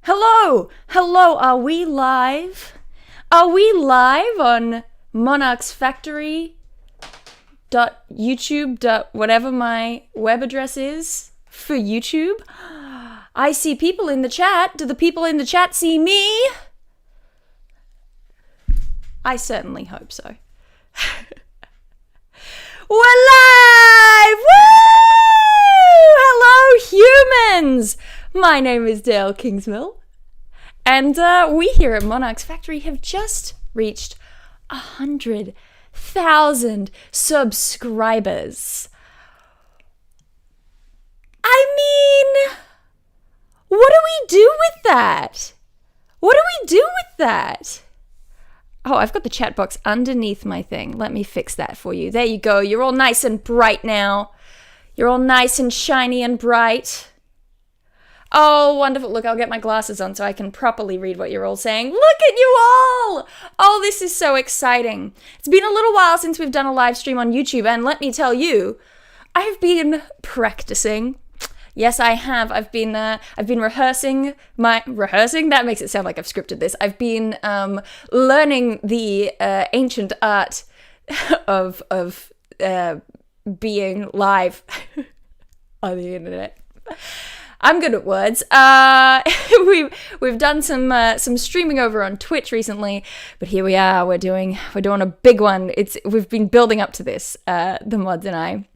Hello, are we live? Are we live on MonarchsFactory .youtube. Whatever my web address is for YouTube? I see people in the chat. Do the people in the chat see me? I certainly hope so. We're live! Woo! Hello, humans! My name is Dale Kingsmill, and we here at MonarchsFactory have just reached 100,000 subscribers. I mean, what do we do with that? What do we do with that? Oh, I've got the chat box underneath my thing. Let me fix that for you. There you go. You're all nice and bright now. You're all nice and shiny and bright. Oh, wonderful. Look, I'll get my glasses on so I can properly read what you're all saying. Look at you all! Oh, this is so exciting. It's been a little while since we've done a live stream on YouTube, and let me tell you, I've been practicing. Yes, I have. I've been rehearsing. That makes it sound like I've scripted this. I've been learning the ancient art of being live on the internet. I'm good at words. We've done some streaming over on Twitch recently, but here we are. We're doing a big one. We've been building up to this. The mods and I.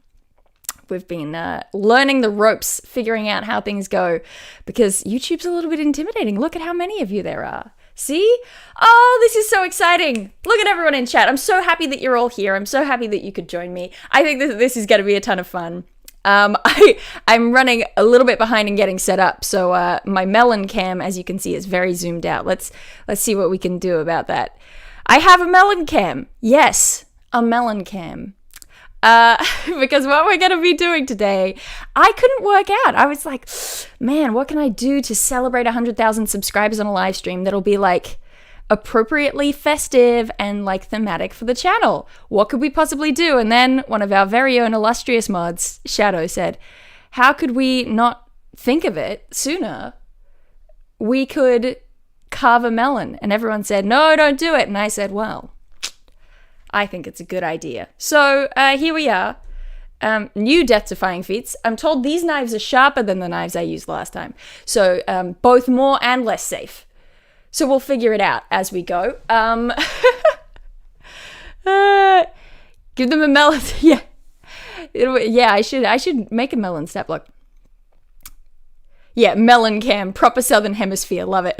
We've been learning the ropes, figuring out how things go, because YouTube's a little bit intimidating. Look at how many of you there are. See? Oh, this is so exciting. Look at everyone in chat. I'm so happy that you're all here. I'm so happy that you could join me. I think this is going to be a ton of fun. I'm running a little bit behind in getting set up, so my Melon cam, as you can see, is very zoomed out. Let's see what we can do about that. I have a Melon cam. Yes, a Melon cam. Because what we're going to be doing today, I couldn't work out. I was like, man, what can I do to celebrate 100,000 subscribers on a live stream that'll be like appropriately festive and like thematic for the channel? What could we possibly do? And then one of our very own illustrious mods, Shadow, said, how could we not think of it sooner? We could carve a melon. And everyone said, no, don't do it. And I said, well, I think it's a good idea. So here we are. New death-defying feats. I'm told these knives are sharper than the knives I used last time. So both more and less safe. So we'll figure it out as we go. Give them a melon. Yeah. Yeah, I should make a melon step. Look. Yeah, melon cam. Proper Southern Hemisphere. Love it.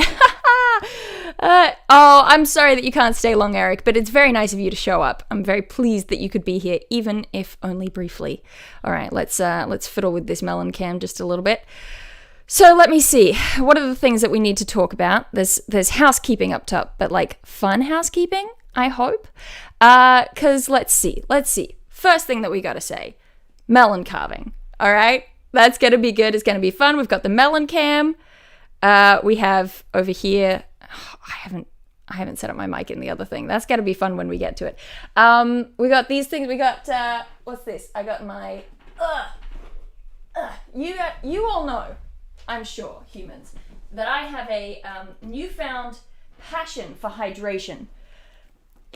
Oh, I'm sorry that you can't stay long, Eric, but it's very nice of you to show up. I'm very pleased that you could be here, even if only briefly. All right, let's fiddle with this melon cam just a little bit. So let me see. What are the things that we need to talk about? There's housekeeping up top, but like fun housekeeping, I hope. 'Cause let's see. First thing that we got to say, melon carving. All right, that's gonna be good. It's gonna be fun. We've got the melon cam. We have over here. I haven't set up my mic in the other thing. That's gonna be fun when we get to it. We got these things. We got what's this? I got my. You all know, I'm sure, humans, that I have a newfound passion for hydration,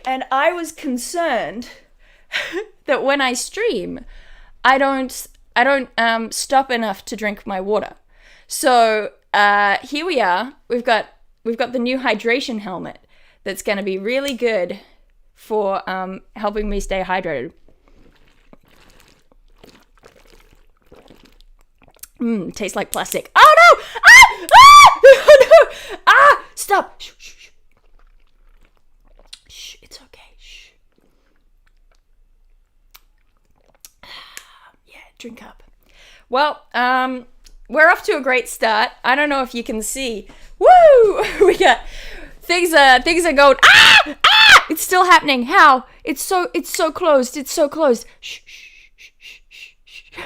and I was concerned that when I stream, I don't stop enough to drink my water. So here we are. We've got the new hydration helmet that's going to be really good for helping me stay hydrated. Tastes like plastic. Oh no! Ah! Ah! Oh no! Ah! Stop! Shh, shh, shh. Shh, it's okay. Shh. Yeah, drink up. Well, we're off to a great start. I don't know if you can see. Woo! We got things are going. Ah! Ah! It's still happening. How? It's so closed. It's so closed. Shh, shh, shh, shh, shh, shh.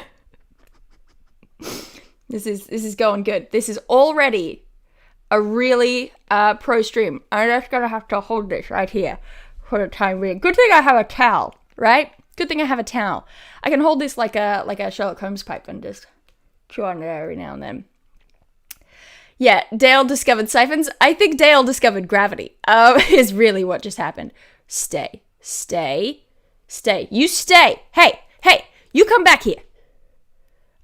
This is going good. This is already a really pro stream. I'm just gonna have to hold this right here for the time being. Good thing I have a towel, right? Good thing I have a towel. I can hold this like a Sherlock Holmes pipe and just chew on it every now and then. Yeah, Dale discovered siphons. I think Dale discovered gravity. Is really what just happened. Stay. You stay. Hey, you come back here.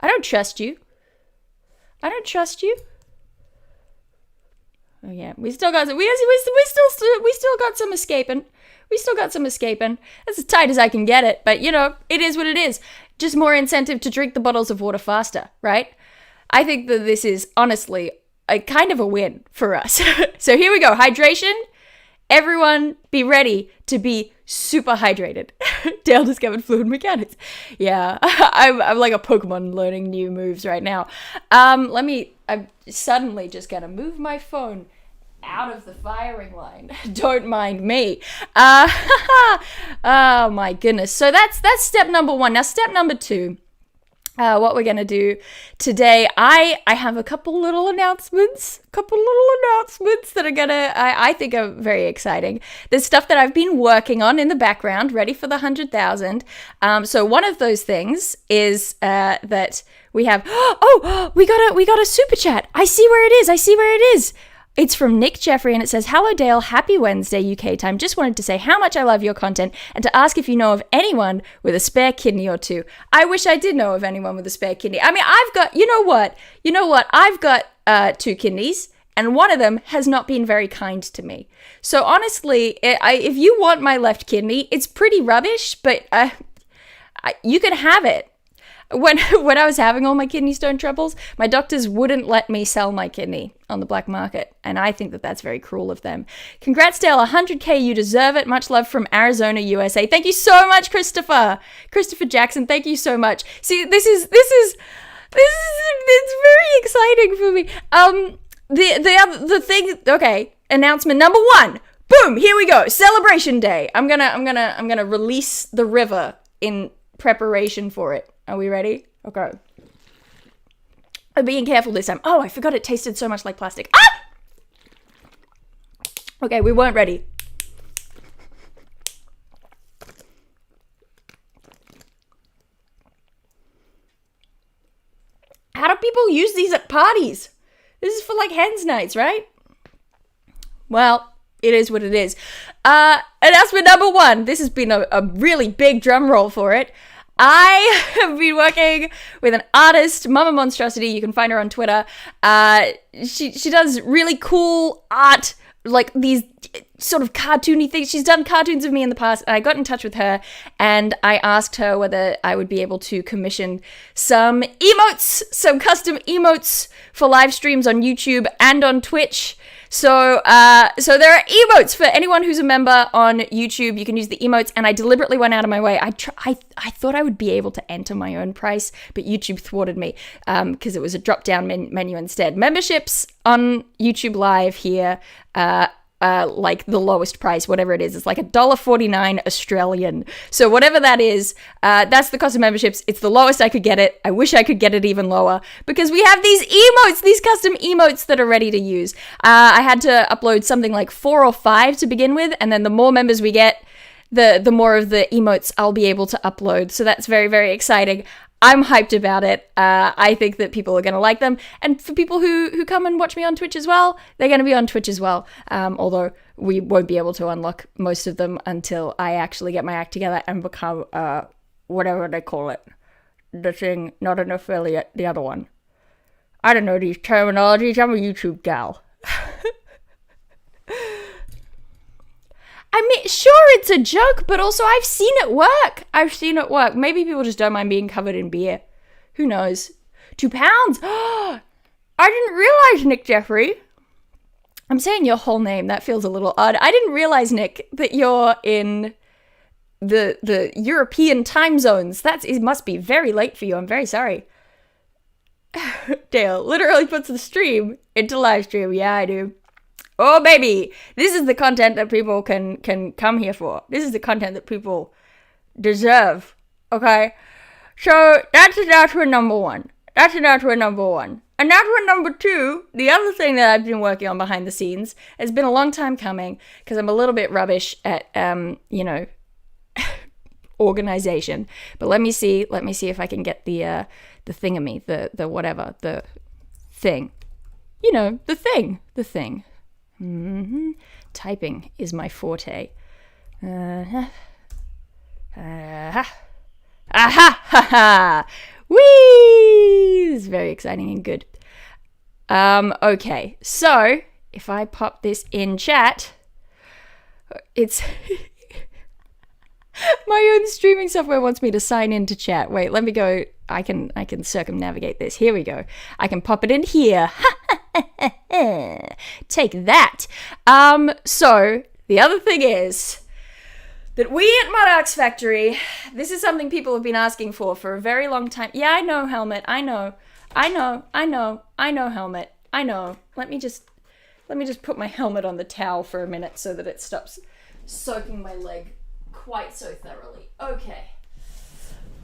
I don't trust you. Oh yeah, we still got some escaping. That's as tight as I can get it, but it is what it is. Just more incentive to drink the bottles of water faster, right? I think that this is honestly a kind of a win for us. So here we go. Hydration. Everyone be ready to be super hydrated. Dale discovered fluid mechanics. Yeah, I'm like a Pokemon learning new moves right now. I'm suddenly just gonna move my phone out of the firing line. Don't mind me. Oh my goodness. So that's step number 1. Now step number 2. What we're gonna do today, I have a couple little announcements that are I think are very exciting. There's stuff that I've been working on in the background, ready for the 100,000. So one of those things is that we have. We got a super chat. I see where it is. It's from Nick Jeffrey, and it says, "Hello Dale, happy Wednesday UK time. Just wanted to say how much I love your content and to ask if you know of anyone with a spare kidney or two." I wish I did know of anyone with a spare kidney. I mean, I've got, you know what? I've got 2 kidneys, and one of them has not been very kind to me. So honestly, if you want my left kidney, it's pretty rubbish, but you can have it. When I was having all my kidney stone troubles, my doctors wouldn't let me sell my kidney on the black market, and I think that that's very cruel of them. Congrats, Dale, 100K, you deserve it. Much love from Arizona, USA. Thank you so much, Christopher Jackson. Thank you so much. See, this is it's very exciting for me. The thing. Okay, announcement number 1. Boom, here we go. Celebration day. I'm gonna release the river in preparation for it. Are we ready? Okay. I'm being careful this time. Oh, I forgot it tasted so much like plastic. Ah! Okay, we weren't ready. How do people use these at parties? This is for like hens nights, right? Well, it is what it is. Announcement number 1. This has been a really big drum roll for it. I have been working with an artist, Mama Monstrosity. You can find her on Twitter. She does really cool art, like these sort of cartoony things. She's done cartoons of me in the past, and I got in touch with her, and I asked her whether I would be able to commission some emotes, some custom emotes for live streams on YouTube and on Twitch. So there are emotes for anyone who's a member on YouTube. You can use the emotes, and I deliberately went out of my way. I thought I would be able to enter my own price, but YouTube thwarted me because it was a drop-down menu instead. Memberships on YouTube Live here, like the lowest price, whatever it is. It's like $1.49 Australian. So whatever that is, that's the cost of memberships. It's the lowest I could get it. I wish I could get it even lower because we have these emotes, these custom emotes that are ready to use. I had to upload something like 4 or 5 to begin with, and then the more members we get, the more of the emotes I'll be able to upload. So that's very, very exciting. I'm hyped about it. I think that people are going to like them. And for people who come and watch me on Twitch as well, they're going to be on Twitch as well. Although we won't be able to unlock most of them until I actually get my act together and become, whatever they call it. The thing, not an affiliate, the other one. I don't know these terminologies. I'm a YouTube gal. I mean, sure, it's a joke, but also I've seen it work. Maybe people just don't mind being covered in beer. Who knows? £2. I didn't realize, Nick Jeffrey. I'm saying your whole name. That feels a little odd. I didn't realize, Nick, that you're in the European time zones. It must be very late for you. I'm very sorry. Dale literally puts the stream into live stream. Yeah, I do. Oh, baby, this is the content that people can come here for. This is the content that people deserve, okay? So that's announcement number 1. Announcement number 2, the other thing that I've been working on behind the scenes has been a long time coming because I'm a little bit rubbish at, organization. But let me see if I can get the thingamy, the thing. you know, the thing. Typing is my forte. Aha, ha, ha. Whee! This is very exciting and good. Okay, so if I pop this in chat, it's my own streaming software wants me to sign into chat. Wait, let me go. I can circumnavigate this. Here we go. I can pop it in here. Take that. So the other thing is that we at MonarchsFactory, this is something people have been asking for a very long time. Yeah, I know, Helmet. I know, Helmet. I know. Let me just put my helmet on the towel for a minute so that it stops soaking my leg quite so thoroughly. Okay.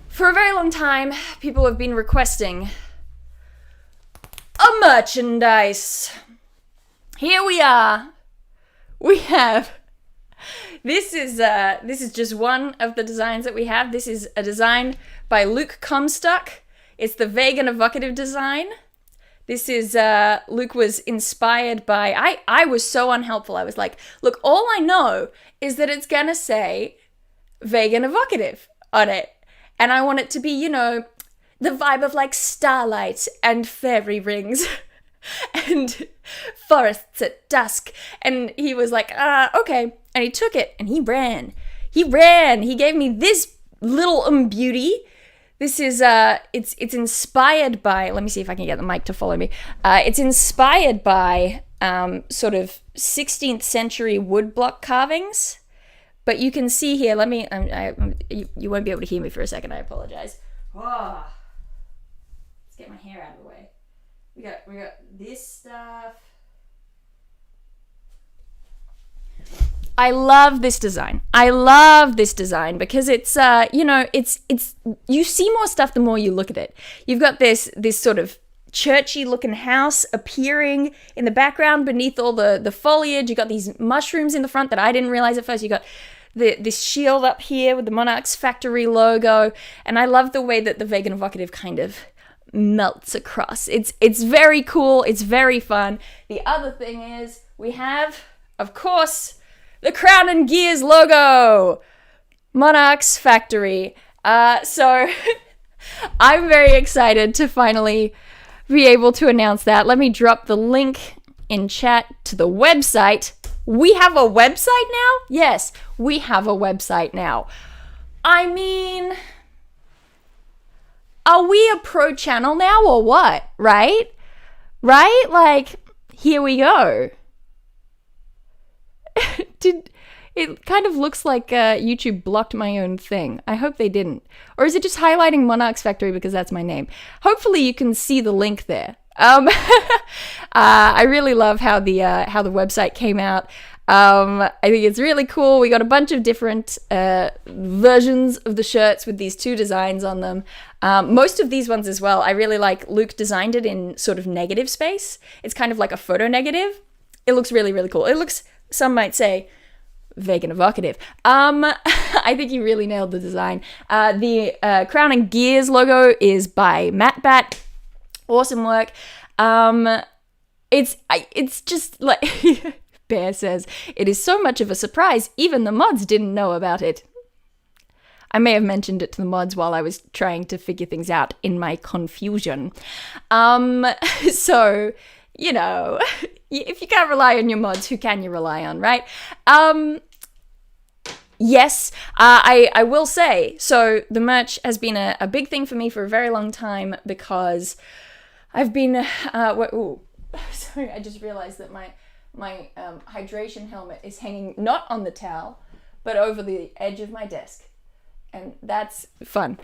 For a very long time, people have been requesting a merchandise. Here we are. We have... This is just one of the designs that we have. This is a design by Luke Comstock. It's the vegan evocative design. This is, Luke was inspired by, I was so unhelpful. I was like, look, all I know is that it's gonna say vegan evocative on it. And I want it to be, you know, the vibe of like starlight and fairy rings and forests at dusk. And he was like, okay. And he took it and he ran. He gave me this little beauty. This is, it's inspired by, let me see if I can get the mic to follow me. It's inspired by sort of 16th century woodblock carvings. But you can see here, let me, you won't be able to hear me for a second, I apologize. Oh, let's get my hair out of the way. We got this stuff. I love this design. Because it's, you know, it's, you see more stuff the more you look at it. You've got this sort of churchy looking house appearing in the background beneath all the foliage. You got these mushrooms in the front that I didn't realize at first. You got this shield up here with the MonarchsFactory logo. And I love the way that the vegan evocative kind of melts across. It's very cool. It's very fun. The other thing is we have, of course, the Crown and Gears logo. MonarchsFactory. So I'm very excited to finally be able to announce that. Let me drop the link in chat to the website. We have a website now? Yes, we have a website now. I mean, are we a pro channel now or what? Right? Like, here we go. It kind of looks like YouTube blocked my own thing. I hope they didn't. Or is it just highlighting MonarchsFactory because that's my name? Hopefully you can see the link there. I really love how the website came out. I think it's really cool. We got a bunch of different versions of the shirts with these two designs on them. Most of these ones as well, I really like. Luke designed it in sort of negative space. It's kind of like a photo negative. It looks really, really cool. It looks, some might say, vegan evocative. I think he really nailed the design. The Crown and Gears logo is by Matt Bat. Awesome work. It's just like Bear says, it is so much of a surprise, even the mods didn't know about it. I may have mentioned it to the mods while I was trying to figure things out in my confusion. So, you know, if you can't rely on your mods, who can you rely on, right? Yes, I will say, so the merch has been a big thing for me for a very long time because I've been, sorry, I just realized that my hydration helmet is hanging not on the towel, but over the edge of my desk. And that's fun.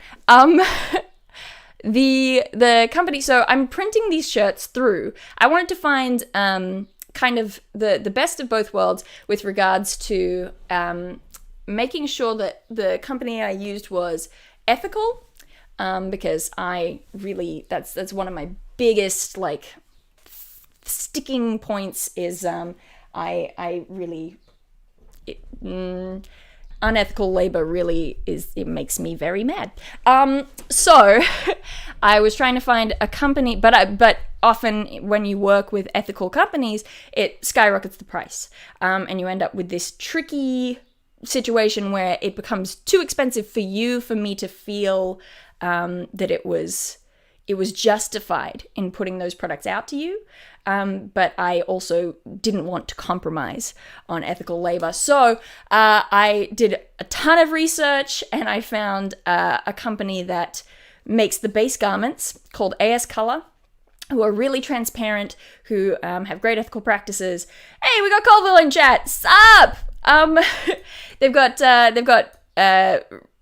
The company, so I'm printing these shirts through. I wanted to find kind of the best of both worlds with regards to making sure that the company I used was ethical, because I really, that's one of my biggest like sticking points is I really unethical labor really it makes me very mad. So I was trying to find a company, but often when you work with ethical companies, it skyrockets the price. And you end up with this tricky situation where it becomes too expensive for me to feel that it was justified in putting those products out to you. But I also didn't want to compromise on ethical labor. So I did a ton of research, and I found a company that makes the base garments called AS Color, who are really transparent, who have great ethical practices. Hey, we got Colville in chat. Sup? They've got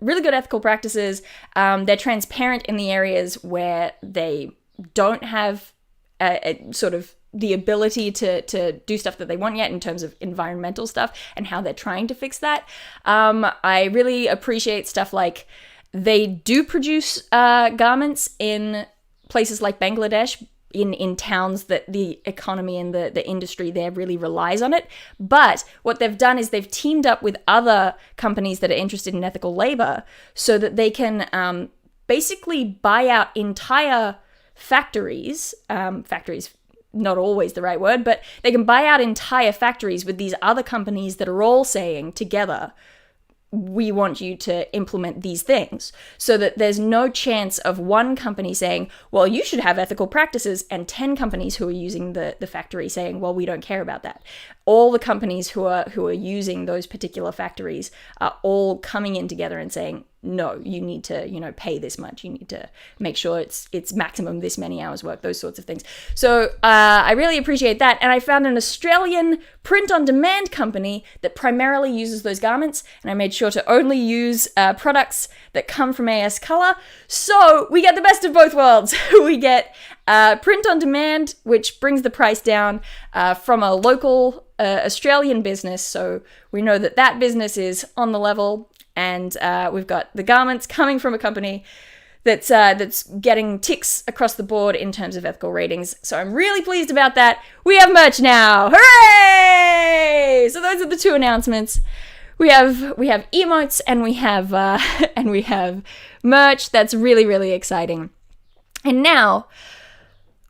really good ethical practices. They're transparent in the areas where they don't have sort of the ability to do stuff that they want yet in terms of environmental stuff and how they're trying to fix that. I really appreciate stuff like they do produce garments in places like Bangladesh, in towns that the economy and the industry there really relies on it. But what they've done is they've teamed up with other companies that are interested in ethical labor so that they can basically buy out entire factories, not always the right word, but they can buy out entire factories with these other companies that are all saying together, we want you to implement these things, so that there's no chance of one company saying, well, you should have ethical practices, and 10 companies who are using the factory saying, well, we don't care about that. All the companies who are using those particular factories are all coming in together and saying, no, you need to, pay this much. You need to make sure it's maximum this many hours work, those sorts of things. So I really appreciate that. And I found an Australian print-on-demand company that primarily uses those garments. And I made sure to only use products that come from AS Color. So we get the best of both worlds. We get print-on-demand, which brings the price down from a local Australian business. So we know that business is on the level. And we've got the garments coming from a company that's getting ticks across the board in terms of ethical ratings. So I'm really pleased about that. We have merch now. Hooray! So those are the two announcements. We have emotes and we have merch. That's really, really exciting. And now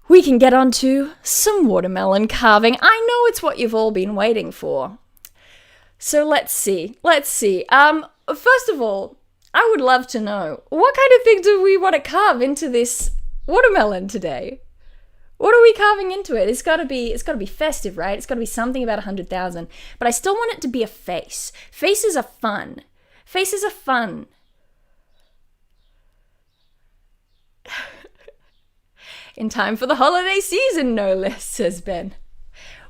we can get on to some watermelon carving. I know it's what you've all been waiting for. So let's see. First of all, I would love to know, what kind of thing do we want to carve into this watermelon today? What are we carving into it? It's got to be festive, right? It's got to be something about 100,000. But I still want it to be a face. Faces are fun. In time for the holiday season, no less, says Ben.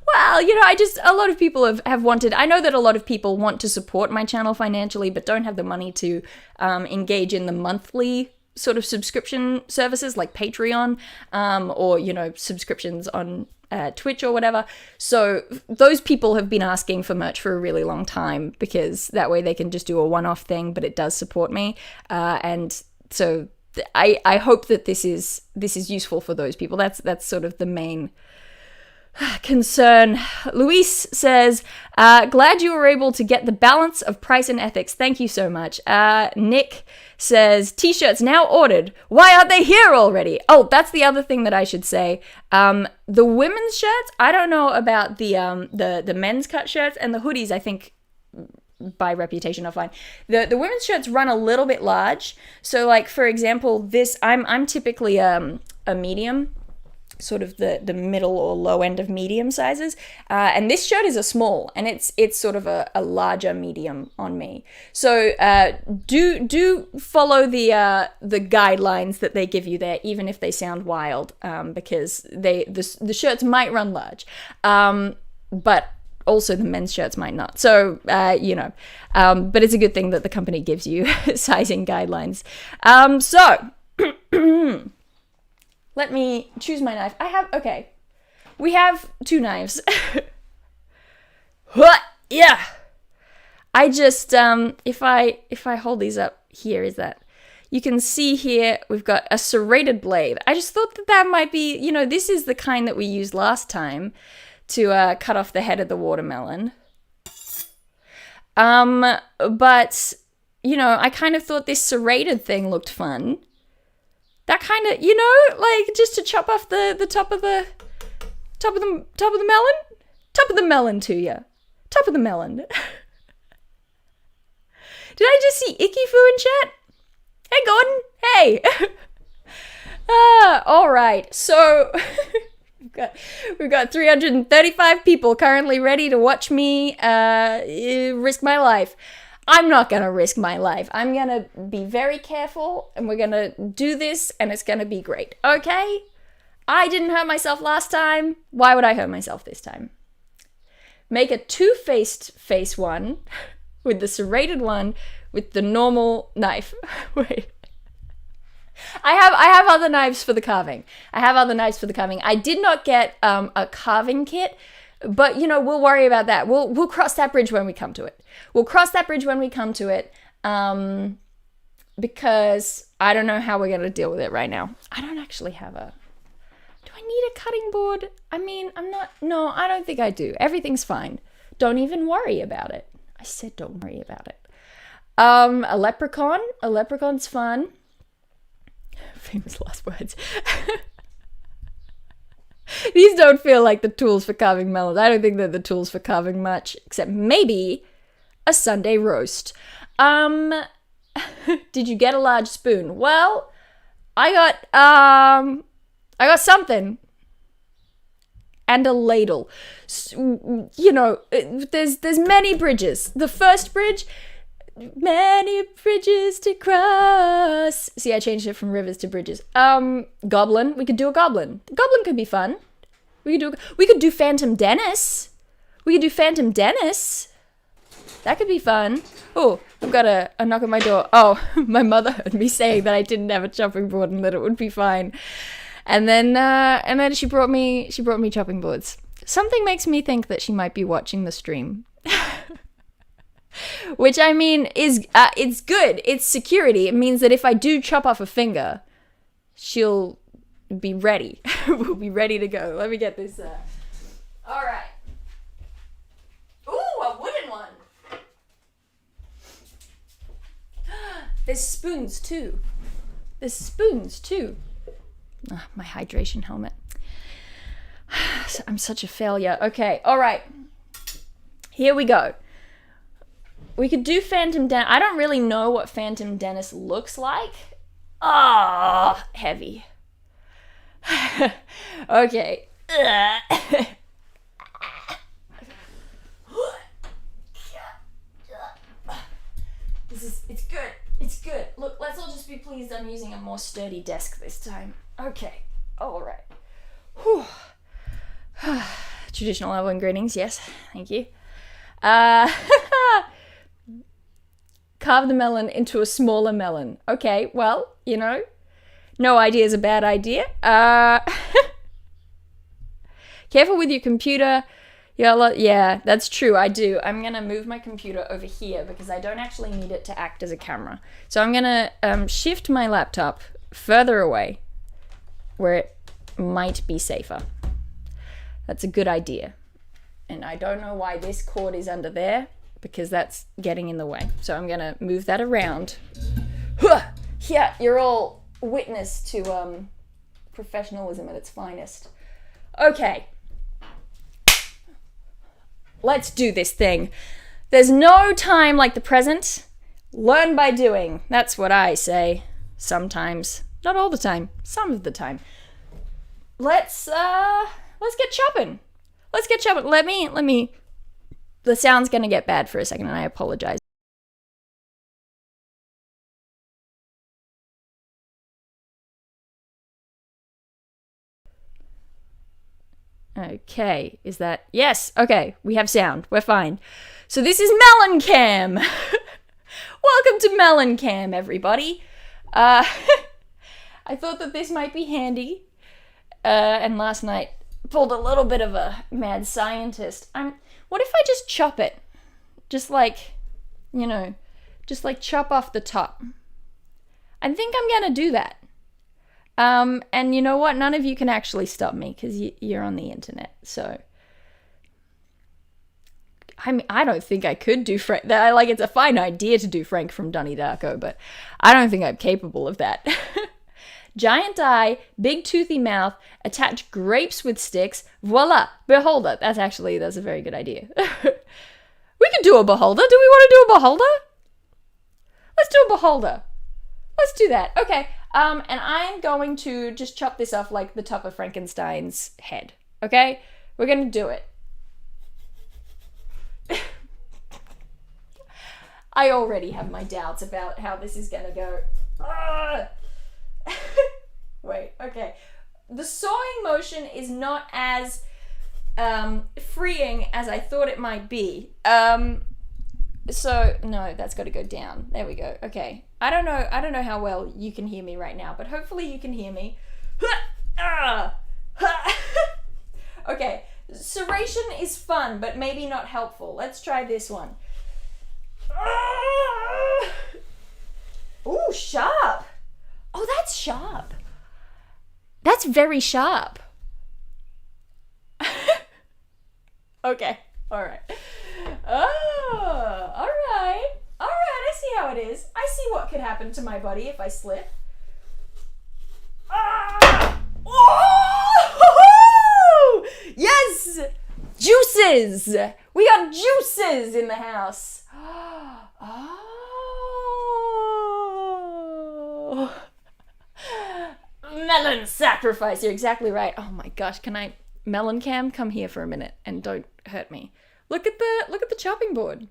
Well, a lot of people have wanted, I know that a lot of people want to support my channel financially, but don't have the money to engage in the monthly sort of subscription services like Patreon, or, subscriptions on Twitch or whatever. So those people have been asking for merch for a really long time, because that way they can just do a one-off thing, but it does support me. And so I hope that this is useful for those people. That's sort of the main concern. Luis says, glad you were able to get the balance of price and ethics. Thank you so much. Nick says, t-shirts now ordered. Why aren't they here already? Oh, that's the other thing that I should say. The women's shirts, I don't know about the men's cut shirts, and the hoodies, I think by reputation are fine. The women's shirts run a little bit large. So like, for example, this, I'm typically a medium, sort of the middle or low end of medium sizes, and this shirt is a small, and it's sort of a larger medium on me. So do follow the guidelines that they give you there, even if they sound wild, because the shirts might run large, but also the men's shirts might not. So but it's a good thing that the company gives you sizing guidelines. So let me choose my knife. We have two knives. Yeah. I just, if I hold these up here, is that, you can see here, we've got a serrated blade. I just thought that might be, this is the kind that we used last time to cut off the head of the watermelon. But, you know, I kind of thought this serrated thing looked fun. That kind of, you know, like just to chop off the top of the melon. Top of the melon to you. Top of the melon. Did I just see Icky Foo in chat? Hey, Gordon. Hey. All right. So we've got 335 people currently ready to watch me risk my life. I'm not going to risk my life. I'm going to be very careful, and we're going to do this, and it's going to be great. Okay? I didn't hurt myself last time. Why would I hurt myself this time? Make a two-faced face one with the serrated one with the normal knife. Wait. I have other knives for the carving. I did not get a carving kit, but, you know, we'll worry about that. We'll cross that bridge when we come to it. Because I don't know how we're going to deal with it right now. I don't actually have do I need a cutting board? I mean, no, I don't think I do. Everything's fine. Don't even worry about it. I said don't worry about it. A leprechaun's fun. Famous last words. These don't feel like the tools for carving melons. I don't think they're the tools for carving much, except maybe a Sunday roast. Did you get a large spoon? Well, I got something. And a ladle. You know, there's many bridges. The first bridge, many bridges to cross. See, I changed it from rivers to bridges. Goblin. We could do a goblin. Goblin could be fun. We could do Phantom Dennis. That could be fun. Oh, I've got a knock on my door. Oh, my mother heard me saying that I didn't have a chopping board and that it would be fine. And then she brought me chopping boards. Something makes me think that she might be watching the stream. Which, I mean, is it's good. It's security. It means that if I do chop off a finger, she'll be ready. We'll be ready to go. Let me get this. All right. Ooh, a wooden one. There's spoons too. My hydration helmet. I'm such a failure. Okay, all right. Here we go. We could do Phantom Dennis. I don't really know what Phantom Dennis looks like. Ah, heavy. Okay. It's good. Look, let's all just be pleased I'm using a more sturdy desk this time. Okay. All right. Whew. Traditional Evelyn greetings. Yes. Thank you. Carve the melon into a smaller melon. Okay. Well, you know, no idea is a bad idea. Careful with your computer. Yeah, that's true. I do. I'm going to move my computer over here because I don't actually need it to act as a camera. So I'm going to shift my laptop further away where it might be safer. That's a good idea. And I don't know why this cord is under there because that's getting in the way. So I'm going to move that around. Yeah, you're all witness to professionalism at its finest. Okay. Let's do this thing. There's no time like the present. Learn by doing. That's what I say. Sometimes. Not all the time. Some of the time. Let's get chopping. Let me. The sound's gonna get bad for a second and I apologize. Okay, is that... Yes, okay, we have sound. We're fine. So this is Melon Cam. Welcome to Melon Cam, everybody. I thought that this might be handy. And last night pulled a little bit of a mad scientist. What if I just chop it? Just like, you know, just like chop off the top. I think I'm gonna do that. And you know what? None of you can actually stop me because you're on the internet. So I mean, I don't think I could do Frank. Like, it's a fine idea to do Frank from Donnie Darko, but I don't think I'm capable of that. Giant eye, big toothy mouth, attach grapes with sticks. Voila, beholder. That's a very good idea. We could do a beholder. Do we want to do a beholder? Let's do a beholder. Let's do that. Okay. And I'm going to just chop this off like the top of Frankenstein's head. Okay? We're going to do it. I already have my doubts about how this is going to go. Wait, okay. The sawing motion is not as freeing as I thought it might be. So no, that's got to go down. There we go. Okay. I don't know how well you can hear me right now, but hopefully you can hear me. Okay. Serration is fun, but maybe not helpful. Let's try this one. Ooh, sharp. Oh, that's sharp. That's very sharp. Okay. All right. Oh, all right. All right. I see how it is. I see what could happen to my body if I slip. Oh! Yes! Juices! We got juices in the house. Oh. Melon sacrifice. You're exactly right. Oh my gosh. Can I... Melon cam, come here for a minute and don't hurt me. Look at the chopping board.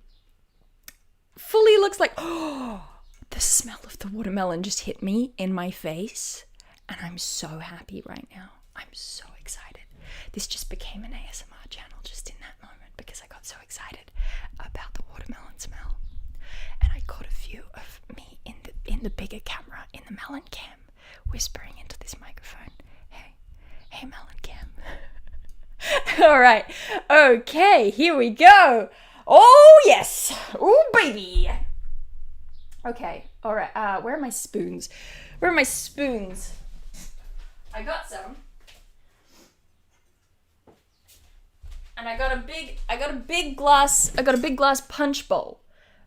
Fully looks like... Oh, the smell of the watermelon just hit me in my face. And I'm so happy right now. I'm so excited. This just became an ASMR channel just in that moment because I got so excited about the watermelon smell. And I got a view of me in the bigger camera, in the melon cam, whispering into this microphone. Hey melon cam. All right. Okay, here we go. Oh, yes. Oh, baby. Okay. All right. Where are my spoons? Where are my spoons? I got some. And I got a big glass punch bowl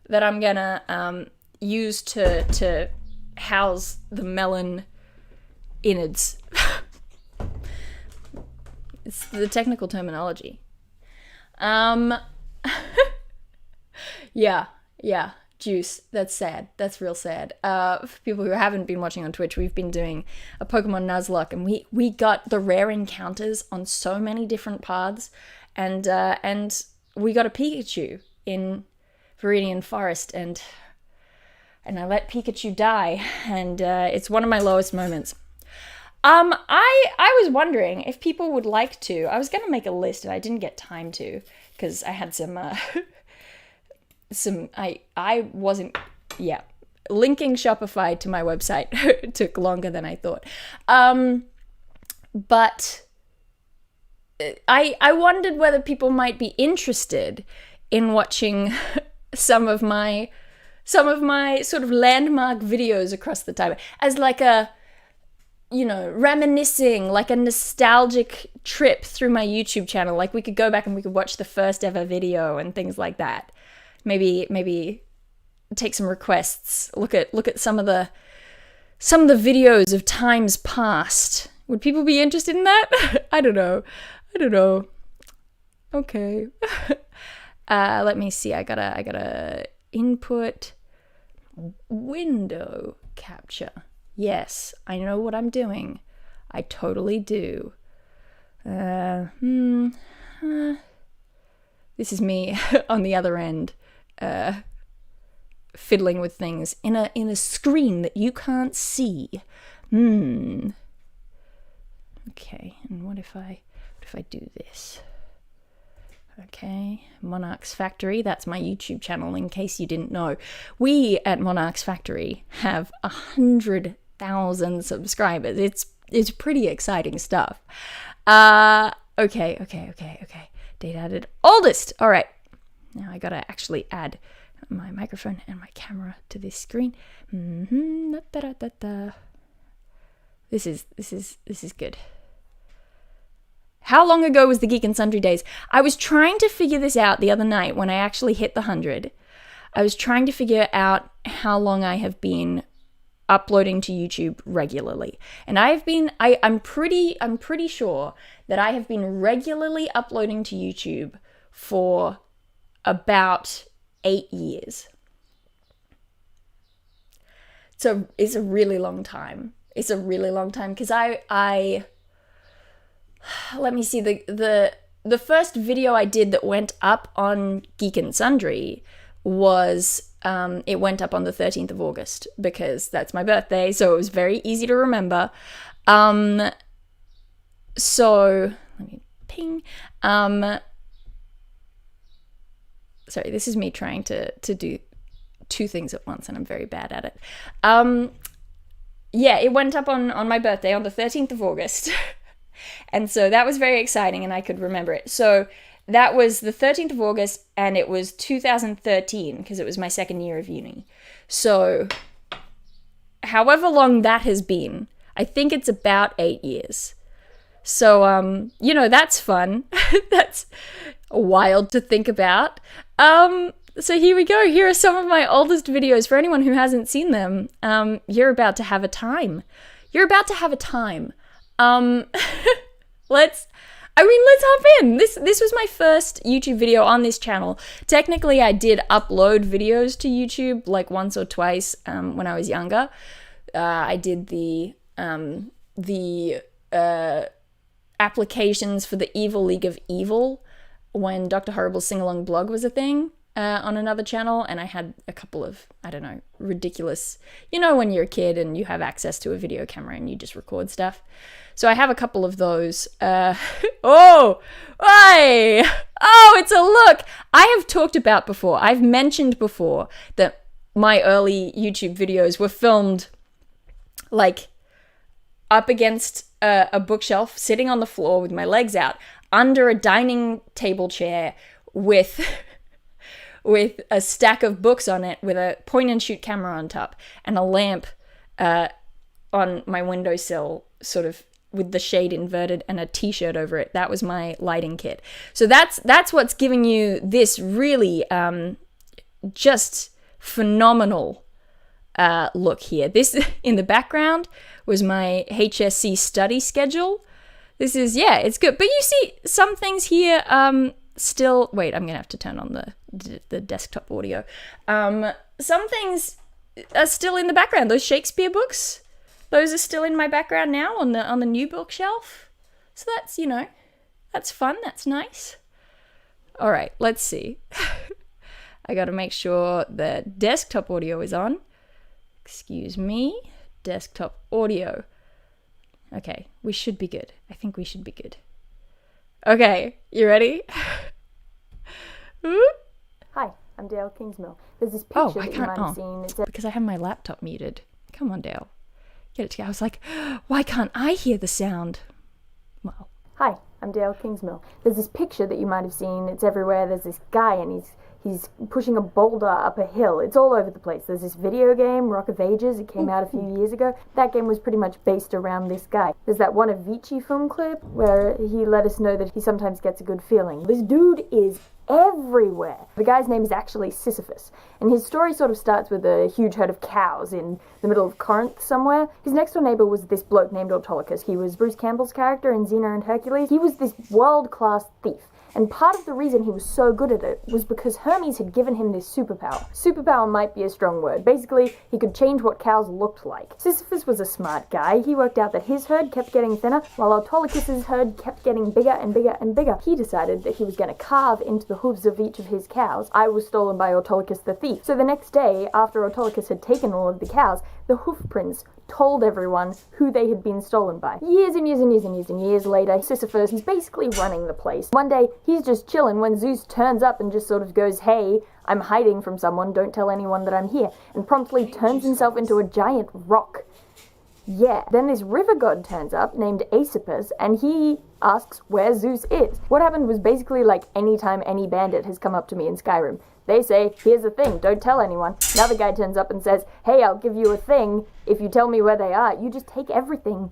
that I'm gonna use to house the melon innards. It's the technical terminology. Yeah, juice. That's sad. That's real sad. For people who haven't been watching on Twitch, we've been doing a Pokemon Nuzlocke, and we got the rare encounters on so many different paths, and we got a Pikachu in Viridian Forest, and I let Pikachu die, and it's one of my lowest moments. I was wondering if people would like to. I was gonna make a list and I didn't get time to because I had I wasn't linking Shopify to my website took longer than I thought. But I wondered whether people might be interested in watching some of my sort of landmark videos across the time as like a, you know, reminiscing, like a nostalgic trip through my YouTube channel. Like we could go back and we could watch the first ever video and things like that. Maybe take some requests. Look at some of the videos of times past. Would people be interested in that? I don't know. Okay. Let me see. I gotta input window capture. Yes, I know what I'm doing. I totally do. This is me on the other end, fiddling with things in a screen that you can't see. Okay, and what if I do this? Okay, MonarchsFactory, that's my YouTube channel in case you didn't know. We at MonarchsFactory have 100,000 subscribers. It's pretty exciting stuff. Okay. Date added. Oldest! Alright. Now I gotta actually add my microphone and my camera to this screen. This is good. How long ago was the Geek and Sundry days? I was trying to figure this out the other night when I actually hit the 100. I was trying to figure out how long I have been uploading to YouTube regularly. And I'm pretty sure that I have been regularly uploading to YouTube for about 8 years. So it's a really long time. It's a really long time because I let me see, the first video I did that went up on Geek and Sundry was it went up on the 13th of August because that's my birthday, so it was very easy to remember. So let me ping. Sorry, this is me trying to do two things at once, and I'm very bad at it. Yeah, it went up on my birthday on the 13th of August. And so that was very exciting, and I could remember it. So that was the 13th of August, and it was 2013, because it was my second year of uni. So however long that has been, I think it's about 8 years. So, you know, that's fun. That's wild to think about. So here we go. Here are some of my oldest videos. For anyone who hasn't seen them, you're about to have a time. You're about to have a time. Let's hop in. This was my first YouTube video on this channel. Technically, I did upload videos to YouTube like once or twice when I was younger. I did the applications for the Evil League of Evil when Dr. Horrible's sing-along blog was a thing on another channel, and I had a couple of, I don't know, ridiculous, you know, when you're a kid and you have access to a video camera and you just record stuff. So I have a couple of those. Oh, it's a look. I have talked about before, I've mentioned before that my early YouTube videos were filmed like up against a bookshelf, sitting on the floor with my legs out, under a dining table chair with a stack of books on it, with a point and shoot camera on top, and a lamp on my windowsill, sort of with the shade inverted, and a t-shirt over it. That was my lighting kit. So that's what's giving you this really just phenomenal look here. This in the background was my HSC study schedule. This is, yeah, it's good. But you see some things here still, wait, I'm gonna have to turn on the desktop audio. Some things are still in the background. Those Shakespeare books, those are still in my background now on the new bookshelf. So that's, you know, that's fun, that's nice. All right, let's see. I gotta make sure the desktop audio is on. Excuse me, desktop audio. Okay, we should be good. I think we should be good. Okay, you ready? Hi, I'm Dale Kingsmill. There's this picture that you might have seen. It's because I have my laptop muted. Come on, Dale. Get it together. I was like, why can't I hear the sound? Well. Hi, I'm Dale Kingsmill. There's this picture that you might have seen. It's everywhere. There's this guy, and he's pushing a boulder up a hill. It's all over the place. There's this video game, Rock of Ages. It came out a few years ago. That game was pretty much based around this guy. There's that one Avicii film clip where he let us know that he sometimes gets a good feeling. This dude is everywhere. The guy's name is actually Sisyphus, and his story sort of starts with a huge herd of cows in the middle of Corinth somewhere. His next door neighbor was this bloke named Autolycus. He was Bruce Campbell's character in Xena and Hercules. He was this world-class thief. And part of the reason he was so good at it was because Hermes had given him this superpower. Superpower might be a strong word. Basically, he could change what cows looked like. Sisyphus was a smart guy. He worked out that his herd kept getting thinner, while Autolycus's herd kept getting bigger and bigger and bigger. He decided that he was going to carve into the hooves of each of his cows. I was stolen by Autolycus the thief. So the next day, after Autolycus had taken all of the cows, the hoof prints told everyone who they had been stolen by. Years and years and years and years and years later, Sisyphus, he's basically running the place. One day, he's just chilling when Zeus turns up and just sort of goes, "Hey, I'm hiding from someone, don't tell anyone that I'm here," and promptly turns himself into a giant rock. Yeah, then this river god turns up named Sisyphus, and he asks where Zeus is. What happened was basically like any time any bandit has come up to me in Skyrim. They say, "Here's a thing, don't tell anyone." Another guy turns up and says, "Hey, I'll give you a thing if you tell me where they are." You just take everything.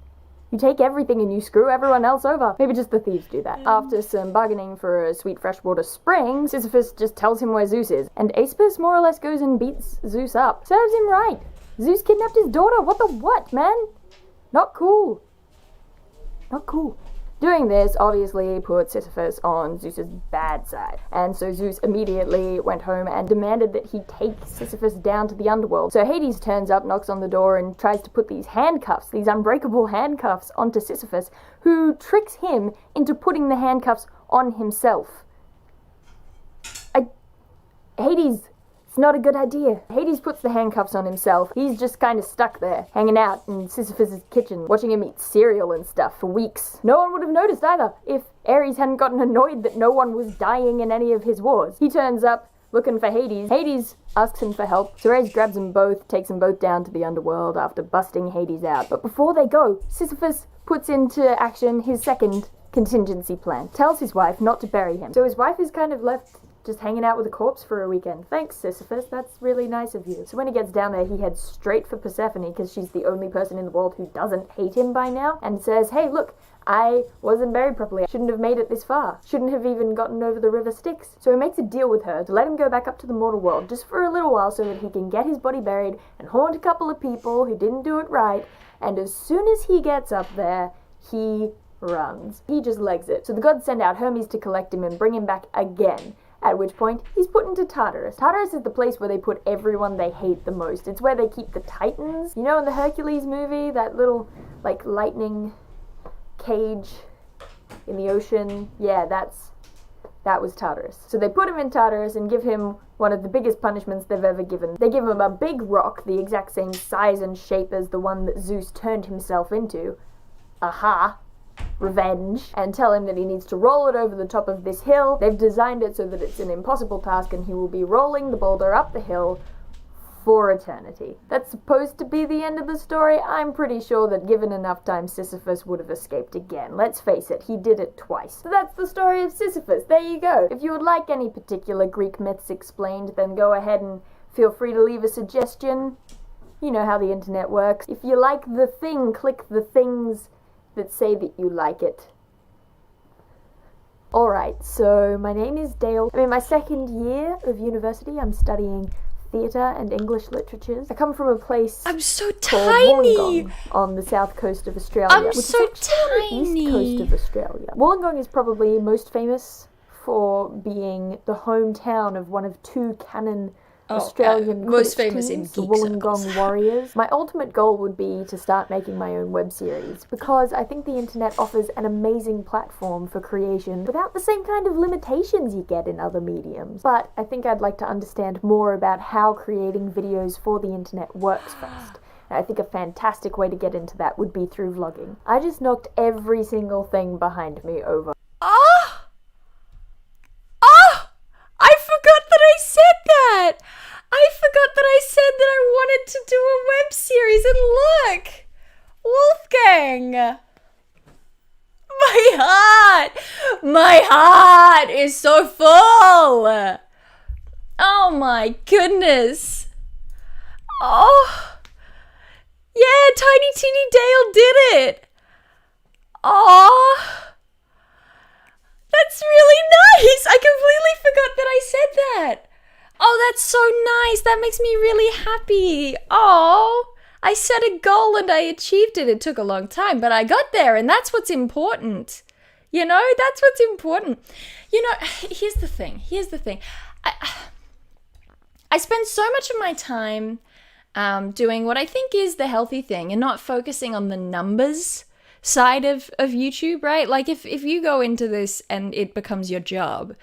You take everything and you screw everyone else over. Maybe just the thieves do that. After some bargaining for a sweet freshwater spring, Sisyphus just tells him where Zeus is. And Asipus more or less goes and beats Zeus up. Serves him right. Zeus kidnapped his daughter. What the what, man? Not cool. Not cool. Doing this obviously put Sisyphus on Zeus's bad side, and so Zeus immediately went home and demanded that he take Sisyphus down to the underworld. So Hades turns up, knocks on the door, and tries to put these handcuffs, these unbreakable handcuffs, onto Sisyphus, who tricks him into putting the handcuffs on himself. Hades... It's not a good idea. Hades puts the handcuffs on himself. He's just kind of stuck there, hanging out in Sisyphus' kitchen, watching him eat cereal and stuff for weeks. No one would have noticed either if Ares hadn't gotten annoyed that no one was dying in any of his wars. He turns up looking for Hades. Hades asks him for help. So Ares grabs them both, takes them both down to the underworld after busting Hades out. But before they go, Sisyphus puts into action his second contingency plan. Tells his wife not to bury him. So his wife is kind of left just hanging out with a corpse for a weekend. Thanks, Sisyphus, that's really nice of you. So when he gets down there, he heads straight for Persephone, because she's the only person in the world who doesn't hate him by now, and says, hey, look, I wasn't buried properly. I shouldn't have made it this far. Shouldn't have even gotten over the river Styx. So he makes a deal with her to let him go back up to the mortal world, just for a little while, so that he can get his body buried and haunt a couple of people who didn't do it right, and as soon as he gets up there, he runs. He just legs it. So the gods send out Hermes to collect him and bring him back again. At which point, he's put into Tartarus. Tartarus is the place where they put everyone they hate the most. It's where they keep the Titans. You know, in the Hercules movie, that little, like, lightning cage in the ocean? Yeah, that was Tartarus. So they put him in Tartarus and give him one of the biggest punishments they've ever given. They give him a big rock, the exact same size and shape as the one that Zeus turned himself into. Aha! Revenge, and tell him that he needs to roll it over the top of this hill. They've designed it so that it's an impossible task, and he will be rolling the boulder up the hill for eternity. That's supposed to be the end of the story. I'm pretty sure that given enough time, Sisyphus would have escaped again. Let's face it, he did it twice. So that's the story of Sisyphus. There you go. If you would like any particular Greek myths explained, then go ahead and feel free to leave a suggestion. You know how the internet works. If you like the thing, click the things that say that you like it. Alright, so my name is Dale. I'm in my second year of university. I'm studying theatre and English literatures. I come from a place I'm so called tiny! Wollongong on the south coast of Australia. I'm which so is actually on the tiny! east coast of Australia. Wollongong is probably most famous for being the hometown of one of two canon Australian most Quidditch famous in teams, the geek Wollongong circles. Warriors. My ultimate goal would be to start making my own web series, because I think the internet offers an amazing platform for creation without the same kind of limitations you get in other mediums. But I think I'd like to understand more about how creating videos for the internet works first. And I think a fantastic way to get into that would be through vlogging. I just knocked every single thing behind me over. Oh! Oh! I forgot that I said that! I forgot that I said that I wanted to do a web series, and look! Wolfgang! My heart is so full! Oh my goodness! Oh! Yeah, Tiny Teeny Dale did it! Oh! That's really nice! I completely forgot that I said that! Oh, that's so nice! That makes me really happy! Oh! I set a goal and I achieved it. It took a long time, but I got there, and that's what's important. You know, that's what's important. You know, here's the thing. I spend so much of my time doing what I think is the healthy thing and not focusing on the numbers side of YouTube, right? Like if you go into this and it becomes your job,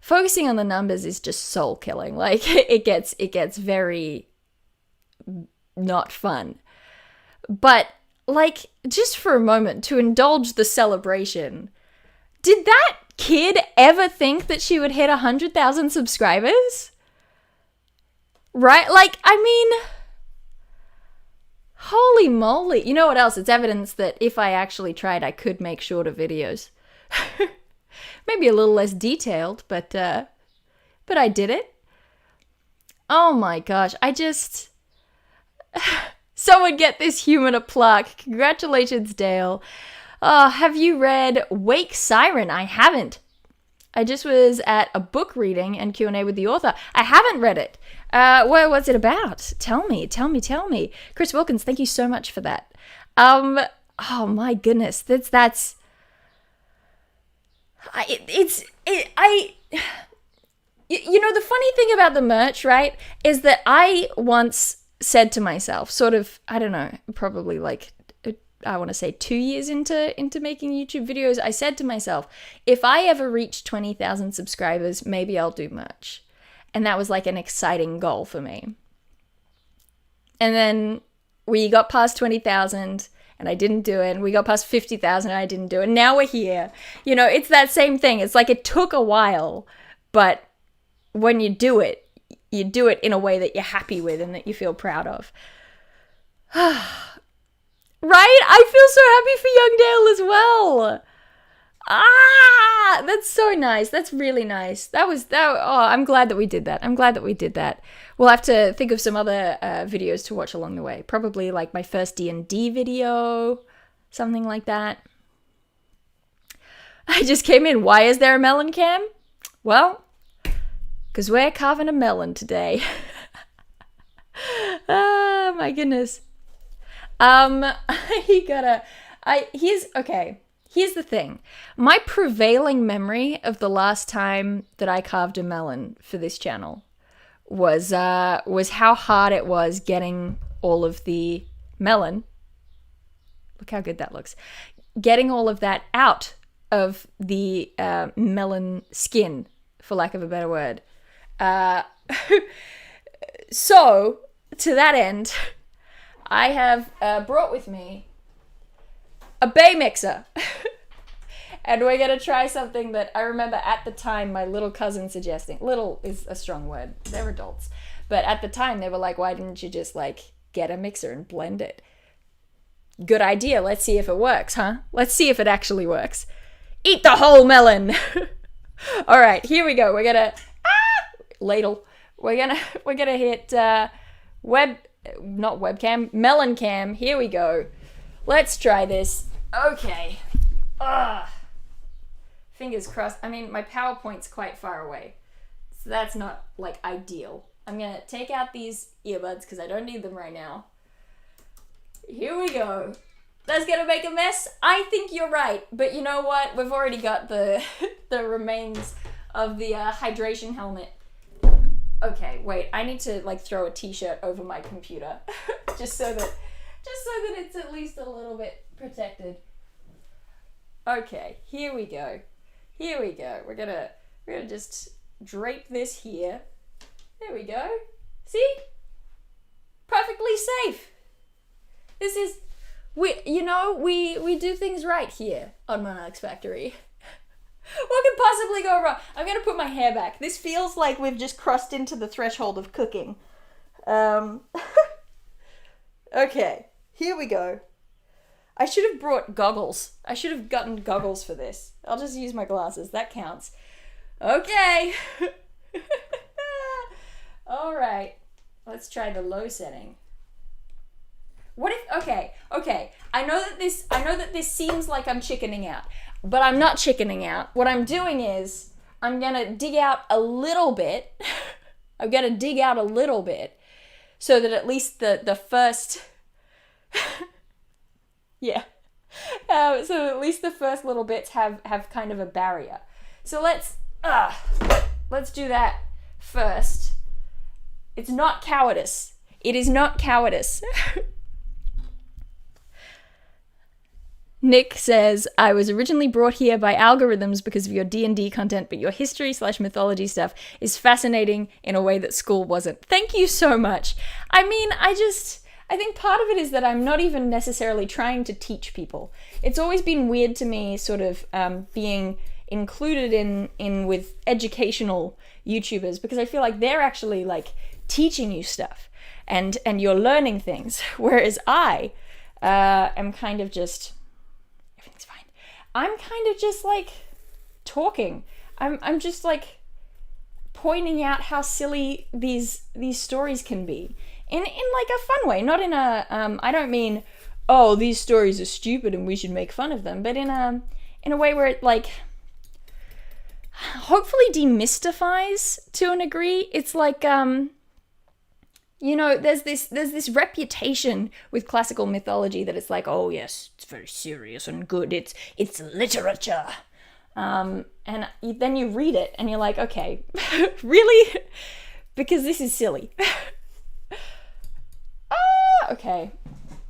focusing on the numbers is just soul killing. Like it gets very not fun. But like just for a moment to indulge the celebration, did that kid ever think that she would hit 100,000 subscribers? Right? Like, I mean, holy moly. You know what else? It's evidence that if I actually tried, I could make shorter videos. Maybe a little less detailed, but I did it. Oh my gosh. Someone get this human a plaque. Congratulations, Dale. Have you read Wake Siren? I haven't. I just was at a book reading and Q&A with the author. I haven't read it. What's it about? Tell me. Chris Wilkins, thank you so much for that. Oh my goodness. You know, the funny thing about the merch, right, is that I once said to myself, sort of, I don't know, probably like, I want to say 2 years into making YouTube videos, I said to myself, if I ever reach 20,000 subscribers, maybe I'll do merch. And that was like an exciting goal for me. And then we got past 20,000 and I didn't do it. And we got past 50,000 and I didn't do it. And now we're here. You know, it's that same thing. It's like it took a while, but when you do it in a way that you're happy with and that you feel proud of. Right? I feel so happy for young Dale as well. That's so nice. That's really nice. I'm glad that we did that. We'll have to think of some other videos to watch along the way. Probably like my first D&D video, something like that. I just came in. Why is there a melon cam? Well, because we're carving a melon today. Oh my goodness. Here's the thing. My prevailing memory of the last time that I carved a melon for this channel was how hard it was getting all of the melon. Look how good that looks. Getting all of that out of the melon skin, for lack of a better word. So, to that end, I have brought with me a bay mixer. And we're going to try something that I remember at the time my little cousin suggesting. Little is a strong word. They're adults. But at the time they were like, why didn't you just like get a mixer and blend it? Good idea. Let's see if it works, huh? Let's see if it actually works. Eat the whole melon. All right, here we go. We're going to ladle. We're going to hit not webcam, melon cam. Here we go. Let's try this. Okay. Fingers crossed. I mean, my PowerPoint's quite far away, so that's not like ideal. I'm gonna take out these earbuds because I don't need them right now. Here we go. That's gonna make a mess. I think you're right, but you know what? We've already got the the remains of the hydration helmet. Okay, wait. I need to like throw a t-shirt over my computer just so that it's at least a little bit protected. Okay, here we go. We're gonna just drape this here. There we go. See? Perfectly safe. This is we do things right here on MonarchsFactory. What could possibly go wrong? I'm gonna put my hair back. This feels like we've just crossed into the threshold of cooking. Okay, here we go. I should have brought goggles. I should have gotten goggles for this. I'll just use my glasses. That counts. Okay. All right. Let's try the low setting. What if, okay. I know that this seems like I'm chickening out, but I'm not chickening out. What I'm doing is I'm going to dig out a little bit. I'm going to dig out a little bit so that at least the first yeah. So at least the first little bits have kind of a barrier. So let's do that first. It's not cowardice. It is not cowardice. Nick says, I was originally brought here by algorithms because of your D&D content, but your history/mythology stuff is fascinating in a way that school wasn't. Thank you so much. I mean, I think part of it is that I'm not even necessarily trying to teach people. It's always been weird to me sort of being included in with educational YouTubers because I feel like they're actually like teaching you stuff and you're learning things. Whereas I am kind of just, everything's fine. I'm kind of just like talking. I'm just like pointing out how silly these stories can be. in like a fun way, not in a I don't mean, oh, these stories are stupid and we should make fun of them, but in a way where it like hopefully demystifies to an degree. It's like you know, there's this reputation with classical mythology that it's like, oh yes, it's very serious and good. It's literature. And then you read it and you're like, okay, really? Because this is silly. Okay.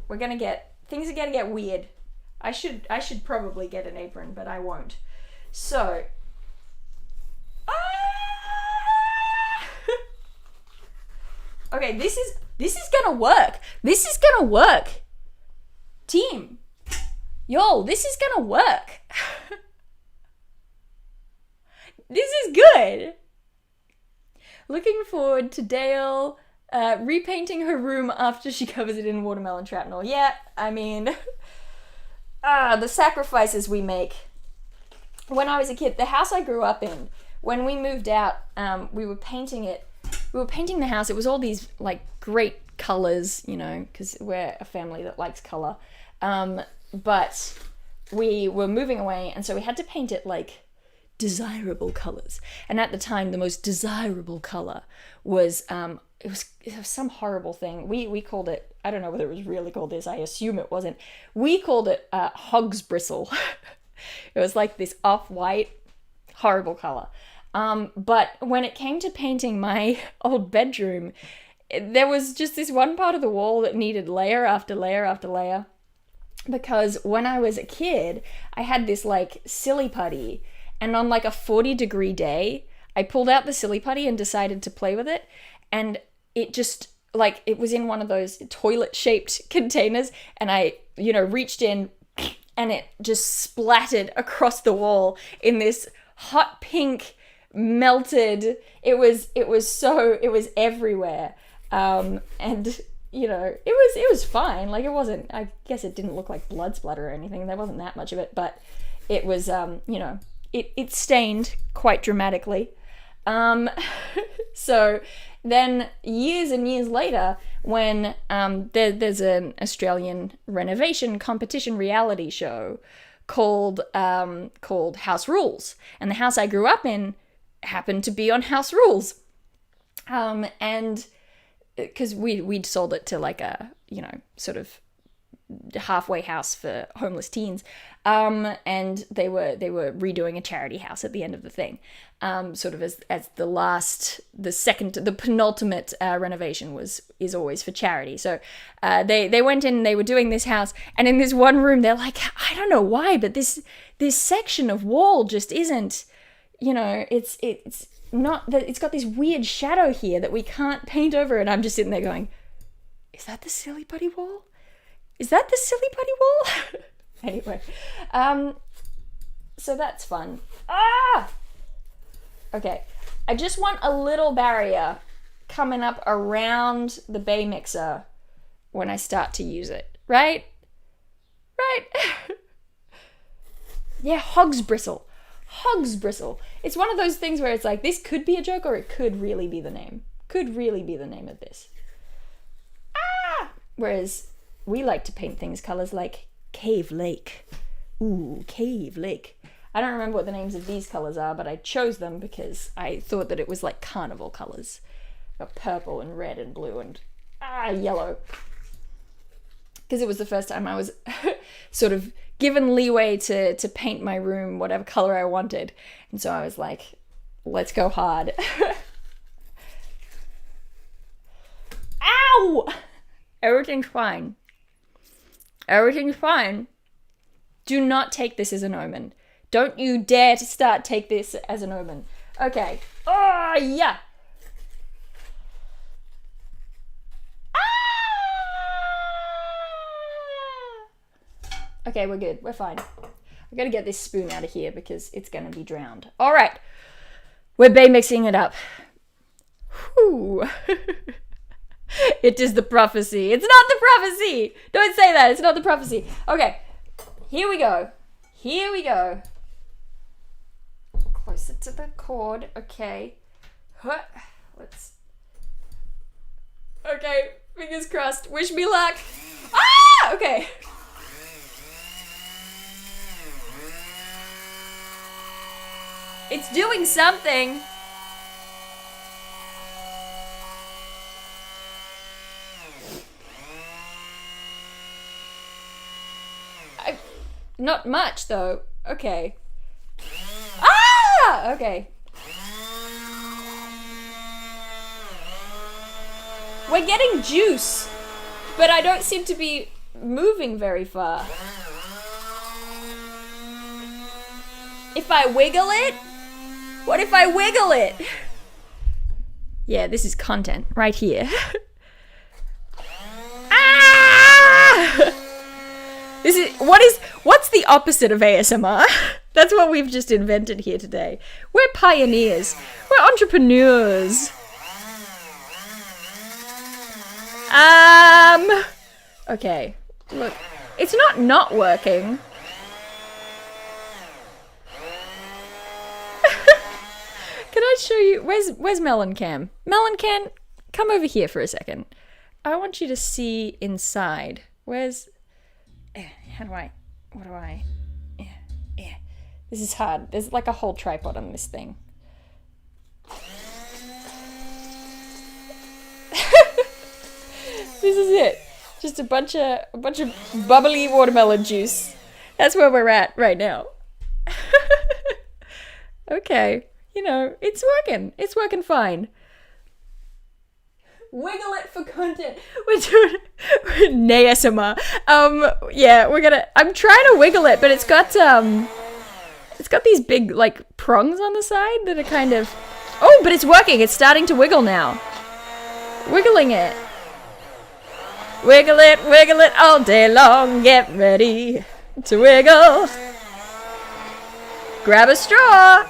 Things are gonna get weird. I should probably get an apron, but I won't. So, okay, this is gonna work. This is gonna work. Team. Y'all, this is gonna work. This is good. Looking forward to Dale repainting her room after she covers it in watermelon shrapnel. Yeah, I mean, the sacrifices we make. When I was a kid, the house I grew up in, when we moved out, we were painting it. We were painting the house. It was all these like great colors, you know, because we're a family that likes color. But we were moving away, and so we had to paint it like desirable colors. And at the time, the most desirable color was it was some horrible thing. We called it, I don't know whether it was really called this, I assume it wasn't. We called it hog's bristle. It was like this off-white horrible color. But when it came to painting my old bedroom, there was just this one part of the wall that needed layer after layer after layer. Because when I was a kid, I had this like silly putty, and on like a 40-degree day, I pulled out the silly putty and decided to play with it, and it just like, it was in one of those toilet-shaped containers, and I, you know, reached in and it just splattered across the wall in this hot pink melted, it was everywhere. And you know, it was fine. Like, it wasn't, I guess it didn't look like blood splatter or anything. There wasn't that much of it, but it was, you know, it stained quite dramatically. So then years and years later, when there's an Australian renovation competition reality show called House Rules, and the house I grew up in happened to be on House Rules, and because we'd sold it to like a, you know, sort of halfway house for homeless teens, and they were redoing a charity house at the end of the thing, sort of as the penultimate renovation is always for charity. So they went in, they were doing this house, and in this one room they're like, I don't know why, but this section of wall just isn't, you know, it's not that, it's got this weird shadow here that we can't paint over. And I'm just sitting there going, is that the silly putty wall? Is that the silly putty wall? Anyway, so that's fun. Okay, I just want a little barrier coming up around the bay mixer when I start to use it, right? Yeah, hog's bristle. Hog's bristle. It's one of those things where it's like, this could be a joke, or it could really be the name. Could really be the name of this. Whereas we like to paint things colors like Cave Lake. Ooh, Cave Lake. I don't remember what the names of these colors are, but I chose them because I thought that it was like carnival colors. Got purple and red and blue and yellow. Because it was the first time I was sort of given leeway to paint my room whatever color I wanted. And so I was like, let's go hard. Ow! Everything's fine. Everything's fine. Do not take this as an omen. Don't you dare to take this as an omen. Okay. Oh, yeah. Okay, we're good. We're fine. I gotta get this spoon out of here because it's gonna be drowned. All right. We're bay mixing it up. Whew. It is the prophecy. It's not the prophecy. Don't say that. It's not the prophecy. Okay. Here we go. Here we go. Closer to the cord. Okay. Let's. Okay. Fingers crossed. Wish me luck. Ah! Okay. It's doing something. Not much, though. Okay. Ah! Okay. We're getting juice, but I don't seem to be moving very far. If I wiggle it? What if I wiggle it? Yeah, this is content right here. Ah! What's the opposite of ASMR? That's what we've just invented here today. We're pioneers. We're entrepreneurs. Okay. Look, it's not working. Can I show you? Where's Melon Cam? Melon Cam, come over here for a second. I want you to see inside. What do I? Yeah. This is hard. There's like a whole tripod on this thing. This is it. Just a bunch of bubbly watermelon juice. That's where we're at right now. Okay. You know, it's working. It's working fine. Wiggle it for content. We're doing ASMR. Yeah, I'm trying to wiggle it, but it's got these big like prongs on the side that are kind of. Oh, but it's working. It's starting to wiggle now. Wiggling it. Wiggle it all day long. Get ready to wiggle. Grab a straw.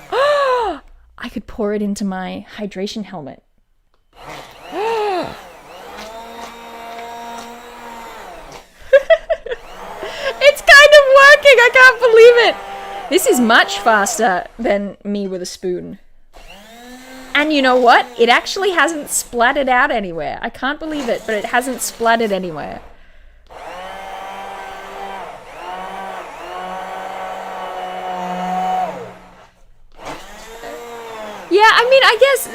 I could pour it into my hydration helmet. It's kind of working. I can't believe it. This is much faster than me with a spoon. And you know what? It actually hasn't splattered out anywhere. I can't believe it, but it hasn't splattered anywhere. Yeah, I mean, I guess,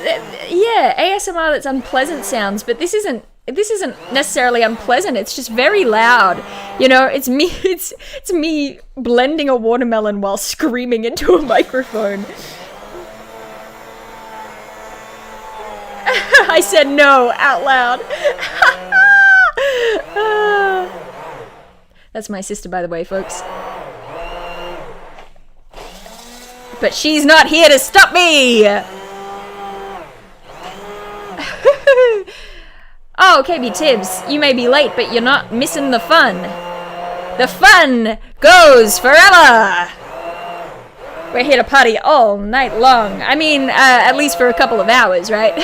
yeah, ASMR that's unpleasant sounds, but this isn't necessarily unpleasant. It's just very loud. You know, it's me blending a watermelon while screaming into a microphone. I said no out loud. That's my sister, by the way, folks. But she's not here to stop me! Oh, KB Tibbs, you may be late, but you're not missing the fun. The fun goes forever! We're here to party all night long. I mean, at least for a couple of hours, right?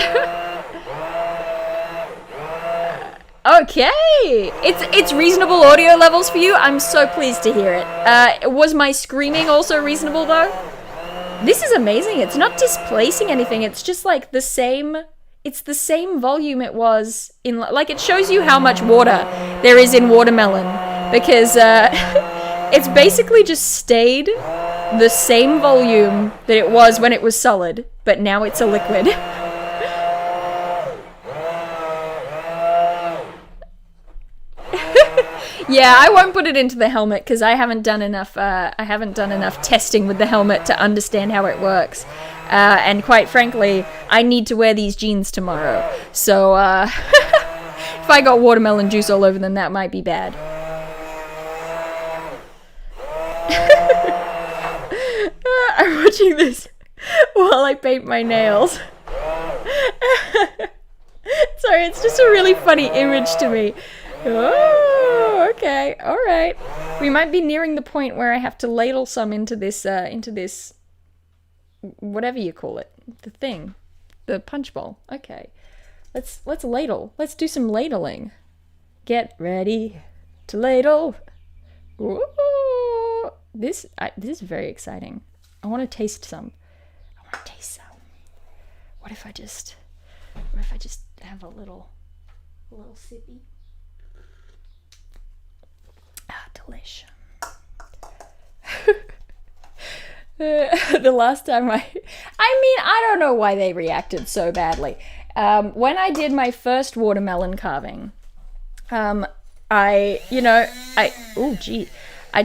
Okay! It's reasonable audio levels for you. I'm so pleased to hear it. Was my screaming also reasonable, though? This is amazing. It's not displacing anything. It's just like the same... It's the same volume it was in... Like, it shows you how much water there is in watermelon. Because it's basically just stayed the same volume that it was when it was solid. But now it's a liquid. Yeah, I won't put it into the helmet because I haven't done enough testing with the helmet to understand how it works. And quite frankly, I need to wear these jeans tomorrow. So if I got watermelon juice all over them, that might be bad. I'm watching this while I paint my nails. Sorry, it's just a really funny image to me. Oh, okay, all right. We might be nearing the point where I have to ladle some into this, whatever you call it, the thing, the punch bowl. Okay, let's ladle. Let's do some ladling. Get ready to ladle. Ooh, this is very exciting. I want to taste some. What if I just have a little A little sippy. Ah, delish. The last time I don't know why they reacted so badly. When I did my first watermelon carving, I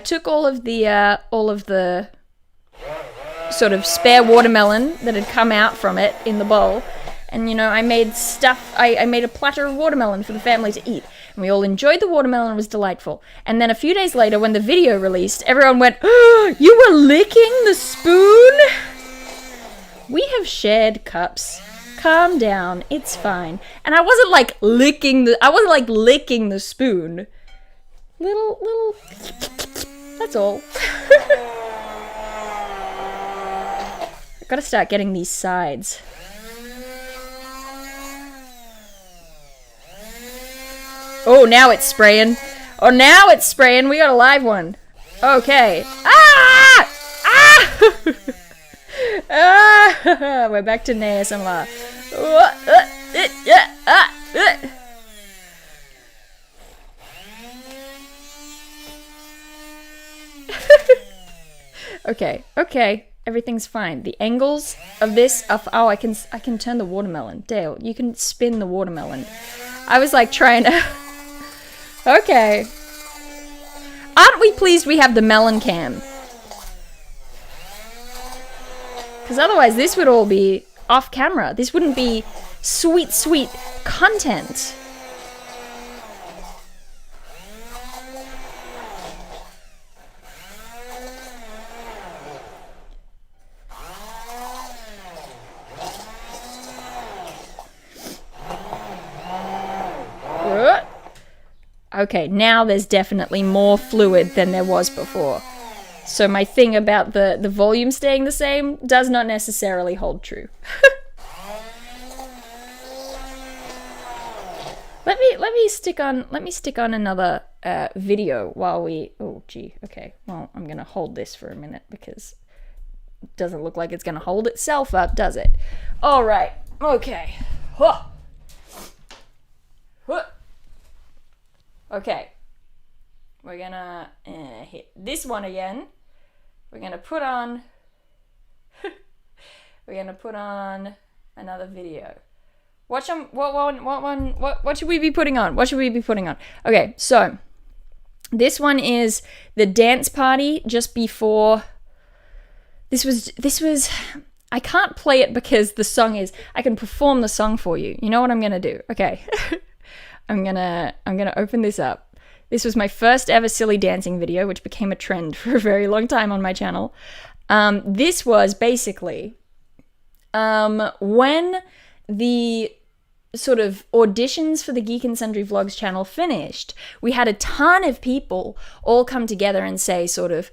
took all of the sort of spare watermelon that had come out from it in the bowl, and I made I made a platter of watermelon for the family to eat, and we all enjoyed the watermelon. It was delightful. And then a few days later, when the video released, everyone went, "Oh, you were licking the spoon?" We have shared cups. Calm down, it's fine. And I wasn't like licking the spoon. Little, that's all. I've got to start getting these sides. Oh, now it's spraying. We got a live one. Okay. Ah! Ah! We're back to ASMR. Okay. Everything's fine. The angles of this are I can turn the watermelon. Dale, you can spin the watermelon. I was like trying to... Okay. Aren't we pleased we have the melon cam? Because otherwise this would all be off camera. This wouldn't be sweet content. Okay, now there's definitely more fluid than there was before. So my thing about the volume staying the same does not necessarily hold true. Let me stick on another video while we... Oh, gee. Okay. Well, I'm going to hold this for a minute because it doesn't look like it's going to hold itself up, does it? All right. Okay. Huh. Huh. Okay. We're going to hit this one again. We're going to put on... We're going to put on another video. What should we be putting on? Okay, so this one is the dance party just before. This was I can't play it because the song is, I can perform the song for you. You know what I'm going to do? Okay. I'm going to open this up. This was my first ever silly dancing video, which became a trend for a very long time on my channel. This was basically when the sort of auditions for the Geek and Sundry Vlogs channel finished, we had a ton of people all come together and say sort of,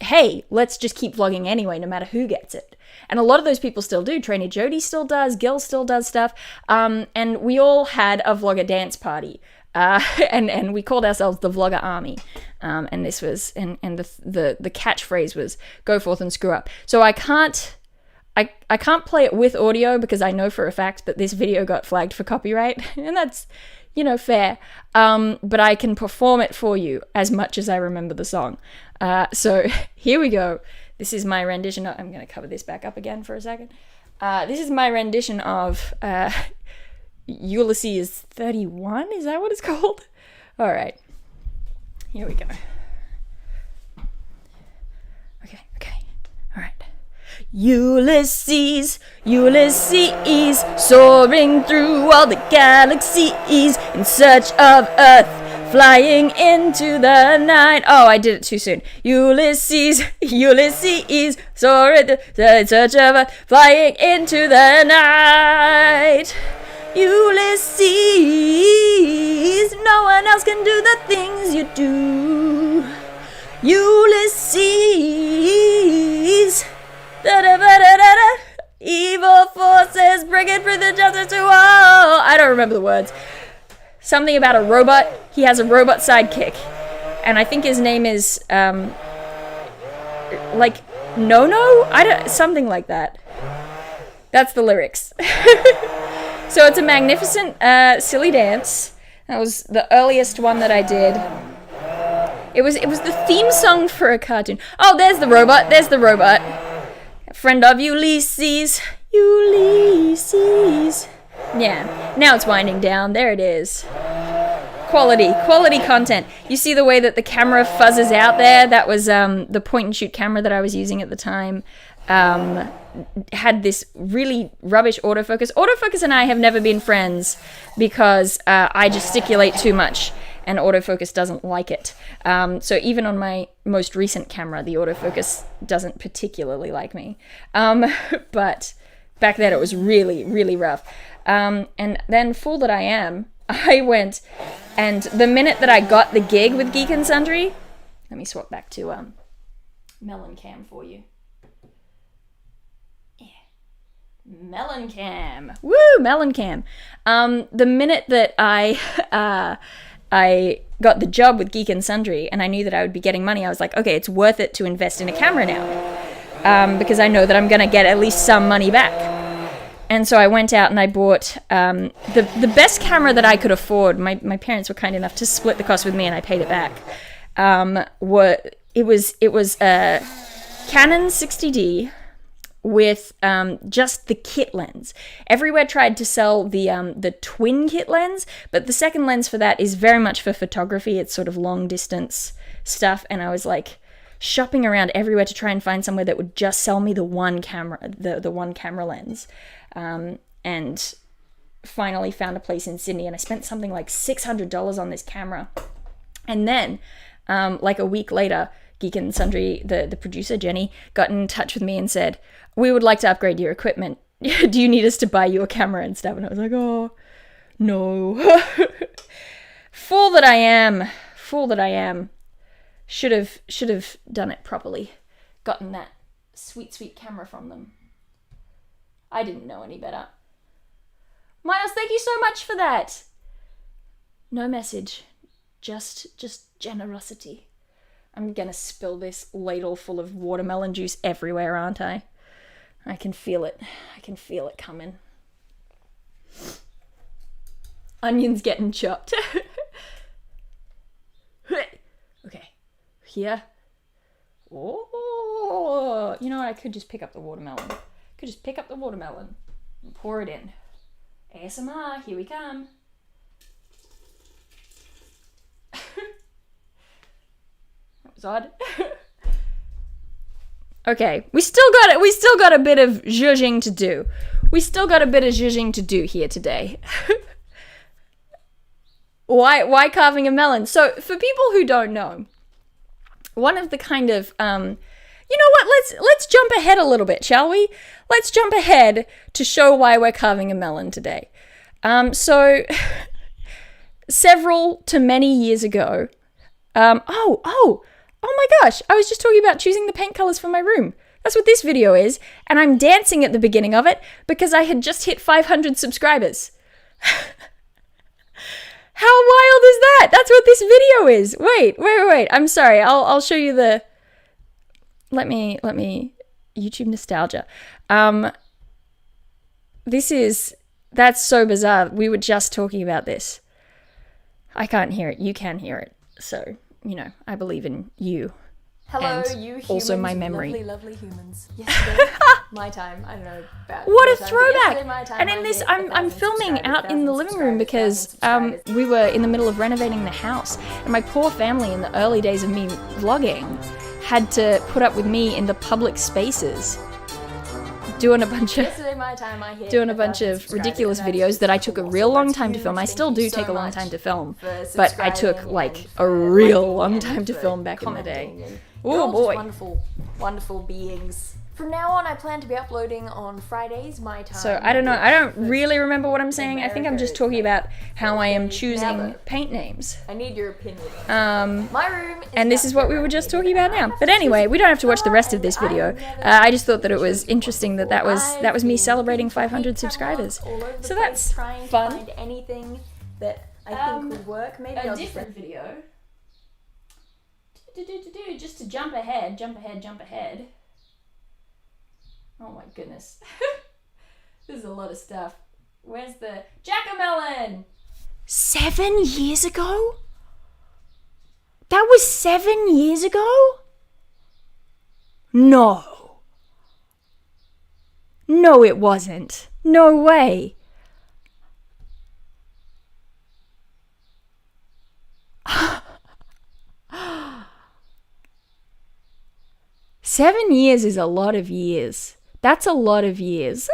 hey, let's just keep vlogging anyway, no matter who gets it. And a lot of those people still do. Trainer Jody still does, Gil still does stuff. And we all had a vlogger dance party. And we called ourselves the Vlogger Army. And this was, and the catchphrase was, go forth and screw up. So I can't play it with audio because I know for a fact that this video got flagged for copyright, and that's, fair. But I can perform it for you as much as I remember the song. So here we go. This is my rendition. I'm going to cover this back up again for a second. This is my rendition of Ulysses 31. Is that what it's called? All right. Here we go. Okay. All right. Ulysses, soaring through all the galaxies in search of Earth, flying into the night. Oh, I did it too soon. Ulysses, soaring in search of Earth, flying into the night. Ulysses, no one else can do the things you do. Ulysses. Da-da-ba-da-da-da. Evil forces bring it through the desert to all. I don't remember the words. Something about a robot. He has a robot sidekick, and I think his name is like Nono. Something like that. That's the lyrics. So it's a magnificent silly dance. That was the earliest one that I did. It was the theme song for a cartoon. Oh, there's the robot. There's the robot. Friend of Ulysses. Ulysses. Yeah. Now it's winding down. There it is. Quality content. You see the way that the camera fuzzes out there? That was the point and shoot camera that I was using at the time. Had this really rubbish autofocus. Autofocus and I have never been friends because I gesticulate too much and autofocus doesn't like it. So even on my most recent camera, the autofocus doesn't particularly like me. But back then it was really, really rough. And then, fool that I am, I went, and the minute that I got the gig with Geek and Sundry, let me swap back to Melon Cam for you. Yeah, Melon Cam. Woo, Melon Cam. The minute that I got the job with Geek and Sundry, and I knew that I would be getting money, I was like, okay, it's worth it to invest in a camera now, because I know that I'm going to get at least some money back. And so I went out and I bought the best camera that I could afford. My parents were kind enough to split the cost with me, and I paid it back. It was a Canon 60D with just the kit lens. Everywhere tried to sell the twin kit lens, but the second lens for that is very much for photography. It's sort of long distance stuff, and I was like shopping around everywhere to try and find somewhere that would just sell me the one camera, the one camera lens. And finally found a place in Sydney, and I spent something like $600 on this camera. And then, like a week later, Geek and Sundry, the producer, Jenny, got in touch with me and said, we would like to upgrade your equipment. Do you need us to buy you a camera and stuff? And I was like, oh, no. Fool that I am. Should have done it properly. Gotten that sweet camera from them. I didn't know any better. Miles, thank you so much for that. No message. Just generosity. I'm gonna spill this ladle full of watermelon juice everywhere, aren't I? I can feel it. I can feel it coming. Onions getting chopped. Okay. Here. Oh, you know what? I could just pick up the watermelon. And pour it in. ASMR, here we come. That was odd. Okay, we still got a bit of zhuzhing to do. Here today. Why carving a melon? So, for people who don't know, one of the kind of you know what? Let's jump ahead a little bit, shall we? Let's jump ahead to show why we're carving a melon today. So several to many years ago. Oh my gosh! I was just talking about choosing the paint colors for my room. That's what this video is, and I'm dancing at the beginning of it because I had just hit 500 subscribers. How wild is that? That's what this video is. Wait. I'm sorry. I'll show you the. Let me YouTube nostalgia. That's so bizarre. We were just talking about this. I can't hear it. You can hear it. So, I believe in you. Hello, and you humans. Also my memory. Lovely humans. Yesterday, my time. I don't know about what a time, throwback! And in this, I'm filming out in the living room because we were in the middle of renovating the house, and my poor family in the early days of me vlogging had to put up with me in the public spaces doing a bunch of ridiculous videos that I took a real long time to film. I still do take a long time to film, but I took like a real long time to film back in the day. Oh boy. Wonderful, wonderful beings. From now on, I plan to be uploading on Fridays, my time. So, I don't know. I don't really remember what I'm saying. I think I'm just talking about how I am choosing paint names. I need your opinion. My room is and this is what we were just talking about now. But anyway, we don't have to watch the rest of this video. I just thought that it was interesting that was me celebrating 500 subscribers. So that's fun. Find anything that I think would work. Maybe a different video. Just to jump ahead. Oh my goodness. This is a lot of stuff. Where's the jack-o'-melon? 7 years ago? That was 7 years ago? No. No, it wasn't. No way. Seven years is a lot of years. That's a lot of years.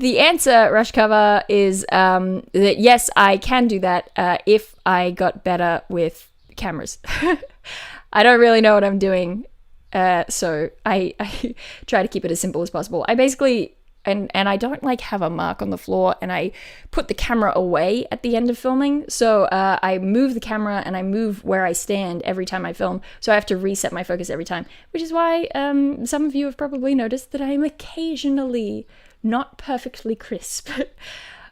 The answer, Rush Cover, is that yes, I can do that if I got better with cameras. I don't really know what I'm doing, so I try to keep it as simple as possible. I basically, and I don't like have a mark on the floor, and I put the camera away at the end of filming, so I move the camera and I move where I stand every time I film, so I have to reset my focus every time, which is why some of you have probably noticed that I am occasionally not perfectly crisp.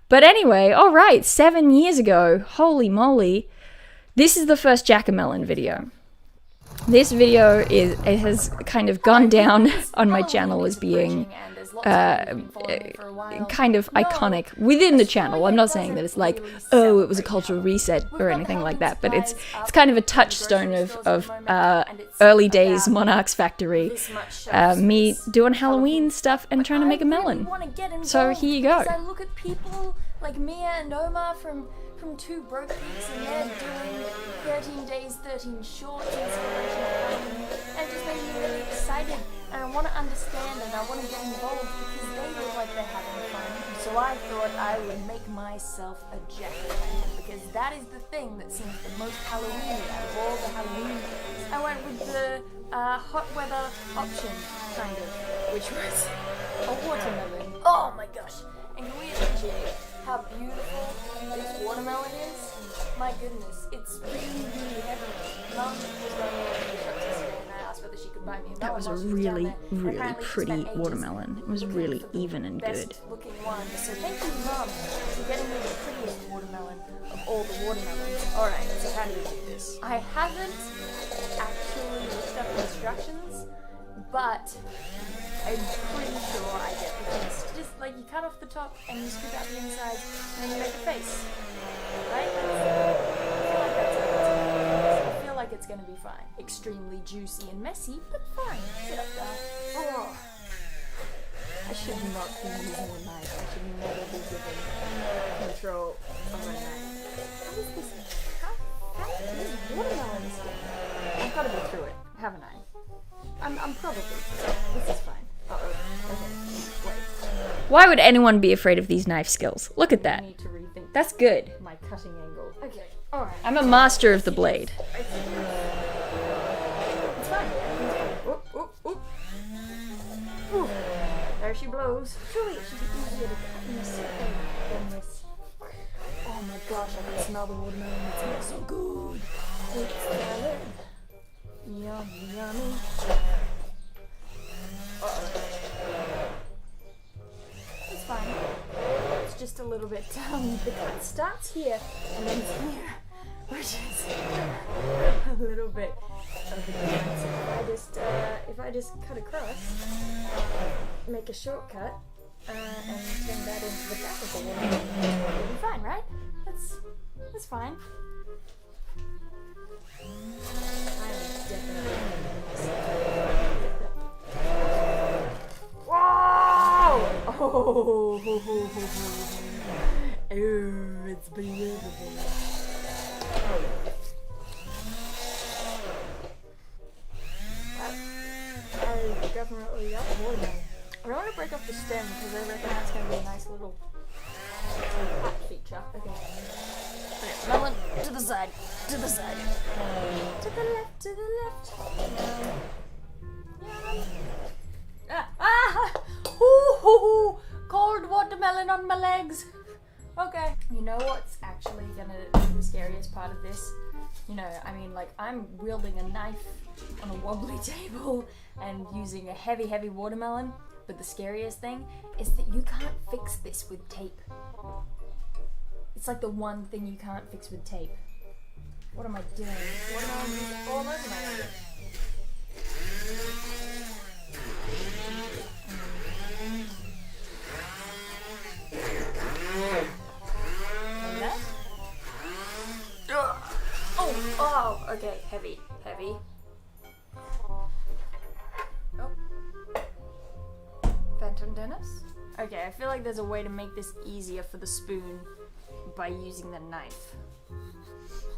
But anyway, alright, 7 years ago, holy moly, this is the first jack-o'-melon video. This video has kind of gone down on my channel as being kind of iconic within the channel. I'm not saying that it's like, oh, it was a cultural reset or anything like that, but it's kind of a touchstone of early days MonarchsFactory, me doing Halloween stuff and trying to make a melon. So here you go. I look at people like Mia and Omar from Two Broke Geeks, and they're doing 13 days, 13 shorts inspiration filming, and it just made me really excited, and I want to understand and I want to get involved because they look like they're having fun. So I thought I would make myself a jack-o'-lantern because that is the thing that seems the most Halloween out of all the Halloween things. I went with the hot weather option, kind of, which was a watermelon. Oh my gosh! And can we appreciate how beautiful this watermelon is? My goodness, it's really, really heavenly. Mum was going to the shops yesterday and I asked whether she could buy me a melon. That was a really, really pretty watermelon. It was really even and good. Looking one. So thank you, Mum, for getting me the prettiest watermelon of all the watermelons. Alright, so how do you do this? I haven't actually looked up instructions, but I'm pretty sure I get the gist. Just like you cut off the top and you scoop out the inside and then you make a face. Right? I feel like it's gonna be fine. Extremely juicy and messy, but fine. Sit up there. Oh. I should not be using a knife. I should never be given control of a knife. How is this? How is this watermelon skin? I've gotta be through it, haven't I? I'm probably through it. This is fine. Uh-oh. Okay. Wait. Why would anyone be afraid of these knife skills? Look at that. I need to rethink That's good. my cutting angle. Okay. Alright. I'm a master of the blade. It's fine. Oop, oop, oop. Ooh. There she blows. Surely it should be easier to cut in this than this. Oh my gosh, I can smell the watermelon. It smells so good. It's salad. Yummy, yummy. It's fine. It's just a little bit, the cut starts here and ends here, which is a little bit of a difference. If I just cut across, make a shortcut, and turn that into the back of the wall, it'll be fine, right? That's fine. Whoa! Oh, it's beautiful. I definitely got the watermelon. I don't want to break off the stem because I reckon that's going to be a nice little feature. Okay. Okay, melon to the side, to the side. To the left, to the left. Ooh, cold watermelon on my legs. Okay. You know what's actually gonna be the scariest part of this? You know, I mean, like, I'm wielding a knife on a wobbly table and using a heavy, heavy watermelon, but the scariest thing is that you can't fix this with tape. It's like the one thing you can't fix with tape. What am I doing? Watermelon is all over my area. Oh, okay, heavy. Oh. Phantom Dennis? Okay, I feel like there's a way to make this easier for the spoon by using the knife.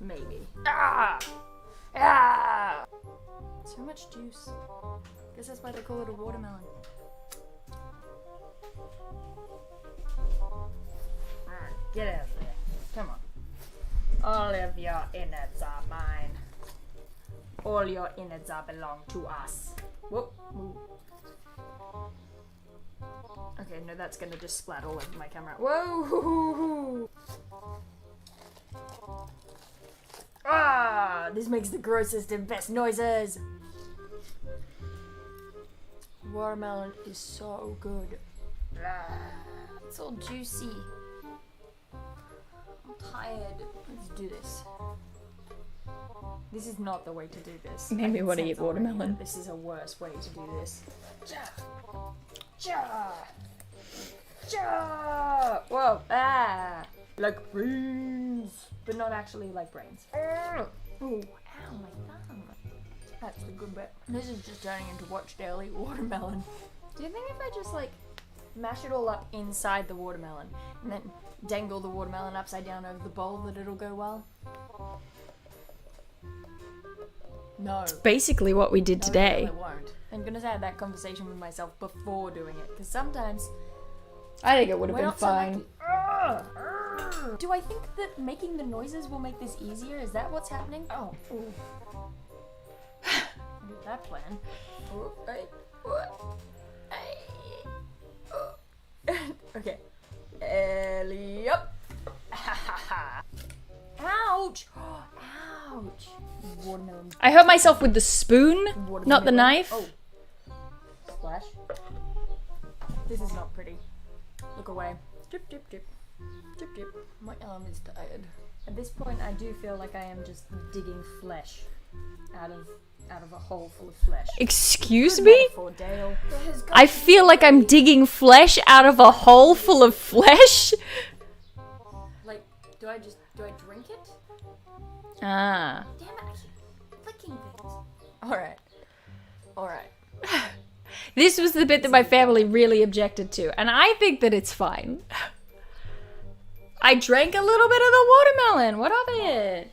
Maybe. Ah! So much juice. Guess that's why they call it a watermelon. Get out of there. Come on. All of your innards are mine. All your innards belong to us. Whoop. Okay, no, that's gonna just splat all over my camera. Whoa! Ah! This makes the grossest and best noises! Watermelon is so good. It's all juicy. I'm tired. Let's do this. This is not the way to do this. Made me want to eat watermelon. This is a worse way to do this. Whoa! Like brains, but not actually like brains. Oh, ow, my thumb. That's the good bit. This is just turning into watch daily watermelon. Do you think if I just like mash it all up inside the watermelon and then dangle the watermelon upside down over the bowl that it'll go well? No. It's basically what we did today. No, it won't. I'm gonna have that conversation with myself before doing it, because sometimes I think it would have we're been not so fine. lucky. Do I think that making the noises will make this easier? Is that what's happening? Oh. With that plan. Okay. Ellie up. Ouch! Ouch! Watermelon. I hurt myself with the spoon, not the knife. Oh. Splash. This is not pretty. Look away. Drip, drip, drip. Drip, drip. My arm is tired. At this point, I do feel like I am just digging flesh out of a hole full of flesh. Excuse me? Dale. I feel like I'm digging flesh out of a hole full of flesh. Like, do I drink it? Ah. Damn it, I keep flicking things. Alright. This was the bit that my family really objected to, and I think that it's fine. I drank a little bit of the watermelon. What of it?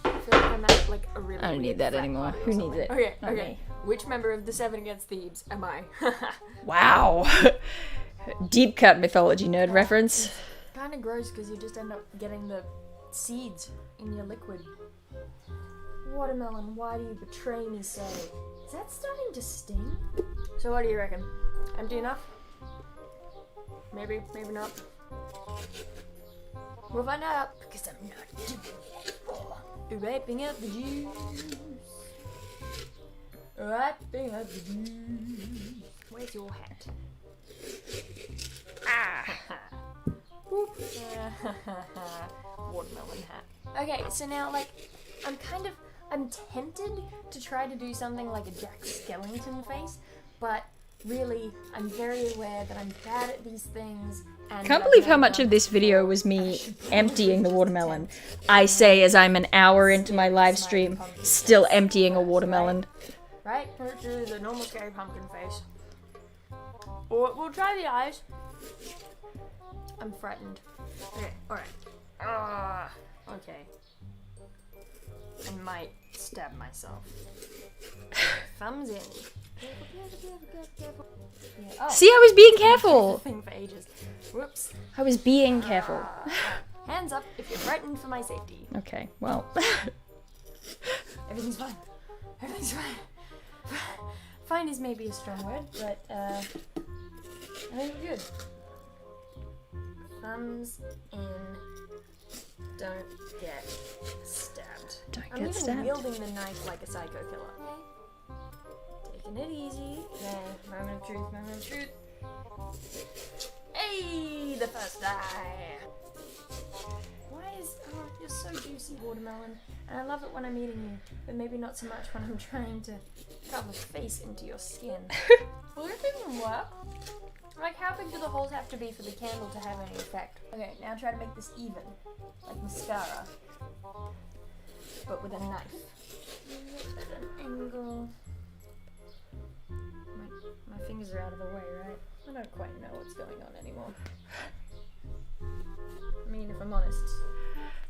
I feel like I'm at like a really I don't need that anymore. Who needs it? Okay, Not okay. me. Which member of the Seven Against Thebes am I? Wow. Deep cut mythology nerd reference. Kind of gross because you just end up getting the seeds in your liquid. Watermelon, why do you betray me so? Is that starting to sting? So what do you reckon? Empty enough? Maybe not. We'll find out because I'm not doing it. Wiping out the juice. Wiping out the juice. Where's your hat? Watermelon hat. Okay, so now like I'm tempted to try to do something like a Jack Skellington face, but really I'm very aware that I'm bad at these things. And Can't believe how much of this video was me emptying the watermelon. I say as I'm an hour into my live stream, still emptying a watermelon. Right? Let's do the normal scary pumpkin face. Or we'll try the eyes. I'm frightened. Okay, alright. Okay. I might stab myself. Thumbs in. Careful. Yeah. Oh. See, I was being careful. Thing for ages. Whoops. I was being careful. Hands up if you're frightened for my safety. Okay, well. Everything's fine. Everything's fine. Fine is maybe a strong word, but I think we're good. Thumbs in. Don't get stabbed. I'm even stabbed. wielding the knife like a psycho killer. Okay. Taking it easy. Yeah, moment of truth. Hey, the first eye. Why is... You're so juicy, watermelon. And I love it when I'm eating you, but maybe not so much when I'm trying to carve a face into your skin. Will this even work? Like, how big do the holes have to be for the candle to have any effect? Okay, now try to make this even, like mascara, but with a knife. At an angle. My fingers are out of the way, right? I don't quite know what's going on anymore. I mean, if I'm honest,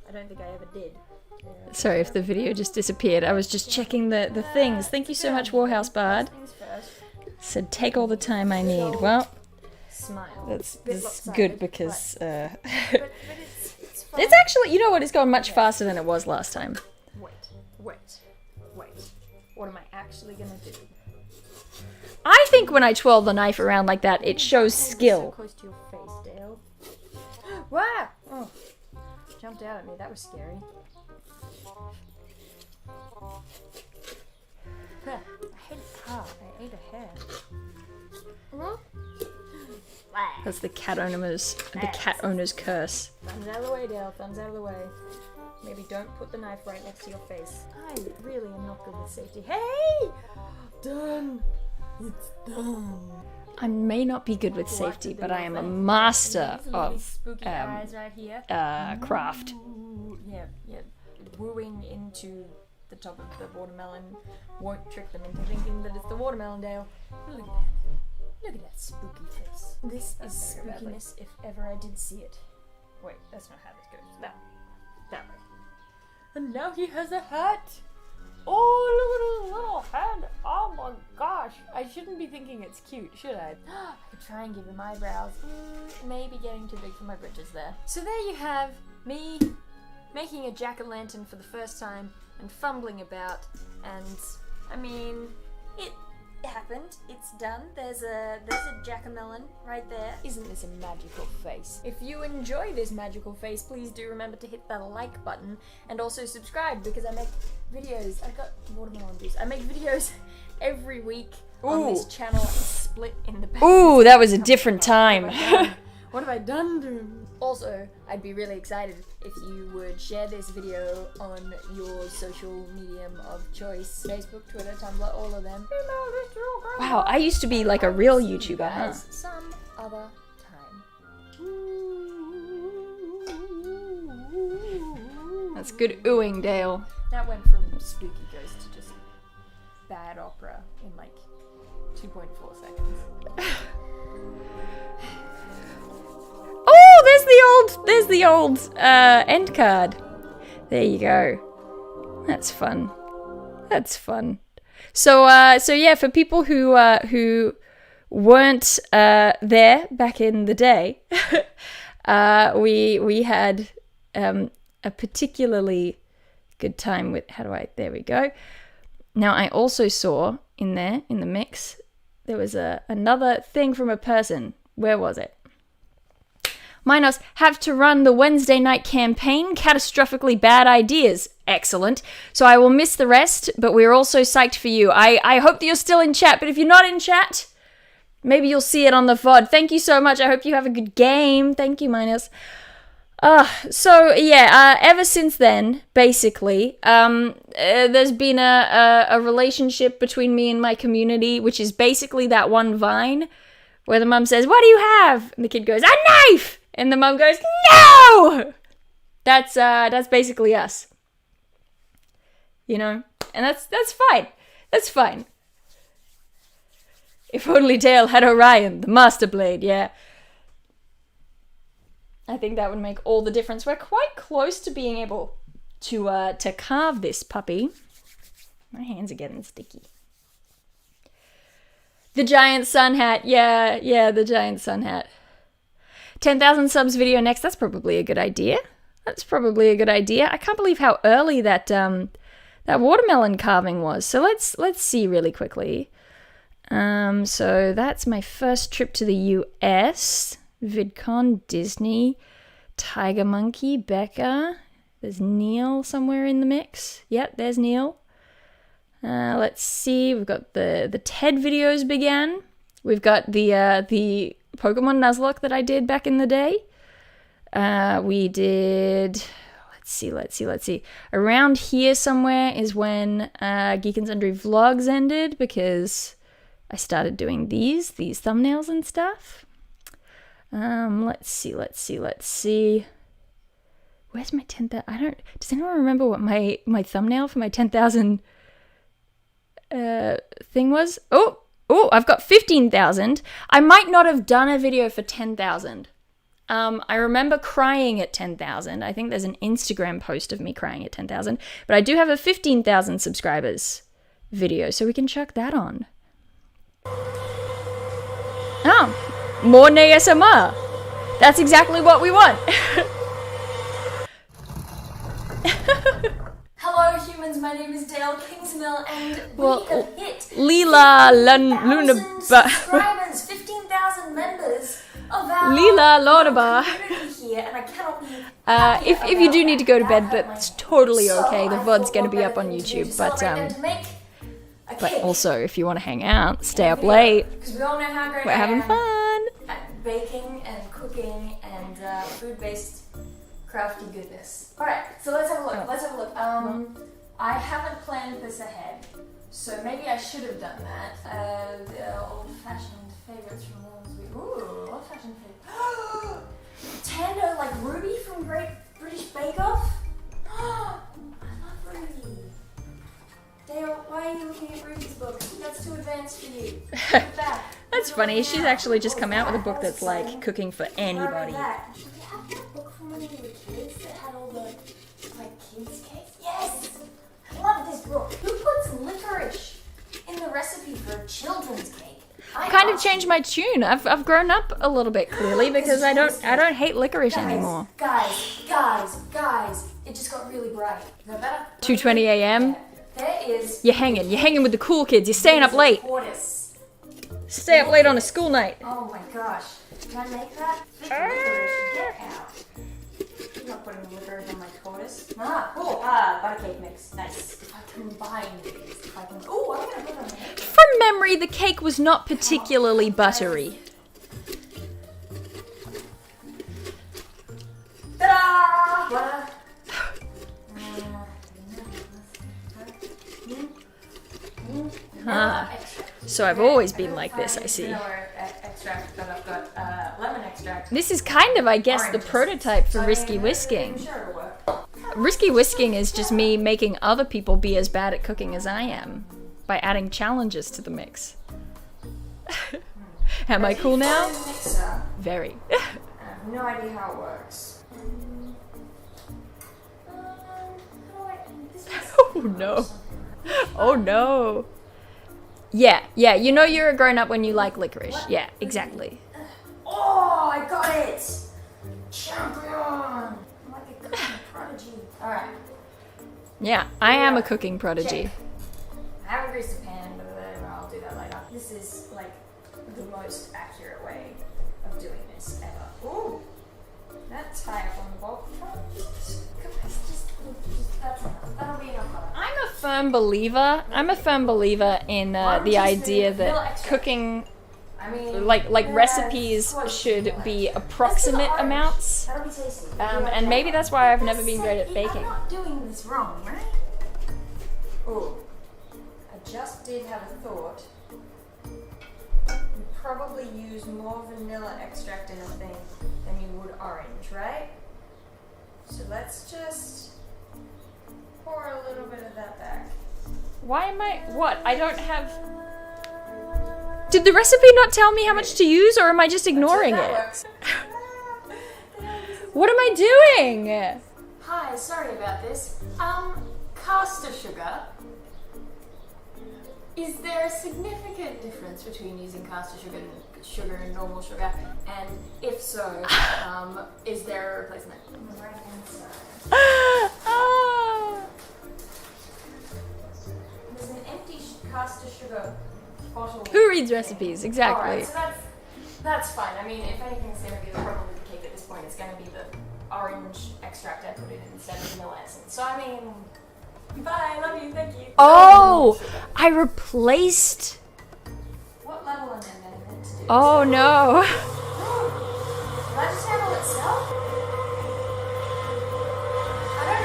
I don't think I ever did. Sorry if the video just disappeared. I was just checking the things. Thank you so much, Warhouse Bard. Said take all the time I need. Well, Smile. that's good because it's actually, you know what, it's going much faster than it was last time. Wait. What am I actually gonna do? I think when I twirl the knife around like that, it shows skill. So close to your face, Dale. Wow! Oh, jumped out at me. That was scary. I ate a hair. That's the cat owner's curse. Thumbs out of the way, Dale. Thumbs out of the way. Maybe don't put the knife right next to your face. I really am not good with safety. Hey! Done! It's done. I may not be good with safety, but I am a master of spooky eyes right here. craft. Ooh, yeah. Wooing into the top of the watermelon won't trick them into thinking that it's the watermelon, Dale. Look at that. Look at that spooky face. This is spookiness if ever I did see it. Wait, that's not how this goes. That way. And now he has a hat! Oh, look at his little head! Oh my gosh! I shouldn't be thinking it's cute, should I? I could try and give him eyebrows. Maybe getting too big for my britches there. So there you have me making a jack-o'-lantern for the first time and fumbling about. And, I mean, it happened. It's done. There's a jack-o'-melon right there. Isn't this a magical face? If you enjoy this magical face, please do remember to hit the like button and also subscribe because I make videos. I got watermelon juice. I make videos every week on this channel. Split in the back. Ooh, that was a different time. What have I done to him? Also, I'd be really excited if you would share this video on your social medium of choice. Facebook, Twitter, Tumblr, all of them. Wow, I used to be like a real YouTuber, huh? Some other time. That's good oohing, Dale. That went from spooky ghost to just bad opera in like 2.4 seconds. Oh, there's the old end card. There you go. That's fun. So yeah, for people who weren't there back in the day, we had a particularly good time with. There we go. Now I also saw in the mix there was another thing from a person. Where was it? Minos have to run the Wednesday night campaign. Catastrophically bad ideas. Excellent. So I will miss the rest, but we're also psyched for you. I hope that you're still in chat, but if you're not in chat, maybe you'll see it on the VOD. Thank you so much. I hope you have a good game. Thank you, Minos. Ever since then, basically, there's been a relationship between me and my community, which is basically that one Vine where the mum says, "What do you have?" And the kid goes, "A knife!" And the mum goes, "No!" That's basically us. You know? And that's fine. That's fine. If only Dale had Orion, the Master Blade, yeah. I think that would make all the difference. We're quite close to being able to carve this puppy. My hands are getting sticky. The giant sun hat. Yeah, the giant sun hat. 10,000 subs video next. That's probably a good idea. I can't believe how early that watermelon carving was. So let's see really quickly. So that's my first trip to the US. VidCon, Disney, Tiger Monkey, Becca. There's Neil somewhere in the mix. Yep, there's Neil. Let's see. We've got the TED videos began. We've got the Pokemon Nuzlocke that I did back in the day. We did. let's see. Around here somewhere is when Geek and Sundry Vlogs ended, because I started doing these thumbnails and stuff. Let's see. Where's my 10,000? Does anyone remember what my thumbnail for my 10,000 thing was? Oh, I've got 15,000. I might not have done a video for 10,000. I remember crying at 10,000. I think there's an Instagram post of me crying at 10,000. But I do have a 15,000 subscribers video, so we can chuck that on. Oh, more ASMR. That's exactly what we want. Hello humans, my name is Dale Kingsmill, and we have hit Leela Luna subscribers, 15,000 members of our Leela Lauderbar. community here, and I cannot be If you do need to go to bed, that's totally okay. The VOD's gonna be up on YouTube, but also if you want to hang out, stay up late. because we all know how great We're I having am fun. at baking and cooking and food-based crafty goodness. Alright, so let's have a look. I haven't planned this ahead, so maybe I should have done that. The old-fashioned favorites from Melon's. Ooh, old-fashioned favorites. Tando, like Ruby from Great British Bake Off. I love Ruby. Dale, why are you looking at Ruby's book? That's too advanced for you. That's funny. She's actually just come out with a book that's like cooking for anybody. Should we have that book from when we were kids that had all the like kids' cakes? Yes! I love this book. Who puts licorice in the recipe for a children's cake? I Kind of changed my tune. I've grown up a little bit clearly because I don't hate licorice anymore. Guys, it just got really bright. Is that better? 2:20 a.m. There is. You're hanging with the cool kids. You're staying up late. Tortoise. Stay up late on a school night. Oh my gosh. Can I make that? Licorice, get out. I'm not putting licorice on my tortoise. Cool. Butter cake mix. Nice. If I combine these, I'm gonna put it on the cake. From memory, the cake was not particularly buttery. Ta-da! Butter. So I've always been like this, I see. Vanilla extract, but I've got lemon extract. This is kind of, I guess, the prototype for risky whisking. I'm sure it'll work. Risky whisking is just me making other people be as bad at cooking as I am by adding challenges to the mix. Am I cool now? Mixer. Very. I have no idea how it works. Oh no. Oh no. Yeah, you know you're a grown up when you like licorice. Yeah, exactly. Oh, I got it! Champion! I'm like a cooking prodigy. Alright. Yeah, I am a cooking prodigy. I haven't greased a pan, but I'll do that later. This is like the most accurate way of doing this ever. Ooh! That's high up on the bowl. That's enough. That'll be enough butter. I'm a firm believer in the idea that cooking, like recipes, should be approximate amounts. That'll be tasty. And maybe that's why I've never been great at baking. I'm not doing this wrong, right? Ooh. I just did have a thought. You probably use more vanilla extract in a thing than you would orange, right? So let's just pour a little bit of that back. Why am I? What? I don't have. Did the recipe not tell me how much to use, or am I just ignoring it? Works. What am I doing? Hi, sorry about this. Caster sugar. Is there a significant difference between using caster sugar and normal sugar? And if so, is there a replacement? On the right hand side. There's an empty caster sugar bottle. Who reads recipes? Exactly. Alright, so that's fine. I mean, if anything's going to be the problem with the cake at this point, it's going to be the orange extract I put in instead of vanilla essence. So I mean, bye, love you, thank you. Oh, I replaced. What level am I meant to do? Oh no. Will that just handle itself? I don't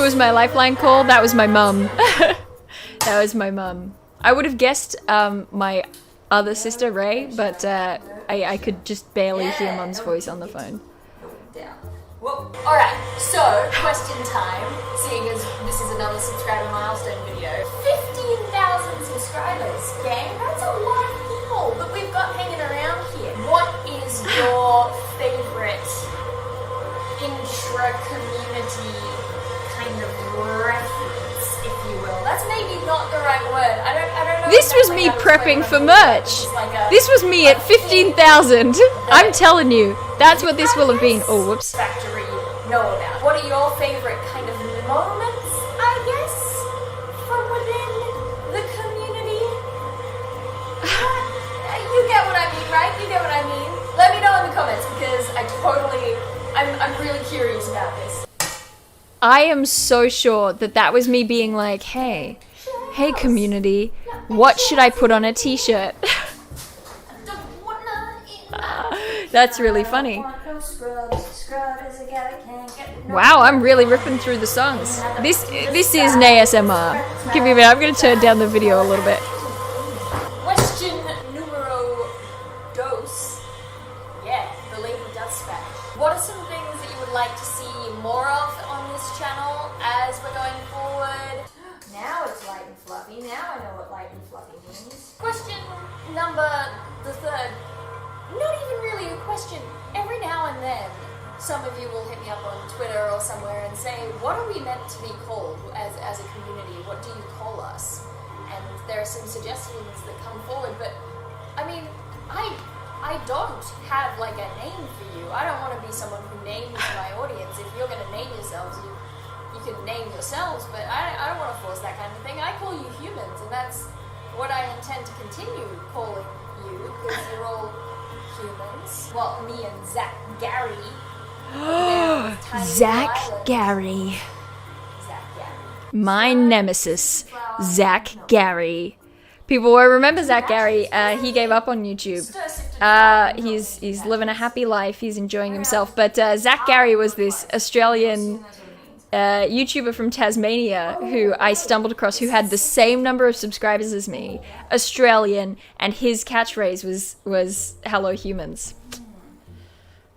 was my lifeline call? That was my mum. That was my mum. I would have guessed my other sister, Ray, but I could just barely hear Mum's voice on the phone. Down. Whoa. Alright, so question time, seeing as this is another subscriber milestone video. 15,000 subscribers, gang. That's a lot of people that we've got hanging around here. What is your favorite intra-community kind of reference, if you will? That's maybe not the right word. I don't know. This was me prepping for merch. This was me at 15,000. I'm telling you, that's what this will have been. Oh, whoops. Factory know about. What are your favorite kind of moments, I guess, from within the community? You get what I mean, right? You get what I mean. Let me know in the comments because I'm really curious about this. I am so sure that that was me being like, hey community, what should I put on a t-shirt? That's really funny. Wow, I'm really ripping through the songs. This is an ASMR. Give me a minute, I'm going to turn down the video a little bit. Question numero dos. Yeah, the lady does Spanish. What are some things that you would like to see more of on this channel as we're going forward? Now it's light and fluffy. Now I know what light and fluffy means. Question number the third. Not even really a question. Every now and then, some of you will hit me up on Twitter or somewhere and say, what are we meant to be called as a community? What do you call us? And there are some suggestions that come forward, but I mean, I don't have like a name for you. I don't want to be someone who names my audience. If you're going to name yourselves, you can name yourselves, but I don't want to force that kind of thing. I call you humans, and that's what I intend to continue calling you, because you're all humans. Well, me and Zach Gary. Zach Gary. My nemesis, Zach Gary. People will remember Zach Gary. He gave up on YouTube. He's living a happy life. He's enjoying himself. But Zach Gary was this Australian YouTuber from Tasmania who I stumbled across, who had the same number of subscribers as me, Australian, and his catchphrase was "Hello humans."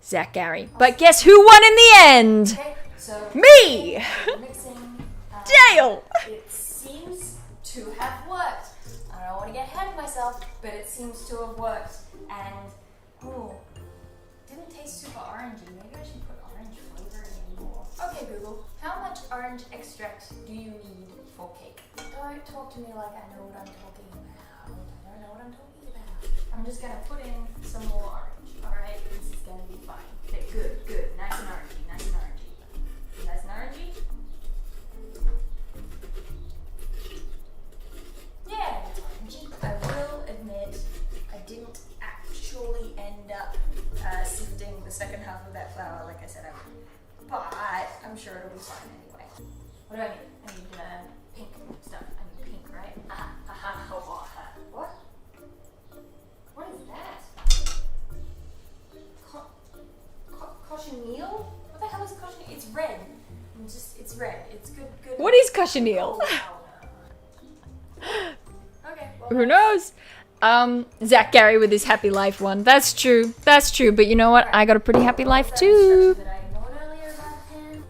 Zach Gary. But guess who won in the end? Okay, so Me! mixing, Dale! It seems to have worked. I don't want to get ahead of myself, but it seems to have worked. And, didn't taste super orangey. Maybe I should put orange flavor in more. Okay, Google, how much orange extract do you need for cake? Don't talk to me like I know what I'm talking about. I don't know what I'm talking about. I'm just going to put in some more orange. Alright, this is going to be fine. Okay, good. Nice and orangey. Nice and orangey. Yeah, it's orangey. I will admit, I didn't actually end up sifting the second half of that flour like I said I would. But I'm sure it'll be fine anyway. What do I need? I need pink stuff. I need pink, right? What? What is that? Cochineal? What the hell is cochineal? It's red. It's red. It's good. What is cochineal? Okay. Well, Who knows? Zach Gary with his happy life one. That's true. But you know what? I got a pretty happy life too. that I ignored earlier about him.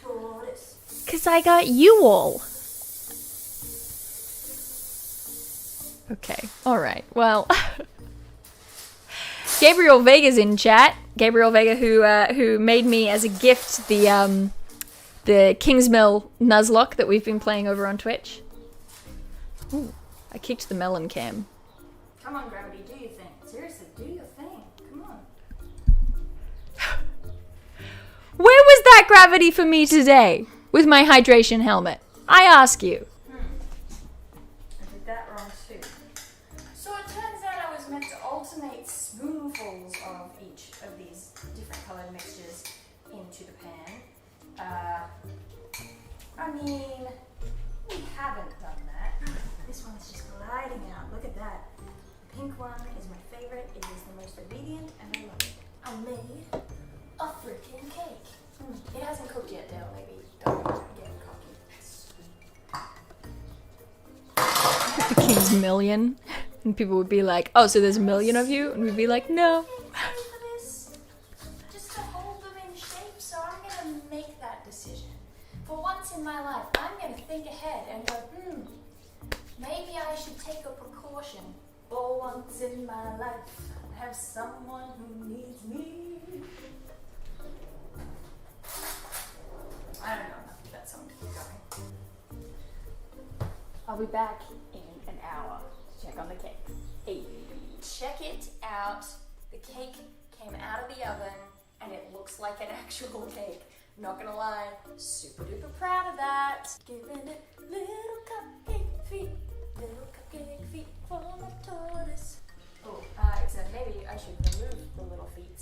Tortoise. Because I got you all. Okay. Alright. Well. Gabriel Vega's in chat. Gabriel Vega, who made me as a gift the Kingsmill Nuzlocke that we've been playing over on Twitch. Ooh, I kicked the Melon cam. Come on, Gravity, do your thing. Seriously, do your thing. Come on. Where was that gravity for me today with my hydration helmet? I ask you. I did that wrong too. So it turns out I was meant to alternate spoonfuls of each of these different colored mixtures into the pan. I mean, we haven't done that. This one's just gliding out. Look at that. The pink one is my favorite. It is the most obedient and I love it. I made a freaking cake. It hasn't cooked yet, Dale. Maybe don't get cocky. The king's million. And people would be like, oh, so there's a million of you? And we'd be like, no. For this, just to hold them in shape, so I'm gonna make that decision. For once in my life, I'm gonna think ahead and go, maybe I should take a precaution. For once in my life, I have someone who needs me. I don't know enough of that song to keep going. I'll be back in an hour to check on the cake. Hey. Check it out. The cake came out of the oven and it looks like an actual cake. Not gonna lie, super duper proud of that. Giving it little cupcake feet for my tortoise. Oh, except maybe I should remove the little feet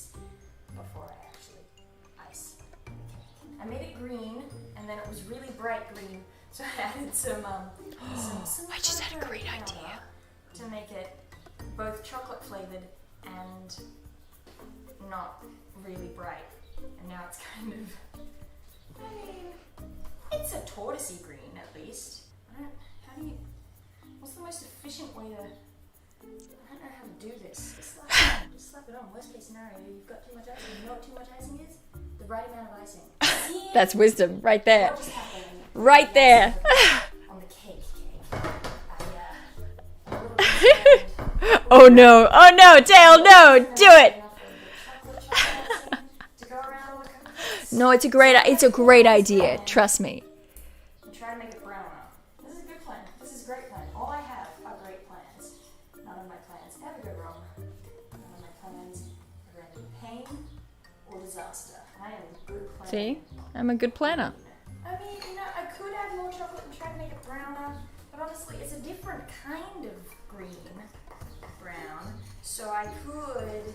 before I actually ice the cake. I made it green and then it was really bright green, so I added some I just had a great powder idea. to make it both chocolate flavored and not really bright. And now it's kind of, I mean, it's a tortoisey green at least. What's the most efficient way to, I don't know how to do this. Just slap it on. Worst case scenario, you've got too much icing. You know what too much icing is? The right amount of icing. That's wisdom right there. What just happened? Right there. On the cake. A little bit Oh no, Dale, no, do it. to go around all the cookies. No, it's a great idea. Trust me. And try to make it browner. This is a good plan. This is a great plan. All I have are great plans. None of my plans ever go wrong. None of my plans are end in pain or disaster. I am a good planner. See, I'm a good planner. I mean, I could add more chocolate and try to make it browner, but honestly, it's a different kind of green brown. So I could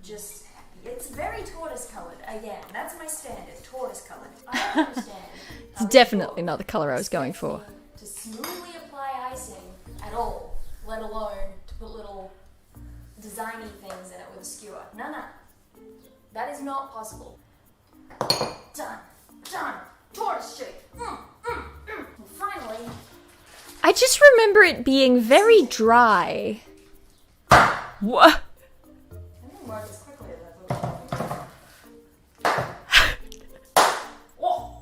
just, it's very tortoise colored. Again, that's my standard, tortoise colored. I don't understand. It's definitely not the color I was going for. To smoothly apply icing at all, let alone to put little designy things in it with a skewer. No. That is not possible. Done. Tortoise shape. And finally, I just remember it being very dry. What? I didn't work as quickly as I thought. Oh,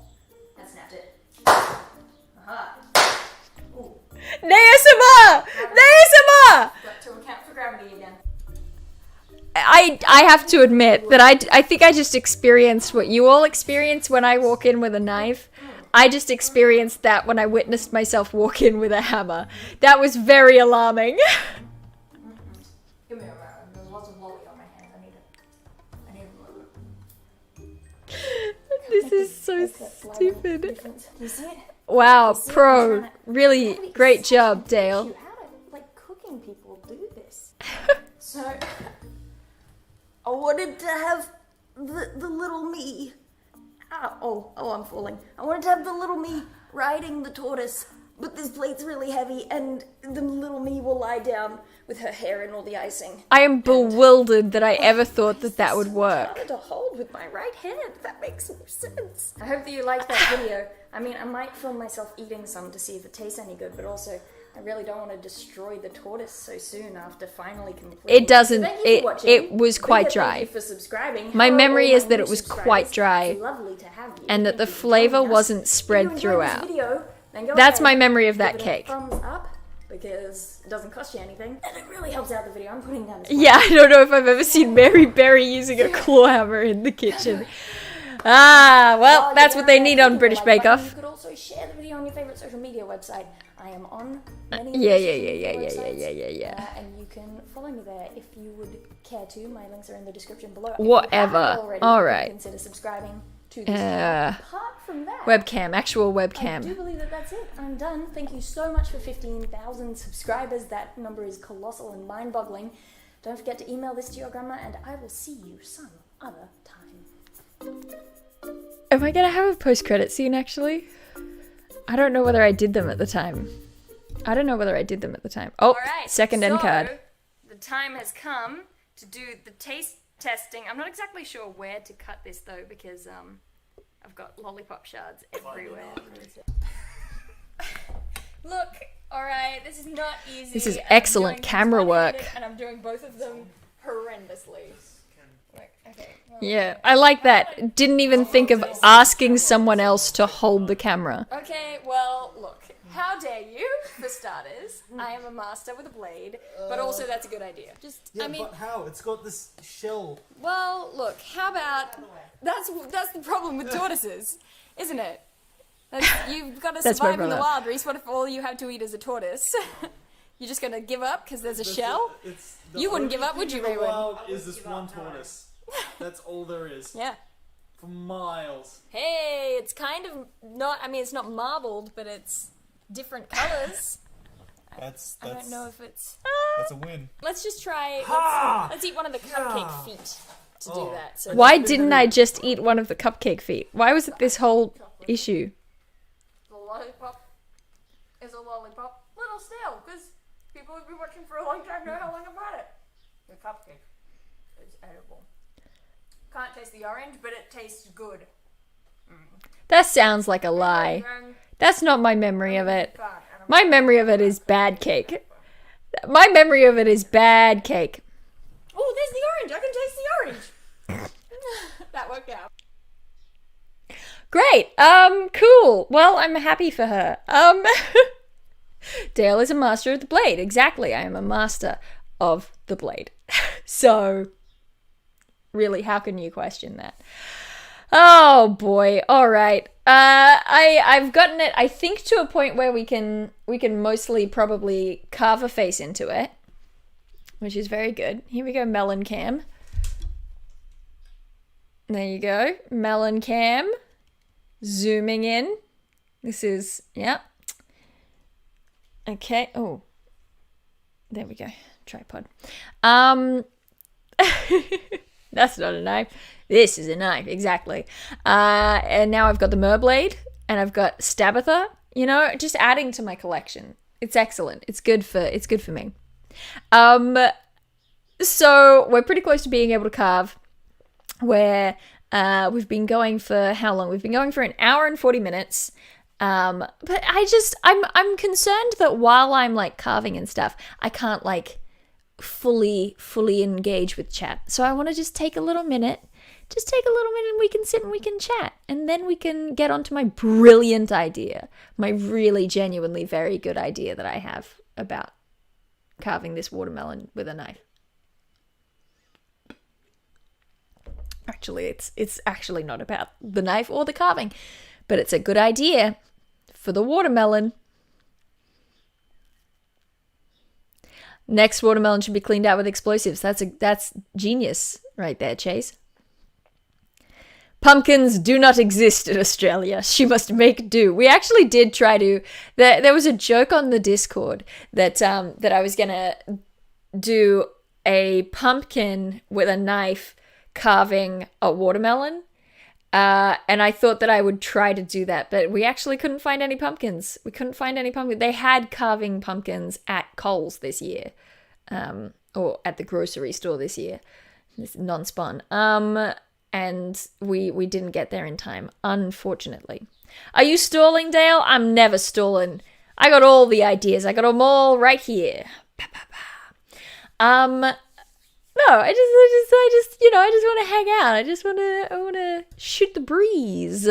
that snapped it. Aha. Ooh, ASMR! got to account for gravity again. I have to admit that I think I just experienced what you all experience when I walk in with a knife. I just experienced that when I witnessed myself walk in with a hammer. That was very alarming. Give me a moment. There's lots of lolly on my hands. I need a moment. This is so stupid. Do you see it? Wow, pro. Really great job, Dale. How do, like, cooking people do this? So, I wanted to have the little me. Oh, I'm falling. I wanted to have the little me riding the tortoise, but this plate's really heavy, and the little me will lie down with her hair in all the icing. I am bewildered that I ever thought that would work. Harder to hold with my right hand. That makes no sense. I hope that you liked that video. I mean, I might film myself eating some to see if it tastes any good, but also I really don't want to destroy the tortoise so soon after finally completing. It doesn't. So thank you for watching. It was quite Thank dry. you for subscribing. My Hello, memory all is my that new it was subscribers. quite dry, It's lovely to have you. and that the Thank you for flavor joining us. wasn't If spread you enjoyed throughout. this video, then go That's ahead, my memory of that give it a cake. thumbs up because it doesn't cost you anything, and it really helps out the video. I'm putting down this. Yeah, I don't know if I've ever seen Mary Berry using a claw hammer in the kitchen. Ah, well, While that's you're what they down need there, on hit the British like Bake button. Off. You could also share the video on your favorite social media website. I am on many Yeah, social media websites, yeah. and you can follow me there if you would care to. My links are in the description below. If Whatever. you haven't already, All you can right. Consider subscribing to this channel. Apart from that, Webcam, actual I do webcam. believe that that's it. I'm done. Thank you so much for 15,000 subscribers. That number is colossal and mind-boggling. Don't forget to email this to your grandma, and I will see you some other time. Am I gonna have a post-credit scene, actually? I don't know whether I did them at the time. Oh, Alright, second end card. The time has come to do the taste testing. I'm not exactly sure where to cut this though because I've got lollipop shards everywhere. Look, alright, this is not easy. This is excellent camera work. And I'm doing both of them horrendously. Okay, well, yeah, I like that. Didn't even think of asking someone else to hold the camera. Okay, well, look. How dare you, for starters. I am a master with a blade, but also that's a good idea. But how? It's got this shell. Well, look, how about... That's the problem with tortoises, isn't it? You've got to survive in the wild, Reese. What if all you have to eat is a tortoise? You're just going to give up because there's a shell? You wouldn't give up, would you, Raywin? The wild is this one tortoise. That's all there is. Yeah. For miles. Hey, it's kind of not... I mean, it's not marbled, but it's... different colors. I don't know if it's... That's a win. Let's just try... Let's eat one of the cupcake feet to do that. So why didn't I just eat one of the cupcake feet? Why was it this whole issue? The lollipop is a lollipop. Little stale, because people who've been watching for a long time know how long I've had it. The cupcake is edible. Can't taste the orange, but it tastes good. That sounds like a lie. That's not my memory of it. My memory of it is bad cake. My memory of it is bad cake. Oh, there's the orange. I can taste the orange. That worked out. Great. Cool. Well, I'm happy for her. Dale is a master of the blade. Exactly. I am a master of the blade. So, really, how can you question that? Oh boy. All right. I've gotten it, I think, to a point where we can mostly probably carve a face into it, which is very good. Here we go, Melon cam. There you go, Melon cam. Zooming in. This is, yeah. Okay. Oh, there we go. Tripod. That's not a knife. This is a knife, exactly. And now I've got the Merblade, and I've got Stabitha. You know, just adding to my collection. It's excellent. It's good for me. So we're pretty close to being able to carve. Where we've been going for how long? We've been going for an hour and 40 minutes. But I'm concerned that while I'm like carving and stuff, I can't like fully engage with chat. So I want to just take a little minute. Just take a little minute and we can sit and we can chat. And then we can get onto my brilliant idea. My really genuinely very good idea that I have about carving this watermelon with a knife. Actually, it's actually not about the knife or the carving. But it's a good idea for the watermelon. Next watermelon should be cleaned out with explosives. That's genius right there, Chase. Pumpkins do not exist in Australia. She must make do. We actually did try to... There was a joke on the Discord that I was going to do a pumpkin with a knife carving a watermelon. And I thought that I would try to do that, but we actually couldn't find any pumpkins. They had carving pumpkins at Coles this year, or at the grocery store this year. This non-spawn. And we didn't get there in time, unfortunately. Are you stalling, Dale? I'm never stalling. I got all the ideas. I got them all right here. No, I just want to hang out. I want to shoot the breeze.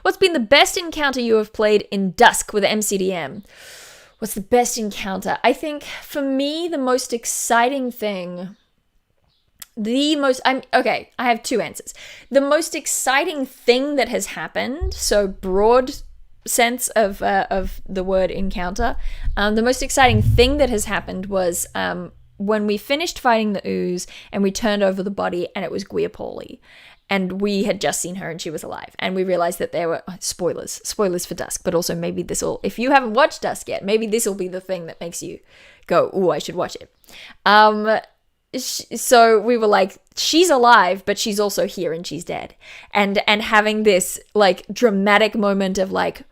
What's been the best encounter you have played in Dusk with MCDM? What's the best encounter? I think for me, the most exciting thing... I have two answers. The most exciting thing that has happened, so broad sense of the word encounter, the most exciting thing that has happened was when we finished fighting the ooze and we turned over the body and it was Guiapoli. And we had just seen her and she was alive. And we realized that there were spoilers for Dusk, but also maybe if you haven't watched Dusk yet, maybe this will be the thing that makes you go, ooh, I should watch it. So we were like, she's alive, but she's also here and she's dead. And having this like dramatic moment of like,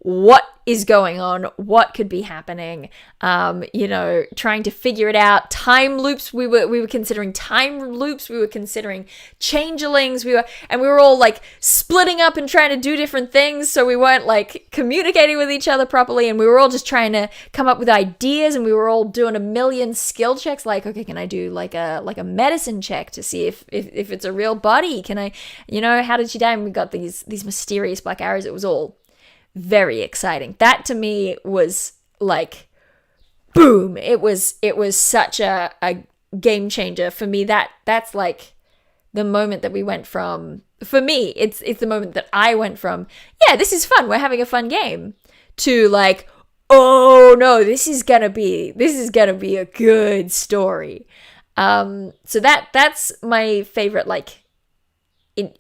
what is going on, what could be happening, trying to figure it out. Time loops, we were considering time loops, we were considering changelings, we were all like splitting up and trying to do different things, so we weren't like communicating with each other properly, and we were all just trying to come up with ideas, and we were all doing a million skill checks, like, okay, can I do like a medicine check to see if it's a real body? Can I, how did she die? And we got these mysterious black arrows. It was all very exciting. That to me was like, boom. It was such a game changer for me. That's like the moment that we went from, for me, it's the moment that I went from, yeah, this is fun, we're having a fun game, to like, oh no, this is gonna be a good story. So that's my favorite, like,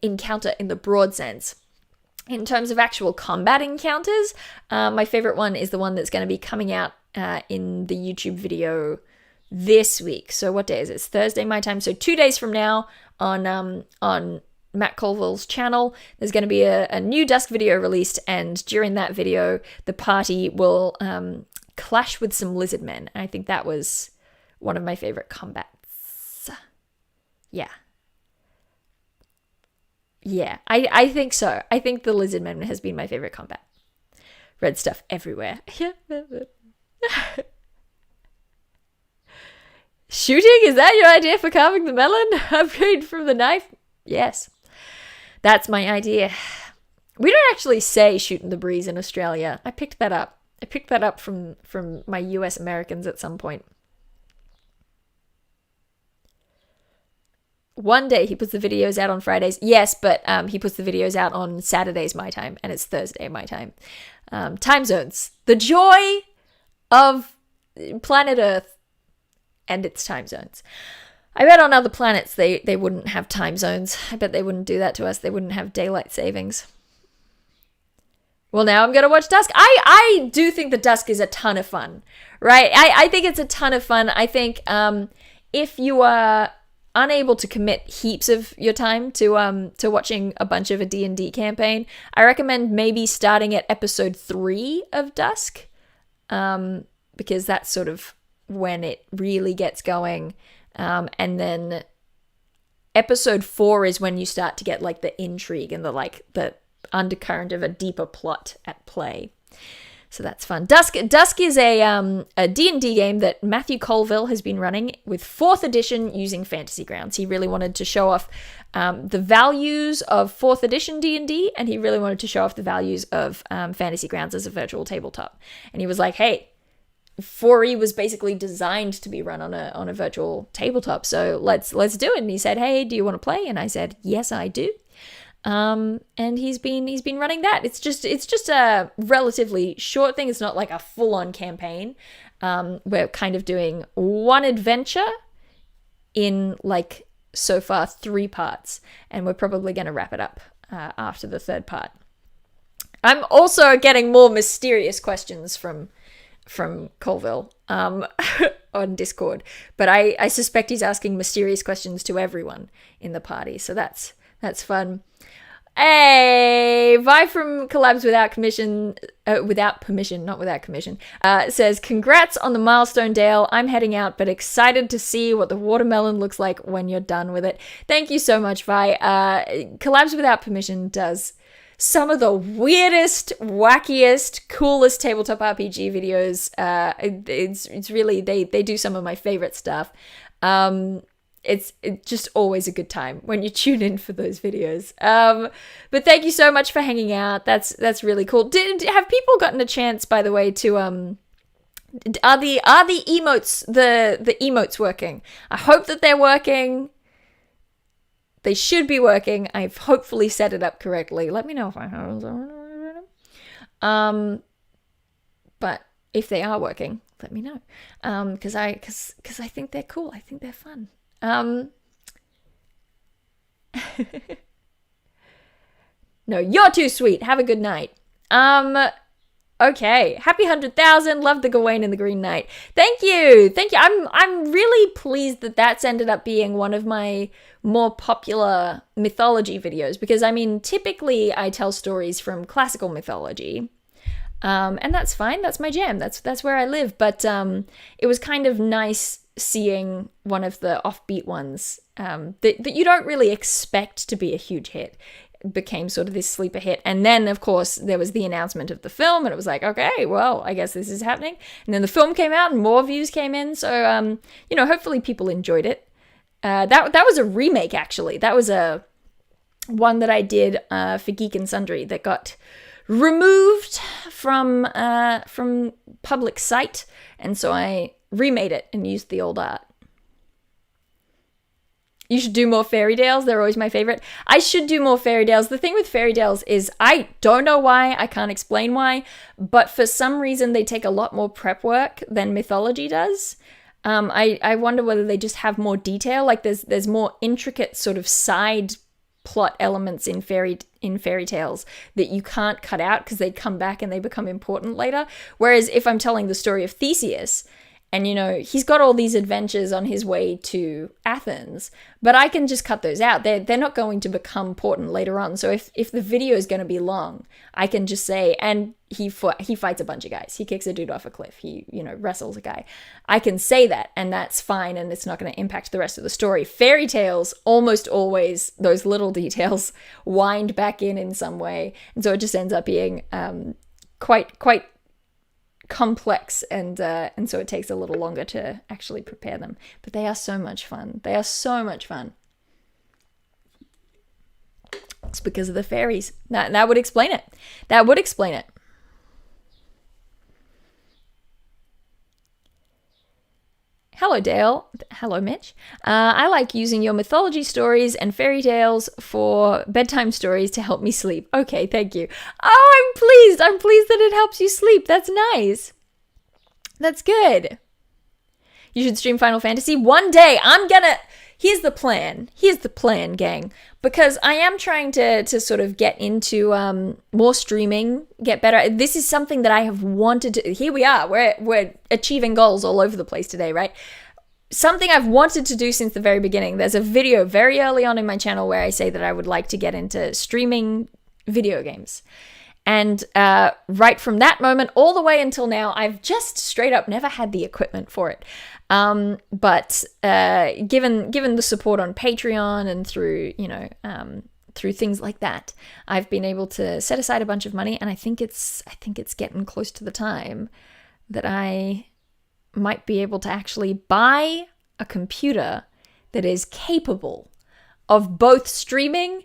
encounter in the broad sense. In terms of actual combat encounters, my favorite one is the one that's going to be coming out in the YouTube video this week. So what day is it? It's Thursday my time. So 2 days from now on Matt Colville's channel, there's going to be a new Dusk video released, and during that video, the party will clash with some lizard men. And I think that was one of my favorite combats. Yeah. Yeah, I think so. I think the lizard man has been my favorite combat. Red stuff everywhere. Shooting? Is that your idea for carving the melon? Upgrade from the knife? Yes. That's my idea. We don't actually say shooting the breeze in Australia. I picked that up. From my US Americans at some point. One day he puts the videos out on Fridays. Yes, but he puts the videos out on Saturdays my time, and it's Thursday my time. Time zones. The joy of planet Earth and its time zones. I bet on other planets they wouldn't have time zones. I bet they wouldn't do that to us. They wouldn't have daylight savings. Well, now I'm going to watch Dusk. I do think that Dusk is a ton of fun, right? I think it's a ton of fun. I think if you are unable to commit heaps of your time to watching a bunch of a D&D campaign, I recommend maybe starting at episode 3 of Dusk, because that's sort of when it really gets going, and then episode 4 is when you start to get like the intrigue and the undercurrent of a deeper plot at play. So that's fun. Dusk is a D&D game that Matthew Colville has been running with 4th edition using Fantasy Grounds. He really wanted to show off the values of 4th edition D&D, and he really wanted to show off the values of Fantasy Grounds as a virtual tabletop. And he was like, hey, 4E was basically designed to be run on a virtual tabletop, so let's do it. And he said, hey, do you want to play? And I said, yes, I do. And he's been running that. It's just a relatively short thing. It's not like a full-on campaign. We're kind of doing one adventure in like so far 3 parts, and we're probably going to wrap it up after the 3rd part. I'm also getting more mysterious questions from Colville on Discord, but I suspect he's asking mysterious questions to everyone in the party, so that's fun. Hey, Vi from Collabs Without Permission, says, congrats on the milestone, Dale. I'm heading out, but excited to see what the watermelon looks like when you're done with it. Thank you so much, Vi. Collabs Without Permission does some of the weirdest, wackiest, coolest tabletop RPG videos. It's really, they do some of my favorite stuff. It's just always a good time when you tune in for those videos. But thank you so much for hanging out. That's really cool. Have people gotten a chance, by the way, to are the emotes the emotes working? I hope that they're working. They should be working. I've hopefully set it up correctly. Let me know if I have. But if they are working, let me know. Because I think they're cool. I think they're fun. No, you're too sweet. Have a good night. Okay. Happy 100,000. Love the Gawain and the Green Knight. Thank you. I'm really pleased that that's ended up being one of my more popular mythology videos, because I mean, typically I tell stories from classical mythology. And that's fine. That's my jam. That's where I live. But it was kind of nice seeing one of the offbeat ones that you don't really expect to be a huge hit became sort of this sleeper hit. And then, of course, there was the announcement of the film, and it was like, okay, well, I guess this is happening. And then the film came out, and more views came in. So, hopefully people enjoyed it. That was a remake, actually. That was a one that I did for Geek and Sundry that got removed from public sight, and so I remade it and used the old art. You should do more fairy tales. They're always my favorite. I should do more fairy tales. The thing with fairy tales is I don't know why. I can't explain why. But for some reason, they take a lot more prep work than mythology does. I wonder whether they just have more detail. Like there's more intricate sort of side plot elements in fairy tales that you can't cut out because they come back and they become important later. Whereas if I'm telling the story of Theseus, and, he's got all these adventures on his way to Athens, but I can just cut those out. They're not going to become important later on. So if the video is going to be long, I can just say, and he fights a bunch of guys. He kicks a dude off a cliff. He, wrestles a guy. I can say that, and that's fine, and it's not going to impact the rest of the story. Fairy tales, almost always, those little details wind back in some way. And so it just ends up being quite complex, and so it takes a little longer to actually prepare them, but they are so much fun. It's because of the fairies. That would explain it. Hello, Dale. Hello, Mitch. I like using your mythology stories and fairy tales for bedtime stories to help me sleep. Okay, thank you. Oh, I'm pleased. I'm pleased that it helps you sleep. That's nice. That's good. You should stream Final Fantasy one day. Here's the plan, gang. Because I am trying to sort of get into more streaming, get better. This is something that I have wanted to. Here we are. We're achieving goals all over the place today, right? Something I've wanted to do since the very beginning. There's a video very early on in my channel where I say that I would like to get into streaming video games. And right from that moment all the way until now, I've just straight up never had the equipment for it. But given the support on Patreon and through through things like that, I've been able to set aside a bunch of money, and I think it's getting close to the time that I might be able to actually buy a computer that is capable of both streaming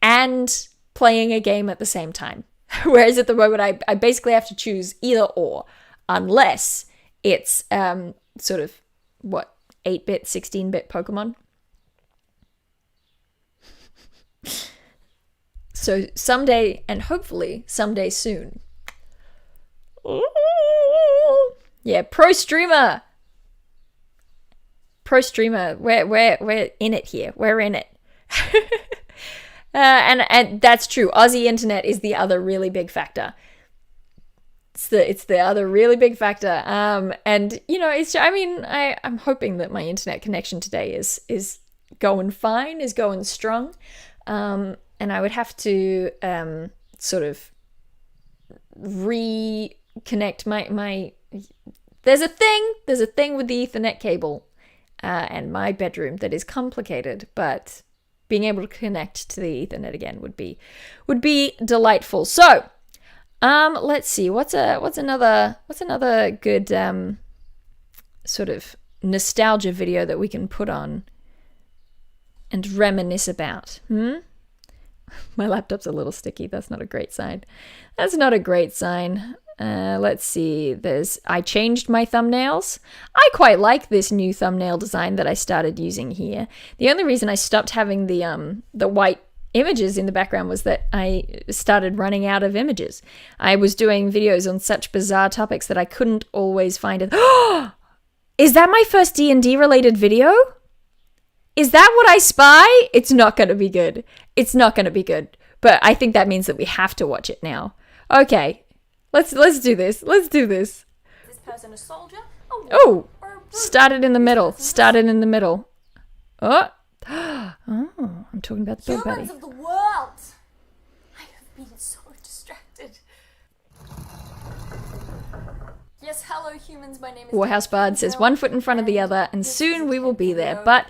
and playing a game at the same time. Whereas at the moment, I basically have to choose either or, unless it's sort of, 8-bit, 16-bit Pokemon. So someday, and hopefully someday soon. Ooh. Yeah, pro streamer. We're in it here. We're in it. And that's true. Aussie internet is the other really big factor. It's the other really big factor. And I'm hoping that my internet connection today is going fine, is going strong. And I would have to sort of reconnect my there's a thing with the Ethernet cable and my bedroom that is complicated, but being able to connect to the Ethernet again would be delightful. So, let's see. What's another good sort of nostalgia video that we can put on and reminisce about? My laptop's a little sticky. That's not a great sign. Let's see. I changed my thumbnails. I quite like this new thumbnail design that I started using here. The only reason I stopped having the white images in the background was that I started running out of images. I was doing videos on such bizarre topics that I couldn't always find it. Is that my first D&D related video? Is that what I spy? It's not going to be good. But I think that means that we have to watch it now. Okay. Let's do this. This person a soldier? Started in the middle. Oh, I'm talking about the dog buddy. Humans of the world! I have been so distracted. Yes, hello humans, my name is Warhouse Bard says, one foot in front of the other, and soon we will be there. But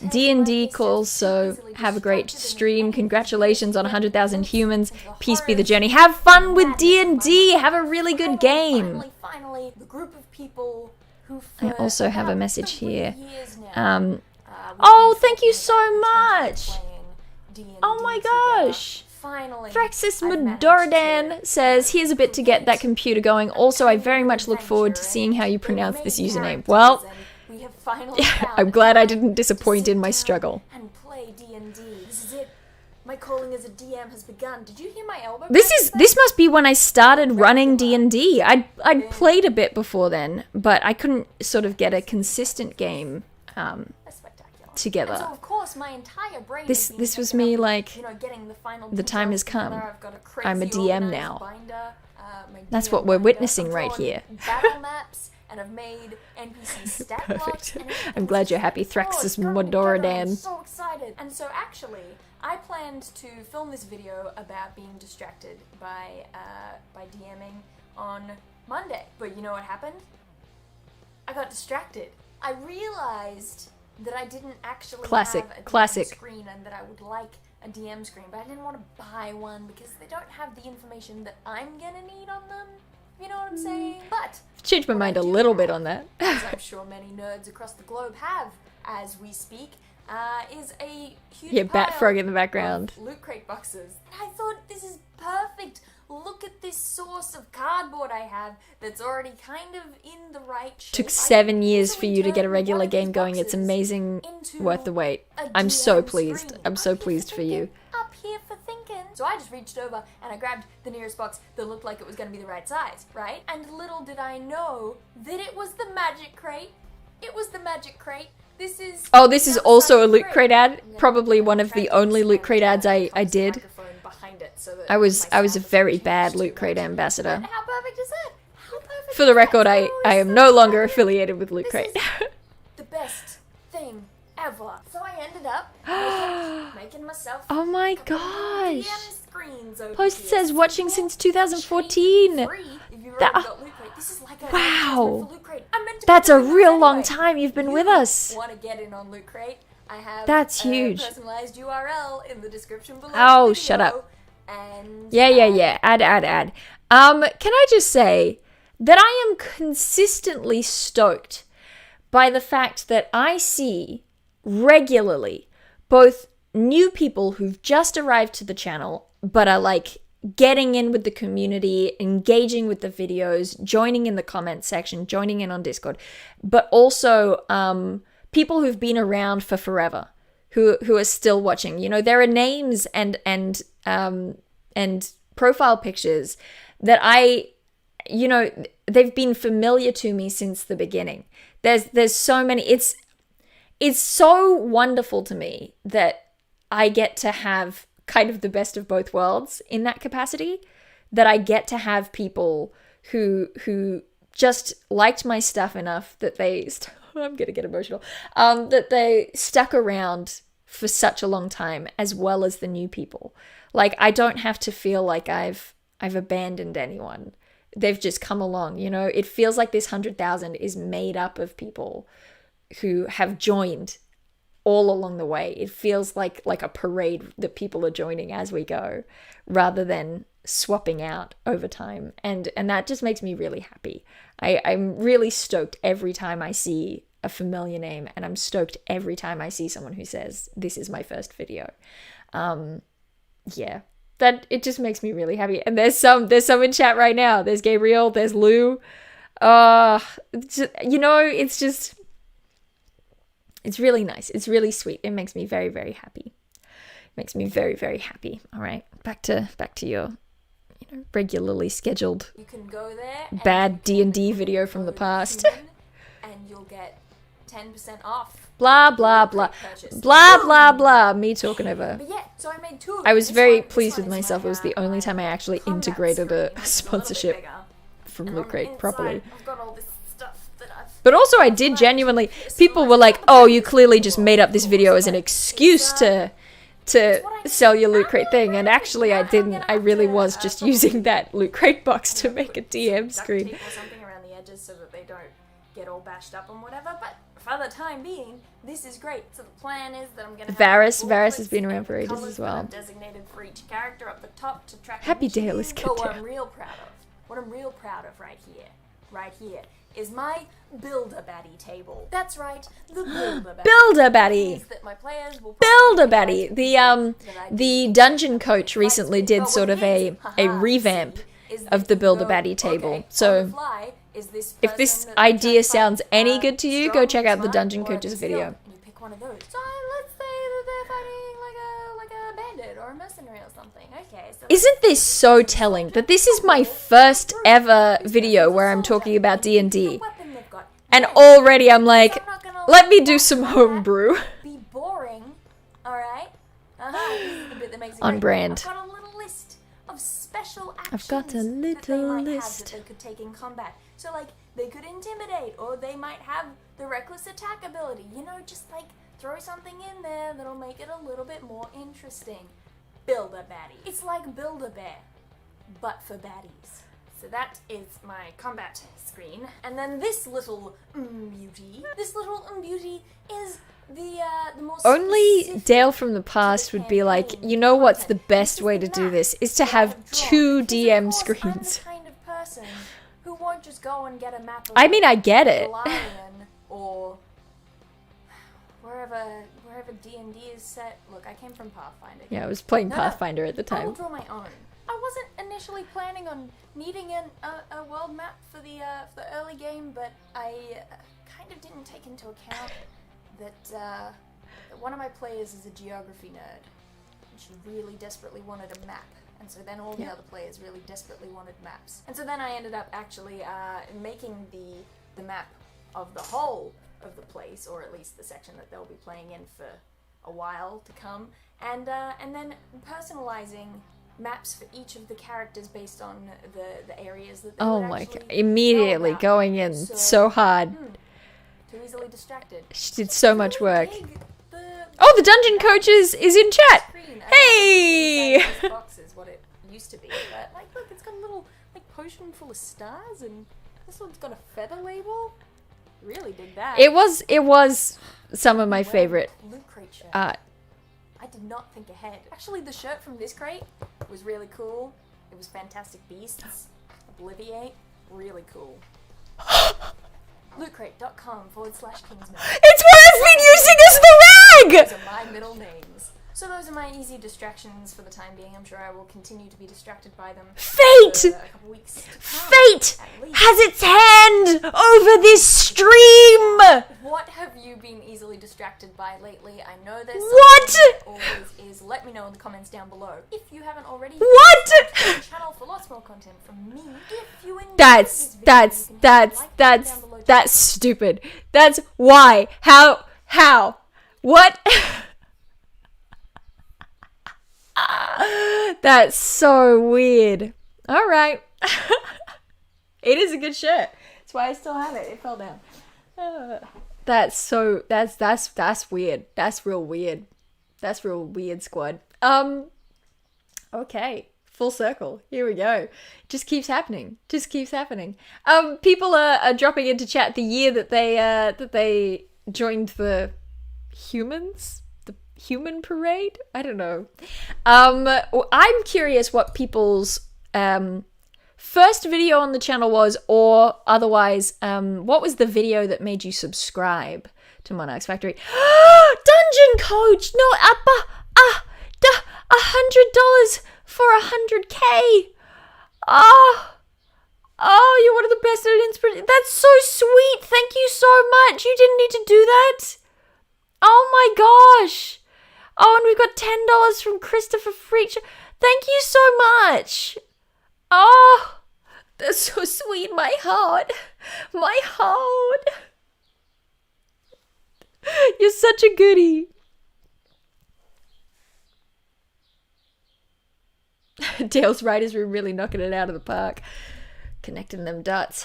D&D calls, so have a great stream. Congratulations on 100,000 humans. Peace be the journey. Have fun with D&D. Have a really good game. Finally, the group of people who I also have a message here. Oh, Oh, thank you so much. Oh my gosh. Finally, Fraxis I've managed Madordan to says, here's a bit to get that computer going. Also, I very much look forward to seeing how you pronounce this username. Well, we have finally found I'm glad I didn't disappoint in my struggle. and play D&D. This is it. My calling as a DM has begun. Did you hear my elbow? This must be when I started running D&D. I'd played a bit before then, but I couldn't sort of get a consistent game Spectacular. together. And so of course my entire brain This has been was taken me, up, like, getting the final the time has details come. together. I've got a crazy I'm a DM organized now. binder, my That's DM what we're binder. witnessing I've right drawn here. battle maps, and I've made NPC stat blocks, Perfect. and everything. I'm glad you're happy, Oh, it's Thraxus coming together. I'm Modoradan. so excited. And so actually, I planned to film this video about being distracted by DMing on Monday. But you know what happened? I got distracted. I realized that I didn't actually Classic, have a DM classic. screen and that I would like a DM screen, but I didn't want to buy one because they don't have the information that I'm gonna need on them. You know what I'm saying? But Changed my mind a little bit on that. as I'm sure many nerds across the globe have as we speak, is a huge Yeah, bat pile frog in the background. of loot crate boxes. And I thought, this is perfect. Look at this source of cardboard I have that's already kind of in the right shape. Took I 7 can years easily for you to get a turn regular one of these game going. It's boxes amazing, into worth the wait. a I'm so DM pleased. screen. I'm so Up here pleased for you. thinking, Up here for thinking. So I just reached over and I grabbed the nearest box that looked like it was going to be the right size, right? And little did I know that it was the magic crate. It was the magic crate. This is Oh, this is the also a outside Loot crate. Crate ad. I'm gonna Probably put one my of the tracking only Loot and, Crate ads I close the did. microphone behind it so that I was my a sound very doesn't bad change Loot too Crate much. ambassador. And how perfect is that? How perfect For the is that? record, So I am so no longer perfect. affiliated with Loot This Crate. is the best thing ever. So I ended up making myself Oh my a couple of gosh. DM screens over Post here. says watching since 2014. Free if you've That- already got Loot Crate. This is like a Wow. advertisement for Loot Crate. I'm meant to be That's a doing this real long anyway. time you've been You with us. Want to get in on Loot Crate? I have That's a huge. personalized URL in the description below. Oh, the shut video, up. And Yeah. Add. Can I just say that I am consistently stoked by the fact that I see regularly both new people who've just arrived to the channel but are like getting in with the community, engaging with the videos, joining in the comment section, joining in on Discord, but also people who've been around for forever who are still watching. You know, there are names and profile pictures that they've been familiar to me since the beginning. There's so many. It's so wonderful to me that I get to have kind of the best of both worlds in that capacity, that I get to have people who just liked my stuff enough that they I'm gonna get emotional, that they stuck around for such a long time, as well as the new people. Like, I don't have to feel like I've abandoned anyone. They've just come along, you know. It feels like this 100,000 is made up of people who have joined all along the way. It feels like a parade that people are joining as we go, rather than swapping out over time. And that just makes me really happy. I'm really stoked every time I see a familiar name, and I'm stoked every time I see someone who says, this is my first video. Yeah, that it just makes me really happy. And there's some in chat right now. There's Gabriel, there's Lou. It's really nice. It's really sweet. It makes me very, very happy. Makes me very, very happy. All right, back to your, regularly scheduled you can go there. and bad you can D&D video from the code past. human, and you'll get 10% off. Blah blah blah, Purchase. blah blah blah. Me talking over. But yeah, so I made two of I them. was This very one- this pleased one with is myself. It was the my, only time I actually combat integrated screen, a which is little bit sponsorship bigger. from And Loot on the Crate inside, properly. I've got all this stuff that I've But also, I did genuinely. People were like, "Oh, you clearly just made up this video as an excuse to sell your Loot Crate thing," and actually, I didn't. I really was just using that Loot Crate box to make a DM duct screen. tape or something around the edges so don't get all bashed up and whatever, but for the time being, this is great. So the plan is that I'm going to have Varys has been around for ages colours as that well. I've designated for each character up the top to track Happy each of Dale you. is good But what too. I'm real proud of right here, is my Build-A-Batty table. That's right, the Build-A-Batty. Build-A-Batty. Means that my players will Build-A-Batty. probably The dungeon coach recently did sort of a revamp of the Build-A-Batty table. So if this idea sounds any good to you, go check out the dungeon coach's video. You pick one of those. So let's say that they're fighting like a bandit or a mercenary or something. Okay. So Isn't this so telling that this is my first ever video where I'm talking about D&D? weapon they've got. And already I'm like, let me do some homebrew. Be boring. All right. This is the bit that makes it On great. brand. I've got a little list of special actions I've got a that they little might list. have that they could take in combat. So like they could intimidate, or they might have the reckless attack ability. You know, just like throw something in there that'll make it a little bit more interesting. Build-A-Batty. It's like Build-A-Bear, but for baddies. So that is my combat screen. And then this little beauty. This little beauty is the most Only specific Dale from the past would be like, you know what's the best way to do this? Is to have two DM screens. I'm the kind of person who won't just go and get a map of I mean, I get it. Lion or wherever D&D is set. Look, I came from Pathfinder. Yeah, I was playing No, Pathfinder at the I will time. draw my own. I wasn't initially planning on needing a world map for the early game, but I kind of didn't take into account that one of my players is a geography nerd, and she really desperately wanted a map. And so then all the other players really desperately wanted maps. And so then I ended up actually making the map of the whole of the place, or at least the section that they'll be playing in for a while to come, and then personalizing maps for each of the characters based on the areas that they Oh would my actually god. Immediately know about. going in so hard. Too easily distracted. She did so much work. Dig the Oh, the dungeon coach is in chat. screen. Hey! This box is what it used to be, but like, look, it's got a little like potion full of stars, and this one's got a feather label. Really dig that. It was some of my favorite Loot crate shirt. art. I did not think ahead. Actually, the shirt from this crate was really cool. It was Fantastic Beasts, Obliviate, really cool. lootcrate.com/Kingsman. It's what I've been using as the rag! Those are my middle names. So those are my easy distractions for the time being. I'm sure I will continue to be distracted by them Fate! for a couple weeks to come, Fate at least. has its hand over this stream! What have you been easily distracted by lately? I know there's What? something that always is. Let me know in the comments down below. If you haven't already, What? subscribe to the channel for lots more content from me. If you enjoyed this video, you can hit like down below. That's stupid. That's why. How? What? That's so weird. All right. It is a good shirt. That's why I still have it. It fell down. That's weird. That's real weird. That's real weird, squad. Okay. Full circle. Here we go. Just keeps happening. People are dropping into chat the year that they joined the humans, the human parade. I don't know. I'm curious what people's first video on the channel was, or otherwise, what was the video that made you subscribe to Monarchs Factory? Dungeon Coach! No, $100 for 100k! Oh, you're one of the best at inspiration. That's so sweet. Thank you so much. You didn't need to do that. Oh my gosh. Oh, and we've got $10 from Christopher Freak. Thank you so much. Oh, that's so sweet. My heart. You're such a goodie. Dale's Riders were really knocking it out of the park. Connecting them dots.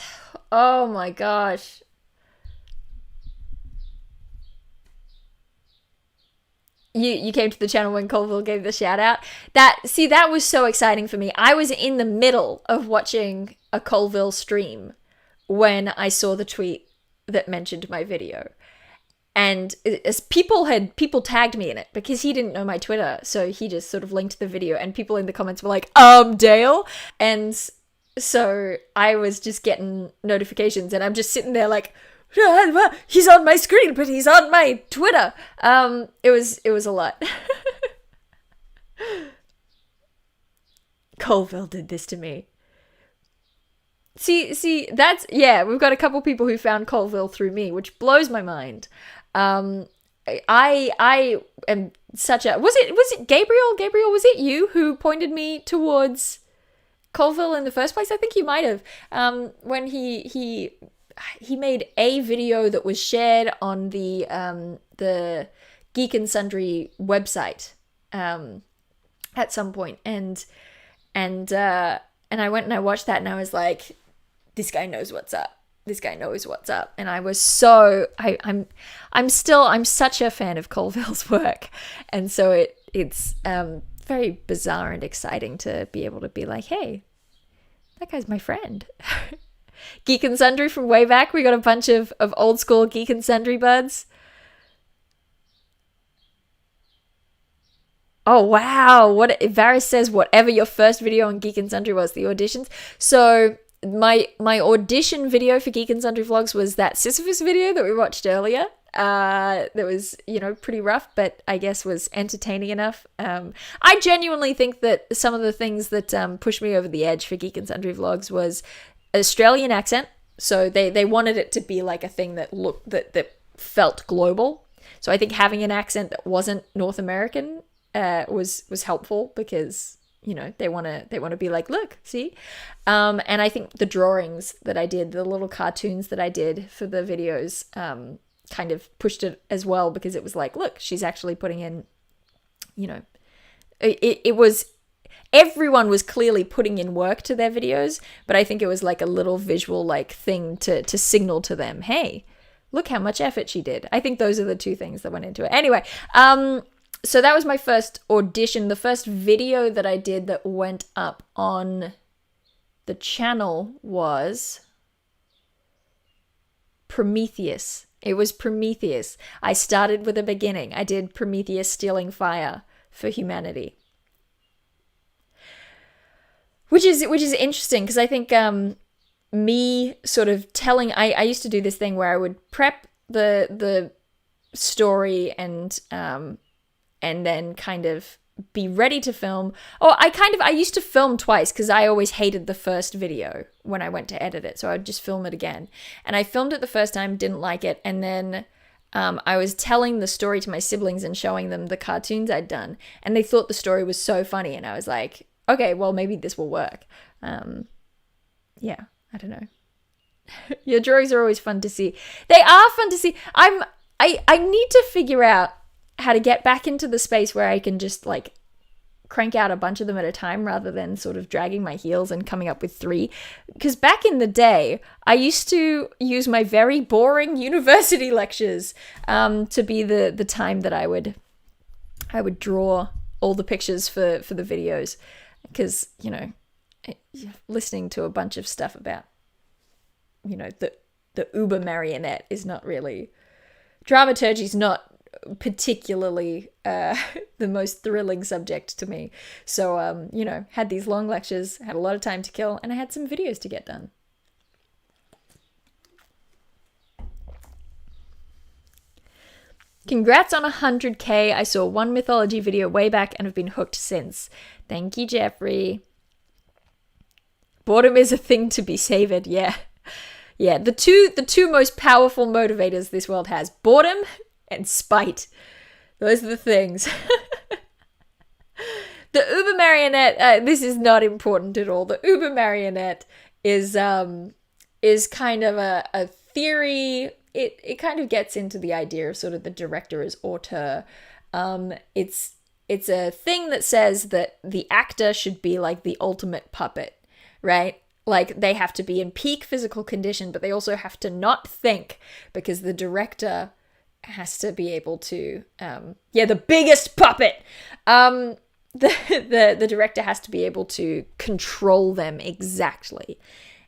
Oh my gosh. You came to the channel when Colville gave the shout out. That was so exciting for me. I was in the middle of watching a Colville stream when I saw the tweet that mentioned my video. And as people tagged me in it because he didn't know my Twitter. So he just sort of linked the video, and people in the comments were like, Dale. And so I was just getting notifications, and I'm just sitting there like, he's on my screen, but he's on my Twitter. It was a lot. Colville did this to me. See, that's, yeah, we've got a couple people who found Colville through me, which blows my mind. I am such a, was it Gabriel? Gabriel, was it you who pointed me towards Colville in the first place? I think you might have. When he made a video that was shared on the Geek and Sundry website, at some point, and I went and I watched that, and I was like, this guy knows what's up. This guy knows what's up. And I was so, I'm such a fan of Colville's work. And so it's very bizarre and exciting to be able to be like, hey, that guy's my friend. Geek and Sundry from way back. We got a bunch of old school Geek and Sundry buds. Oh, wow. Varys says, whatever your first video on Geek and Sundry was, the auditions. So my audition video for Geek and Sundry Vlogs was that Sisyphus video that we watched earlier. That was, pretty rough, but I guess was entertaining enough. I genuinely think that some of the things that pushed me over the edge for Geek and Sundry Vlogs was Australian accent. So they wanted it to be like a thing that that felt global. So I think having an accent that wasn't North American was helpful because they want to be like, look, see, and I think the drawings that I did, the little cartoons that I did for the videos, kind of pushed it as well, because it was like, look, she's actually putting in, it was, everyone was clearly putting in work to their videos, but I think it was like a little visual like thing to signal to them, hey, look how much effort she did. I think those are the two things that went into it. Anyway, so that was my first audition. The first video that I did that went up on the channel was Prometheus. It was Prometheus. I started with a beginning. I did Prometheus stealing fire for humanity. Which is interesting, because I think me sort of telling, I used to do this thing where I would prep the story and then kind of be ready to film. Or I used to film twice, because I always hated the first video when I went to edit it. So I'd just film it again. And I filmed it the first time, didn't like it. And then I was telling the story to my siblings and showing them the cartoons I'd done. And they thought the story was so funny. And I was like, okay, well, maybe this will work. Yeah, I don't know. Your drawings are always fun to see. They are fun to see. I need to figure out how to get back into the space where I can just like crank out a bunch of them at a time rather than sort of dragging my heels and coming up with 3. Because back in the day, I used to use my very boring university lectures to be the time that I would draw all the pictures for the videos. Because, listening to a bunch of stuff about, the uber marionette is not really, dramaturgy is not particularly the most thrilling subject to me. So, had these long lectures, had a lot of time to kill, and I had some videos to get done. Congrats on 100K. I saw one mythology video way back and have been hooked since. Thank you, Jeffrey. Boredom is a thing to be savored. Yeah. Yeah. The two most powerful motivators this world has: boredom and spite. Those are the things. The uber marionette, this is not important at all. The uber marionette is kind of a theory. It kind of gets into the idea of sort of the director as auteur. It's a thing that says that the actor should be like the ultimate puppet, right? Like they have to be in peak physical condition, but they also have to not think, because the director has to be able to, the biggest puppet. The director has to be able to control them exactly.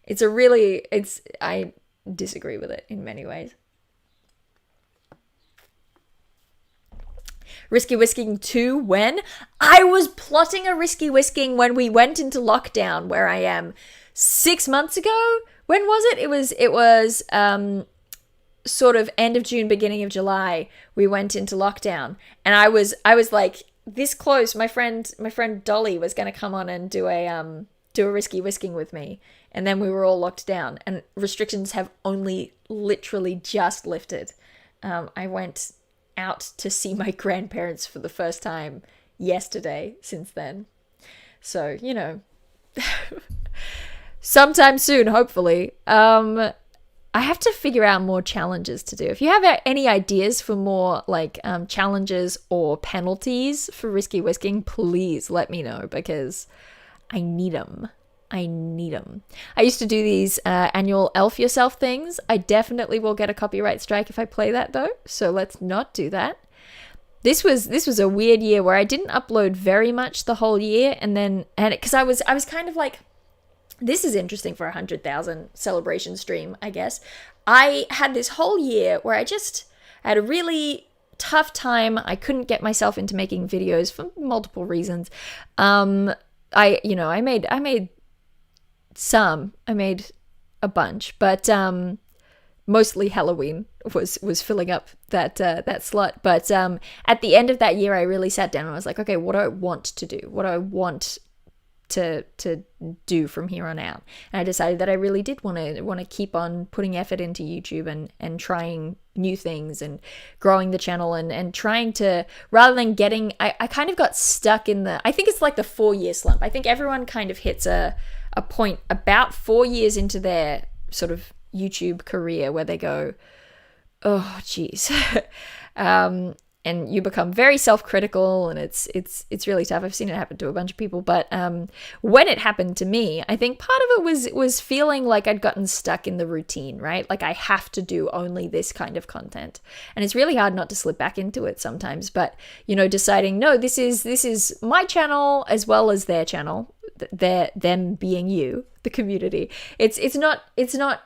I disagree with it in many ways. Risky Whisking 2, when? I was plotting a Risky Whisking when we went into lockdown where I am 6 months ago. When was it? It was sort of end of June, beginning of July. We went into lockdown, and I was like this close. My friend Dolly was going to come on and do a Risky Whisking with me, and then we were all locked down, and restrictions have only literally just lifted. I went out to see my grandparents for the first time yesterday since then. So, you know, sometime soon, hopefully. I have to figure out more challenges to do. If you have any ideas for more like challenges or penalties for Risky Whisking, please let me know, because I need them. I used to do these annual Elf Yourself things. I definitely will get a copyright strike if I play that though, so let's not do that. This was a weird year where I didn't upload very much the whole year, and because I was kind of like, this is interesting for 100,000 celebration stream, I guess. I had this whole year where I had a really tough time. I couldn't get myself into making videos for multiple reasons. I made a bunch, but mostly Halloween was filling up that slot. But at the end of that year, I really sat down and I was like, okay, what do I want to do? What do I want to do from here on out? And I decided that I really did want to keep on putting effort into YouTube and trying new things and growing the channel and trying to, rather than getting, I kind of got stuck in I think it's like the 4-year slump. I think everyone kind of hits a point about 4 years into their sort of YouTube career where they go, oh geez. And you become very self-critical, and it's really tough. I've seen it happen to a bunch of people, but when it happened to me, I think part of it was feeling like I'd gotten stuck in the routine, right? Like I have to do only this kind of content, and it's really hard not to slip back into it sometimes. But you know, deciding no, this is my channel as well as their channel, them being you, the community. It's not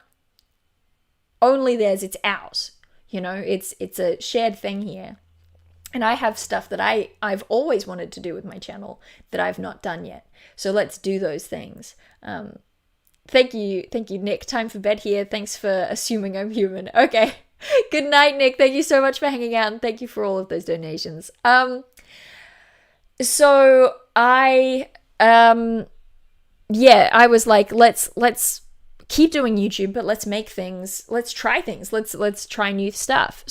only theirs, it's ours. You know, it's a shared thing here. And I have stuff that I've always wanted to do with my channel that I've not done yet. So let's do those things. Thank you, Nick. Time for bed here. Thanks for assuming I'm human. Okay. Good night, Nick. Thank you so much for hanging out, and thank you for all of those donations. So I was like, let's keep doing YouTube, but let's make things, let's try things, let's try new stuff.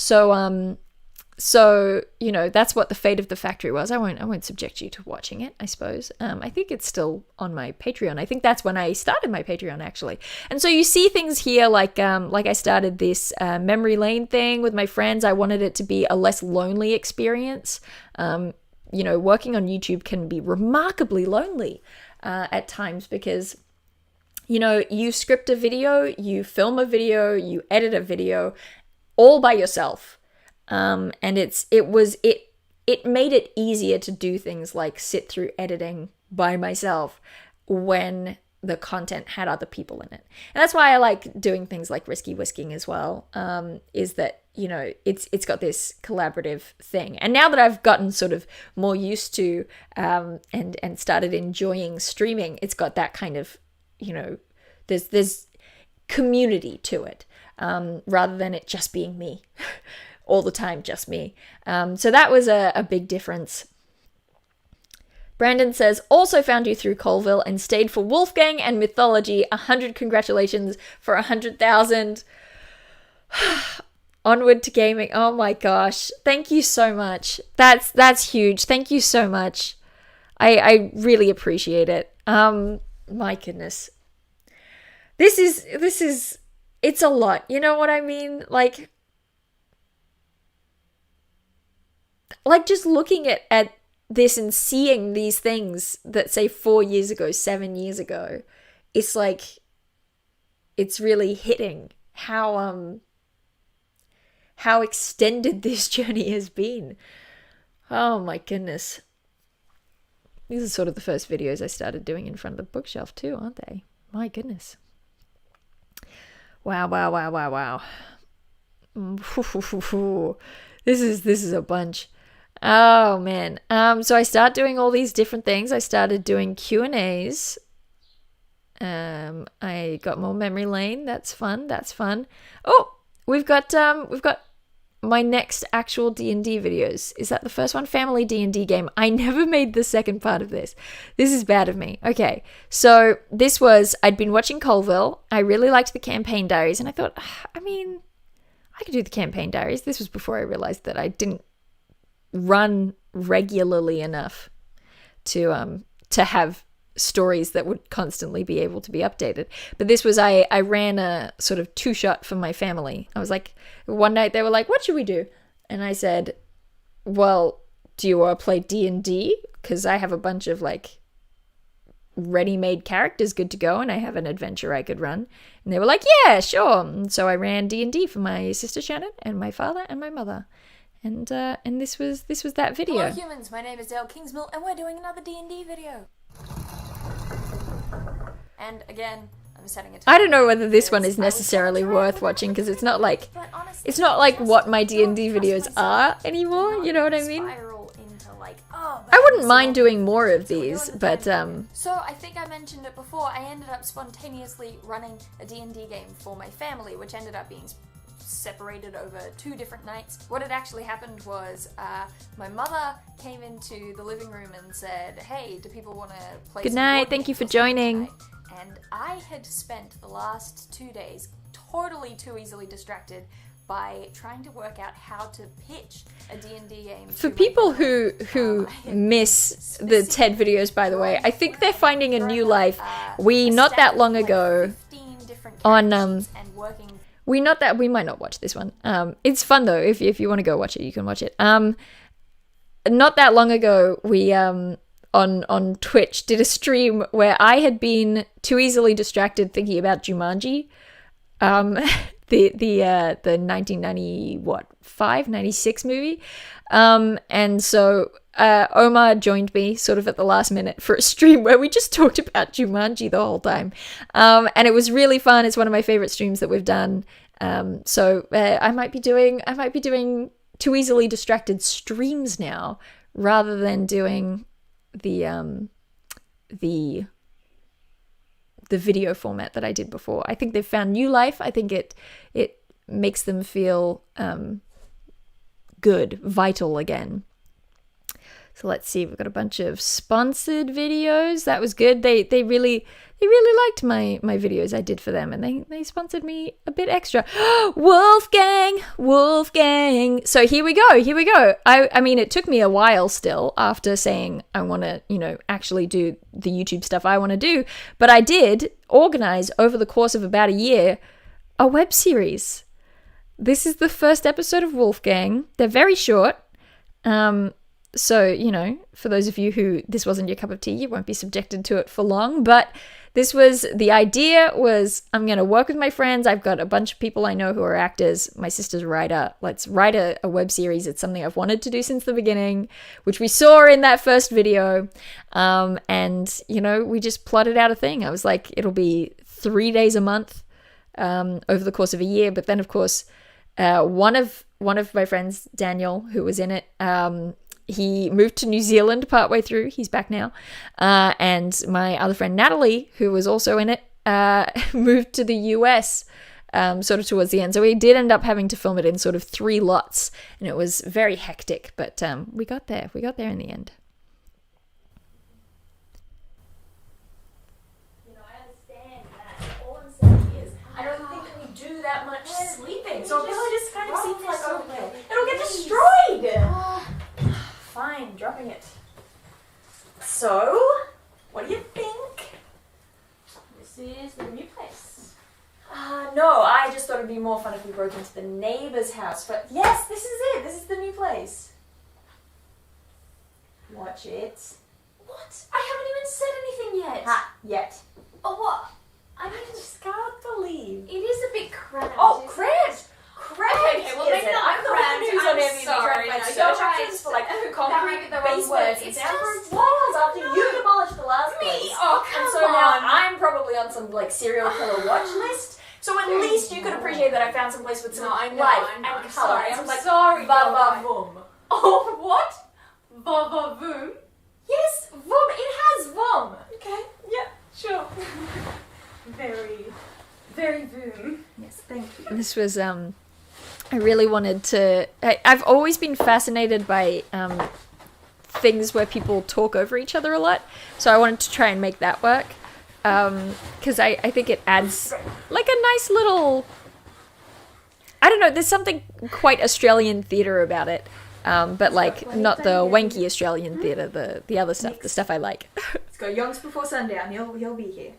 So, you know, that's what the fate of the factory was. I won't subject you to watching it, I suppose. I think it's still on my Patreon. I think that's when I started my Patreon, actually. And so you see things here like I started this memory lane thing with my friends. I wanted it to be a less lonely experience. You know, working on YouTube can be remarkably lonely at times because, you know, you script a video, you film a video, you edit a video all by yourself. And it made it easier to do things like sit through editing by myself when the content had other people in it. And that's why I like doing things like Risky Whisking as well, is that, you know, it's got this collaborative thing. And now that I've gotten sort of more used to and started enjoying streaming, it's got that kind of, you know, there's community to it, rather than it just being me. All the time, just me. So that was a big difference. Brandon says, also found you through Colville and stayed for Wolfgang and Mythology. 100 congratulations for 100,000. Onward to gaming. Oh my gosh. Thank you so much. That's huge. Thank you so much. I really appreciate it. My goodness. This is, it's a lot. You know what I mean? Like just looking at this and seeing these things that say 4 years ago, 7 years ago, it's like, it's really hitting how extended this journey has been. Oh my goodness. These are sort of the first videos I started doing in front of the bookshelf too, aren't they? My goodness. Wow. This is a bunch. Oh man. So I start doing all these different things. I started doing Q&As. I got more memory lane. That's fun. Oh, we've got my next actual D&D videos. Is that the first one? Family D&D game. I never made the second part of this. This is bad of me. Okay. So I'd been watching Colville. I really liked the campaign diaries and I thought, I could do the campaign diaries. This was before I realized that I didn't run regularly enough to have stories that would constantly be able to be updated. But this was, I ran a sort of 2-shot for my family. I was like, one night they were like, what should we do? And I said, well, do you want to play D&D? Because I have a bunch of like ready-made characters good to go and I have an adventure I could run. And they were like, yeah, sure. And so I ran D&D for my sister Shannon and my father and my mother. And this was that video. Hello humans, my name is Dale Kingsmill and we're doing another D&D video. And again, I'm setting a time. I don't know whether this one is necessarily worth watching because it's not like what my D&D videos are anymore, you know what I mean? I wouldn't mind doing more of these, but So I think I mentioned it before, I ended up spontaneously running a D&D game for my family, which ended up being separated over 2 different nights. What had actually happened was my mother came into the living room and said, hey, do people want to play good some night, board thank you games for or something joining. tonight? And I had spent the last 2 days totally too easily distracted by trying to work out how to pitch a D&D game. For people who miss the TED videos, by the way, I think they're finding a new life. We not that long ago on we might not watch this one. It's fun though. If you want to go watch it, you can watch it. Not that long ago, we on Twitch did a stream where I had been too easily distracted thinking about Jumanji, the 96 movie, and so Omar joined me sort of at the last minute for a stream where we just talked about Jumanji the whole time, and it was really fun. It's one of my favorite streams that we've done. So I might be doing too easily distracted streams now rather than doing the video format that I did before. I think they've found new life. I think it makes them feel good, vital again. So let's see, we've got a bunch of sponsored videos. That was good. They really liked my videos I did for them, and they sponsored me a bit extra. Wolfgang. So here we go. I mean, it took me a while still after saying I want to, actually do the YouTube stuff I want to do, but I did organize over the course of about a year a web series. This is the first episode of Wolfgang. They're very short. So, for those of you who this wasn't your cup of tea, you won't be subjected to it for long. But the idea was I'm going to work with my friends. I've got a bunch of people I know who are actors. My sister's a writer. Let's write a web series. It's something I've wanted to do since the beginning, which we saw in that first video. And, we just plotted out a thing. I was like, it'll be 3 days a month over the course of a year. But then, of course, one of my friends, Daniel, who was in it, he moved to New Zealand partway through. He's back now. And my other friend, Natalie, who was also in it, moved to the US sort of towards the end. So we did end up having to film it in sort of 3 lots. And it was very hectic. But we got there. We got there in the end. I understand that. All I'm saying is I don't think we do that much sleeping. So it really just kind of seems like, oh, it'll get destroyed. Fine, dropping it. So, what do you think? This is the new place. No, I just thought it'd be more fun if we broke into the neighbor's house. But yes, this is it. This is the new place. Watch it. What? I haven't even said anything yet. Yet. Oh, what? I just can't believe. It is a bit cramped. Oh, cramped! Cramped! Okay, well, maybe not cramped. I'm sorry. No, search options for like concrete basements. It's just walls after you demolished the last place. Oh, come on. And so now I'm probably on some like serial killer watch list. So at least you could appreciate that I found some place with some life and I'm colour. sorry, Some, I'm like, sorry. va-va-voom. Oh, what? Va-va-voom? Yes, voom. It has voom. Okay, yeah, sure. Very, very voom. Yes, thank you. This was I really wanted to. I've always been fascinated by things where people talk over each other a lot, so I wanted to try and make that work because I think it adds like a nice little. I don't know. There's something quite Australian theatre about it, but like not the wanky Australian theatre, the other stuff, the stuff I like. Let's go yonks before sundown. He'll be here.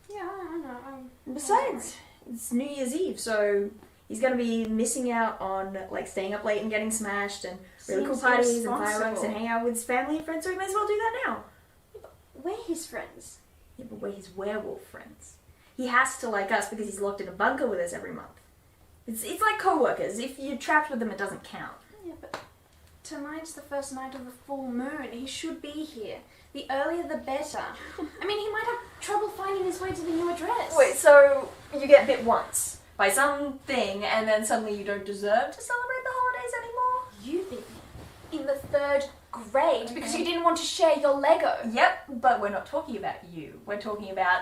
Yeah, I know. Besides, it's New Year's Eve, so he's gonna be missing out on like staying up late and getting smashed and really cool Seems parties and irresponsible. fireworks and hang out with his family and friends. So he may as well do that now. We're his friends. Yeah, but we're his werewolf friends. He has to like us because he's locked in a bunker with us every month. It's like co-workers. If you're trapped with them, it doesn't count. Yeah, but tonight's the first night of the full moon. He should be here. The earlier the better. I mean, he might have trouble finding his way to the new address. Wait, so you get bit once by something, and then suddenly you don't deserve to celebrate the holidays anymore? You bit me in the 3rd grade because you didn't want to share your Lego. Yep, but we're not talking about you. We're talking about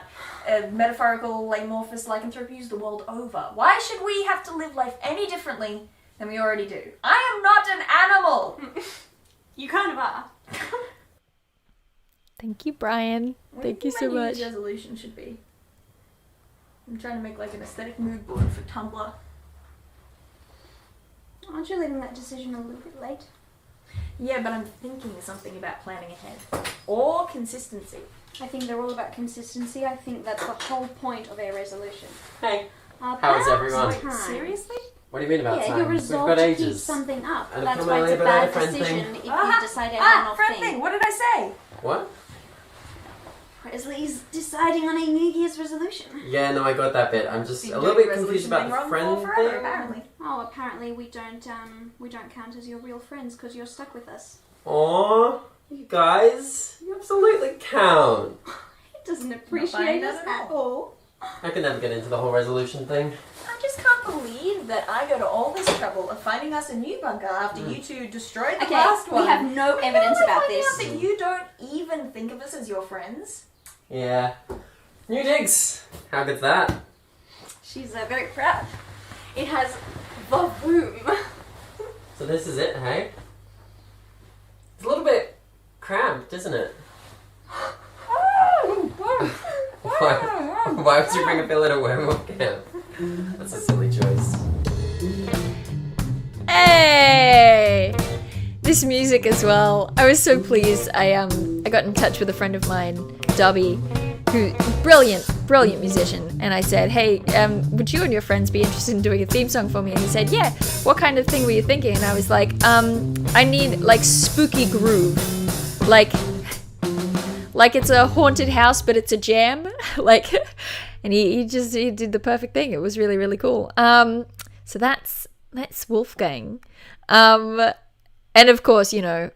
metaphorical amorphous lycanthropes the world over. Why should we have to live life any differently than we already do? I am not an animal! You kind of are. Thank you, Brian. Thank you so What do you think my New much. Year's resolution should be? I'm trying to make like an aesthetic mood board for Tumblr. Aren't you leaving that decision a little bit late? Yeah, but I'm thinking something about planning ahead. Or consistency. I think they're all about consistency. I think that's the whole point of a resolution. Hey, How is everyone? Seriously? what do you mean about Yeah, time? your We've resolve got to keep ages. something up. And That's come why on, it's a but bad friend decision thing. if you decide on one friend thing. thing. What did I say? What? Presley's deciding on a New Year's resolution. Yeah, no, I got that bit. I'm just Been a little doing bit confused resolution about thing the wrong friend forever, thing. apparently. Oh, apparently we don't count as your real friends because you're stuck with us. Aw, you guys, you absolutely count. He doesn't buying appreciate that us at at all. I could never get into the whole resolution thing. I just can't believe that I go to all this trouble of finding us a new bunker after you two destroyed the Okay, last one. we have no evidence Now we're about finding this. out that you don't even think of us as your friends. Yeah. New digs. How good's that? She's very proud. It has the room. So this is it, hey? It's a little bit cramped, isn't it? Why would you bring a pillow to werewolf camp? That's a silly choice. Hey! This music as well. I was so pleased. I got in touch with a friend of mine, Dobby, who brilliant musician, and I said, hey, would you and your friends be interested in doing a theme song for me? And he said, yeah. What kind of thing were you thinking? And I was like, I need like spooky groove, like it's a haunted house, but it's a jam, like. And he did the perfect thing. It was really, really cool. So that's Wolfgang. And of course, you know,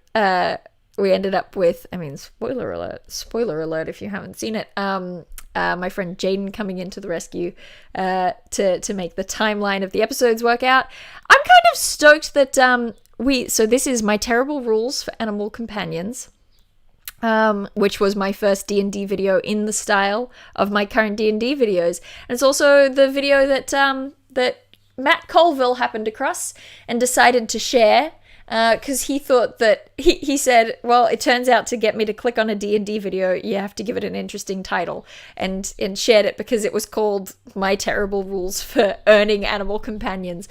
we ended up with, I mean, spoiler alert if you haven't seen it, my friend Jaden coming in to the rescue to make the timeline of the episodes work out. I'm kind of stoked that so this is My Terrible Rules for Animal Companions, which was my first D&D video in the style of my current D&D videos. And it's also the video that that Matt Colville happened across and decided to share, because he thought that, he said, well, it turns out to get me to click on a D&D video, you have to give it an interesting title, and shared it because it was called My Terrible Rules for Earning Animal Companions.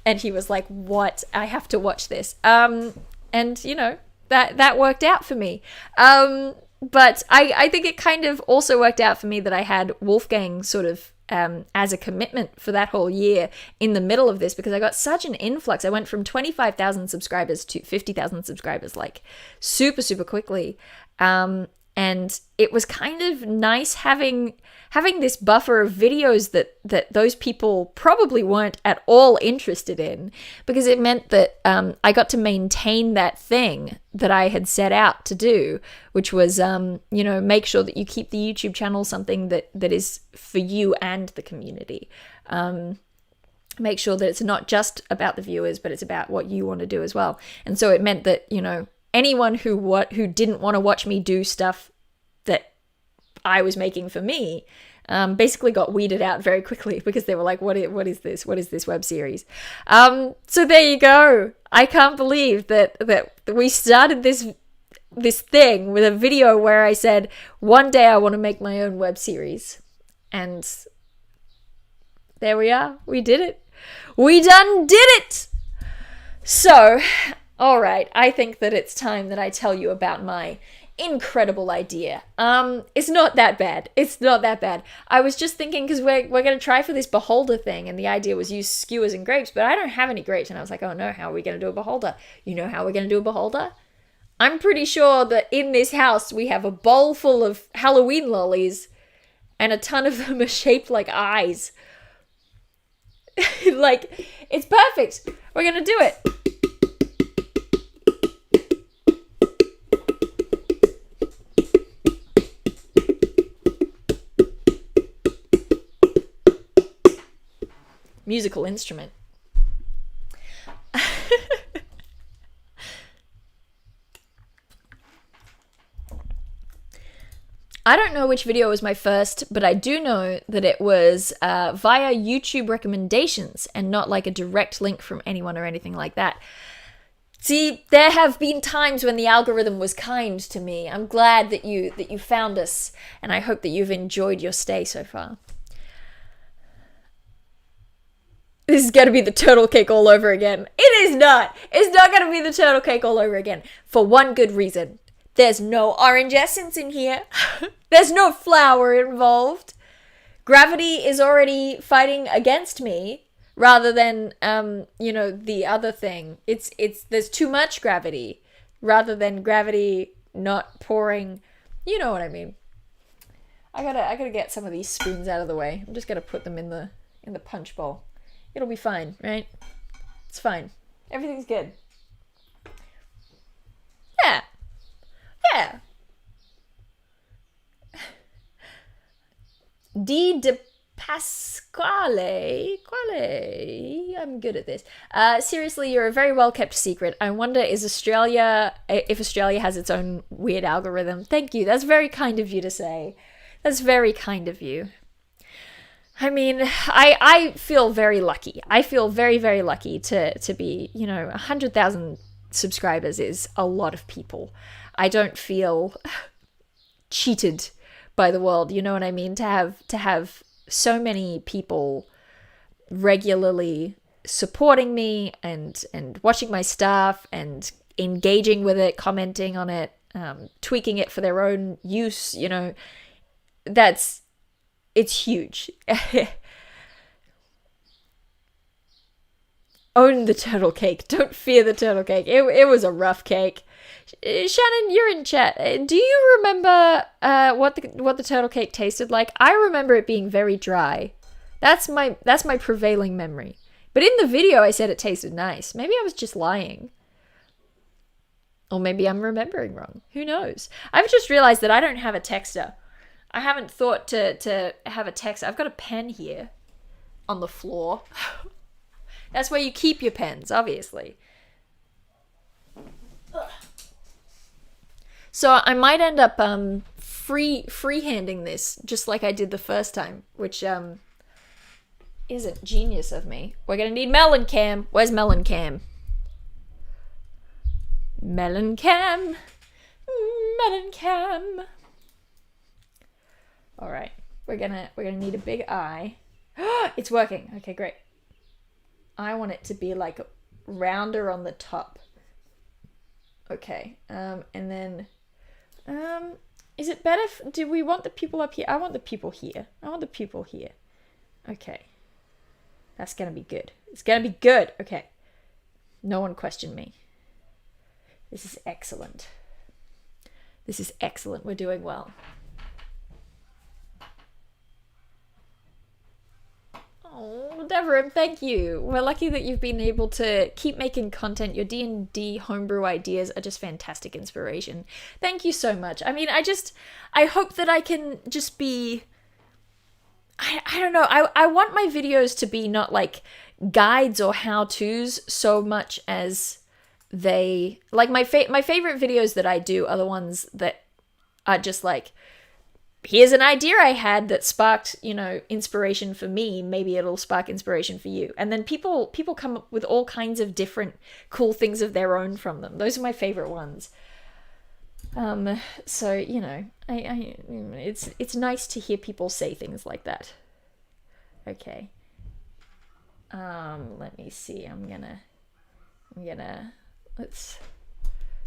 And he was like, what? I have to watch this. And, you know, that worked out for me. But I think it kind of also worked out for me that I had Wolfgang sort of as a commitment for that whole year in the middle of this, because I got such an influx. I went from 25,000 subscribers to 50,000 subscribers, like super, super quickly. And And it was kind of nice having this buffer of videos that those people probably weren't at all interested in, because it meant that I got to maintain that thing that I had set out to do, which was, make sure that you keep the YouTube channel something that is for you and the community. Make sure that it's not just about the viewers, but it's about what you want to do as well. And so it meant that, anyone who didn't want to watch me do stuff that I was making for me, basically got weeded out very quickly, because they were like, what is this? What is this web series? So there you go. I can't believe that we started this thing with a video where I said, one day I want to make my own web series. And there we are. We did it. We done did it! So, all right, I think that it's time that I tell you about my incredible idea. It's not that bad. It's not that bad. I was just thinking, because we're going to try for this beholder thing, and the idea was use skewers and grapes, but I don't have any grapes, and I was like, oh no, how are we going to do a beholder? You know how we're going to do a beholder? I'm pretty sure that in this house we have a bowl full of Halloween lollies, and a ton of them are shaped like eyes. Like, it's perfect. We're going to do it. Musical instrument. I don't know which video was my first, but I do know that it was via YouTube recommendations and not like a direct link from anyone or anything like that. See, there have been times when the algorithm was kind to me. I'm glad that you found us, and I hope that you've enjoyed your stay so far. This is going to be the turtle cake all over again. It is not. It's not going to be the turtle cake all over again. For one good reason. There's no orange essence in here. There's no flour involved. Gravity is already fighting against me rather than, the other thing. There's too much gravity rather than gravity not pouring. You know what I mean. I gotta get some of these spoons out of the way. I'm just gonna put them in the punch bowl. It'll be fine, right? It's fine. Everything's good. Yeah. Yeah. De Pasquale. Quale. I'm good at this. Seriously, you're a very well-kept secret. I wonder, if Australia has its own weird algorithm. Thank you. That's very kind of you to say. That's very kind of you. I mean, I feel very lucky. I feel very, very lucky to be, 100,000 subscribers is a lot of people. I don't feel cheated by the world, you know what I mean? To have so many people regularly supporting me and watching my stuff and engaging with it, commenting on it, tweaking it for their own use, it's huge. Own the turtle cake. Don't fear the turtle cake. It was a rough cake. Shannon, you're in chat. Do you remember what the turtle cake tasted like? I remember it being very dry. That's my prevailing memory. But in the video, I said it tasted nice. Maybe I was just lying. Or maybe I'm remembering wrong. Who knows? I've just realized that I don't have a texter. I haven't thought to have a text. I've got a pen here on the floor. That's where you keep your pens, obviously. So I might end up freehanding this, just like I did the first time, which isn't genius of me. We're gonna need Melon Cam. Where's Melon Cam? Melon Cam. Melon Cam. All right, we're gonna need a big eye. It's working. Okay, great. I want it to be like rounder on the top. Okay, and then, is it better? Do we want the people up here? I want the people here. Okay, that's gonna be good. It's gonna be good. Okay, no one question me. This is excellent. This is excellent. We're doing well. Oh, Deborah, thank you. We're lucky that you've been able to keep making content. Your D&D homebrew ideas are just fantastic inspiration. Thank you so much. I mean, I hope that I can just be... I don't know. I want my videos to be not like guides or how-tos so much as they... Like, my favorite videos that I do are the ones that are just like, here's an idea I had that sparked, inspiration for me. Maybe it'll spark inspiration for you. And then people come up with all kinds of different cool things of their own from them. Those are my favorite ones. So, it's nice to hear people say things like that. Okay. Let me see.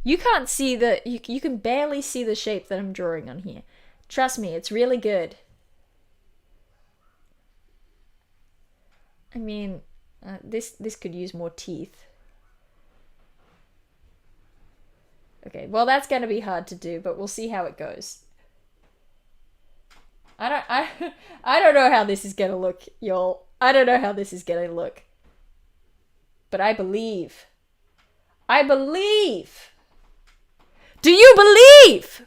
You can't see you can barely see the shape that I'm drawing on here. Trust me, it's really good. I mean, this could use more teeth. Okay, well that's gonna be hard to do, but we'll see how it goes. I don't know how this is gonna look, y'all. I don't know how this is gonna look. But I believe. I believe. Do you believe?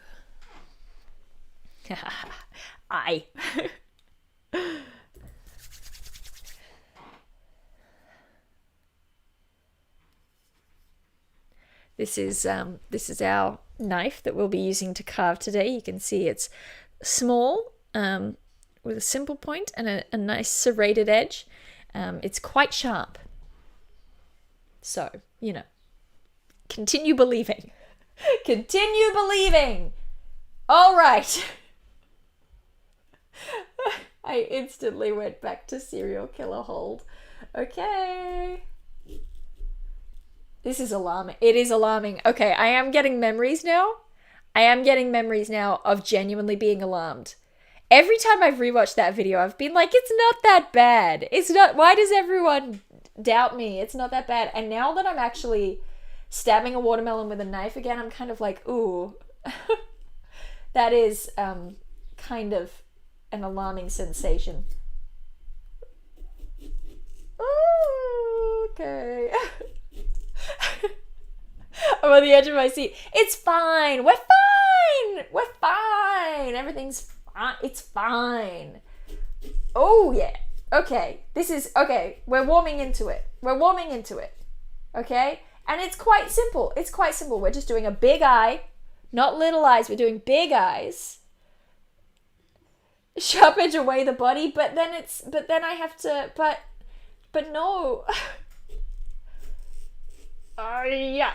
I. This is our knife that we'll be using to carve today. You can see it's small, with a simple point and a nice serrated edge. It's quite sharp. So, continue believing. Continue believing. All right. I instantly went back to serial killer hold. Okay. This is alarming. It is alarming. Okay, I am getting memories now. Of genuinely being alarmed. Every time I've rewatched that video, I've been like, it's not that bad. It's not. Why does everyone doubt me? It's not that bad. And now that I'm actually stabbing a watermelon with a knife again, I'm kind of like, ooh. That is kind of an alarming sensation. Ooh, okay. I'm on the edge of my seat. It's fine. We're fine. We're fine. Everything's fine. It's fine. Oh, yeah. Okay. Okay. We're warming into it. Okay? And it's quite simple. We're just doing a big eye. Not little eyes. We're doing big eyes. Sharp edge away the body, but then I have to, but no. Yeah.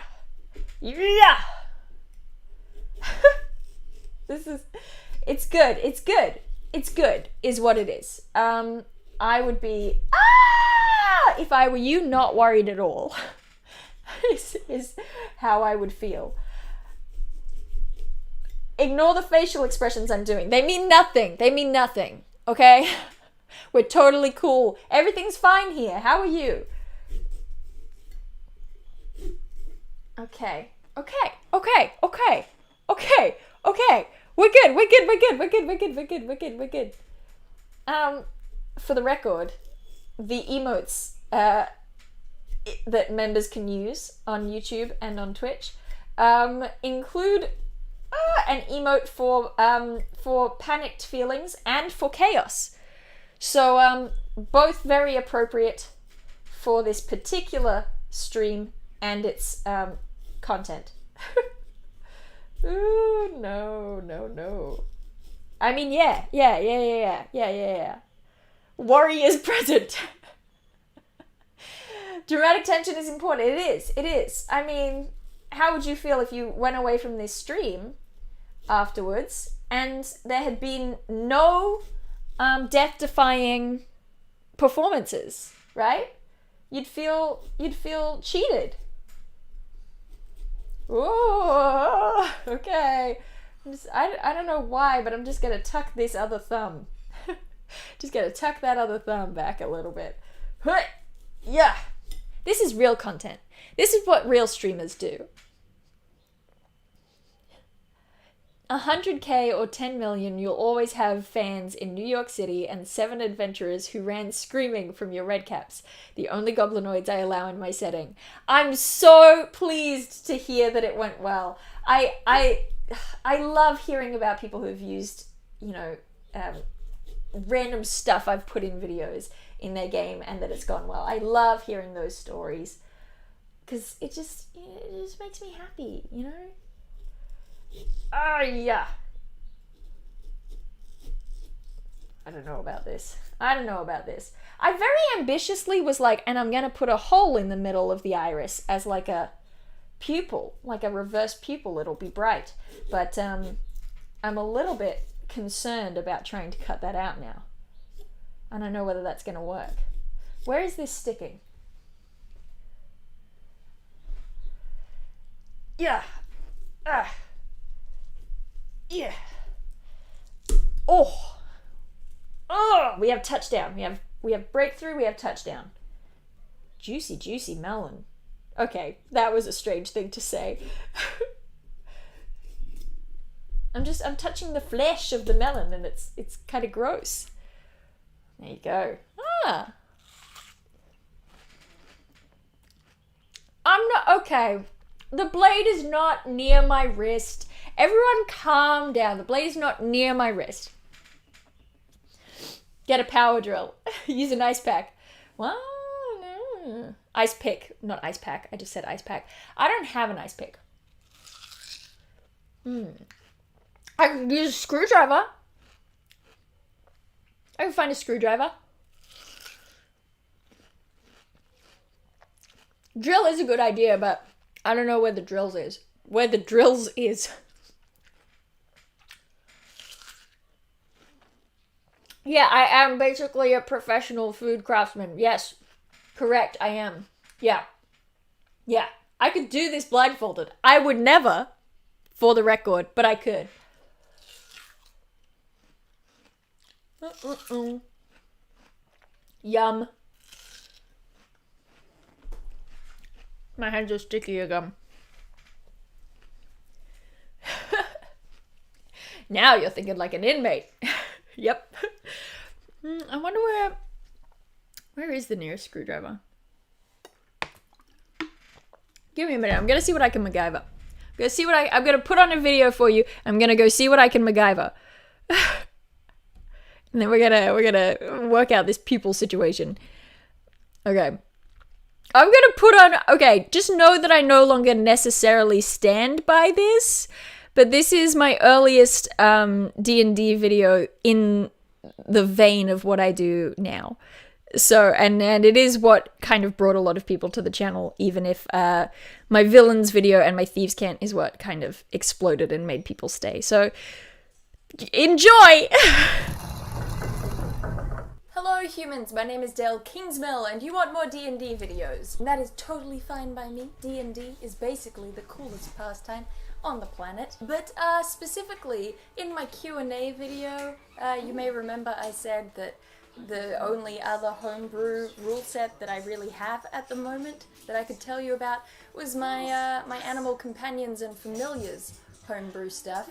It's good, is what it is. I would be, if I were you, not worried at all. is how I would feel. Ignore the facial expressions I'm doing. They mean nothing. Okay? We're totally cool. Everything's fine here. How are you? Okay. We're good. For the record, the emotes that members can use on YouTube and on Twitch include an emote for panicked feelings and for chaos. So both very appropriate for this particular stream and its content. Ooh, no. I mean, yeah. Warriors present. Dramatic tension is important. It is. I mean, how would you feel if you went away from this stream afterwards and there had been no death-defying performances, right? You'd feel cheated. Ooh, okay. I don't know why, but I'm just gonna tuck this other thumb. Just gonna tuck that other thumb back a little bit. Yeah. This is real content. This is what real streamers do. 100K or 10 million, you'll always have fans in New York City and 7 adventurers who ran screaming from your red caps. The only goblinoids I allow in my setting. I'm so pleased to hear that it went well. I love hearing about people who've used, random stuff I've put in videos in their game and that it's gone well. I love hearing those stories because it just makes me happy, you know? Yeah. I don't know about this. I very ambitiously was like, and I'm gonna put a hole in the middle of the iris as like a pupil, like a reverse pupil. It'll be bright. But I'm a little bit concerned about trying to cut that out now. I don't know whether that's gonna work. Where is this sticking? Yeah. Yeah. Oh, we have touchdown. We have breakthrough. We have touchdown. Juicy melon. Okay, that was a strange thing to say. I'm touching the flesh of the melon and it's kind of gross. There you go. I'm not okay. The blade is not near my wrist. Everyone calm down. The blade is not near my wrist. Get a power drill. Use an ice pack. Well, no. Ice pick, not ice pack. I just said ice pack. I don't have an ice pick. I can use a screwdriver. I can find a screwdriver. Drill is a good idea, but I don't know where the drills is. Yeah, I am basically a professional food craftsman. Yes, correct, I am. Yeah. I could do this blindfolded. I would never, for the record, but I could. Yum. My hands are sticky again. Now you're thinking like an inmate. Yep. I wonder where is the nearest screwdriver? Give me a minute. I'm gonna see what I can MacGyver. I'm gonna put on a video for you. I'm gonna go see what I can MacGyver. And then we're gonna work out this pupil situation. Okay. I'm gonna put on, okay, just know that I no longer necessarily stand by this, but this is my earliest D&D video in the vein of what I do now. So, and it is what kind of brought a lot of people to the channel, even if my villains video and my thieves cant is what kind of exploded and made people stay. So, enjoy! Hello humans, my name is Dale Kingsmill and you want more D&D videos. And that is totally fine by me. D&D is basically the coolest pastime on the planet. But specifically, in my Q&A video, you may remember I said that the only other homebrew rule set that I really have at the moment that I could tell you about was my my animal companions and familiars homebrew stuff,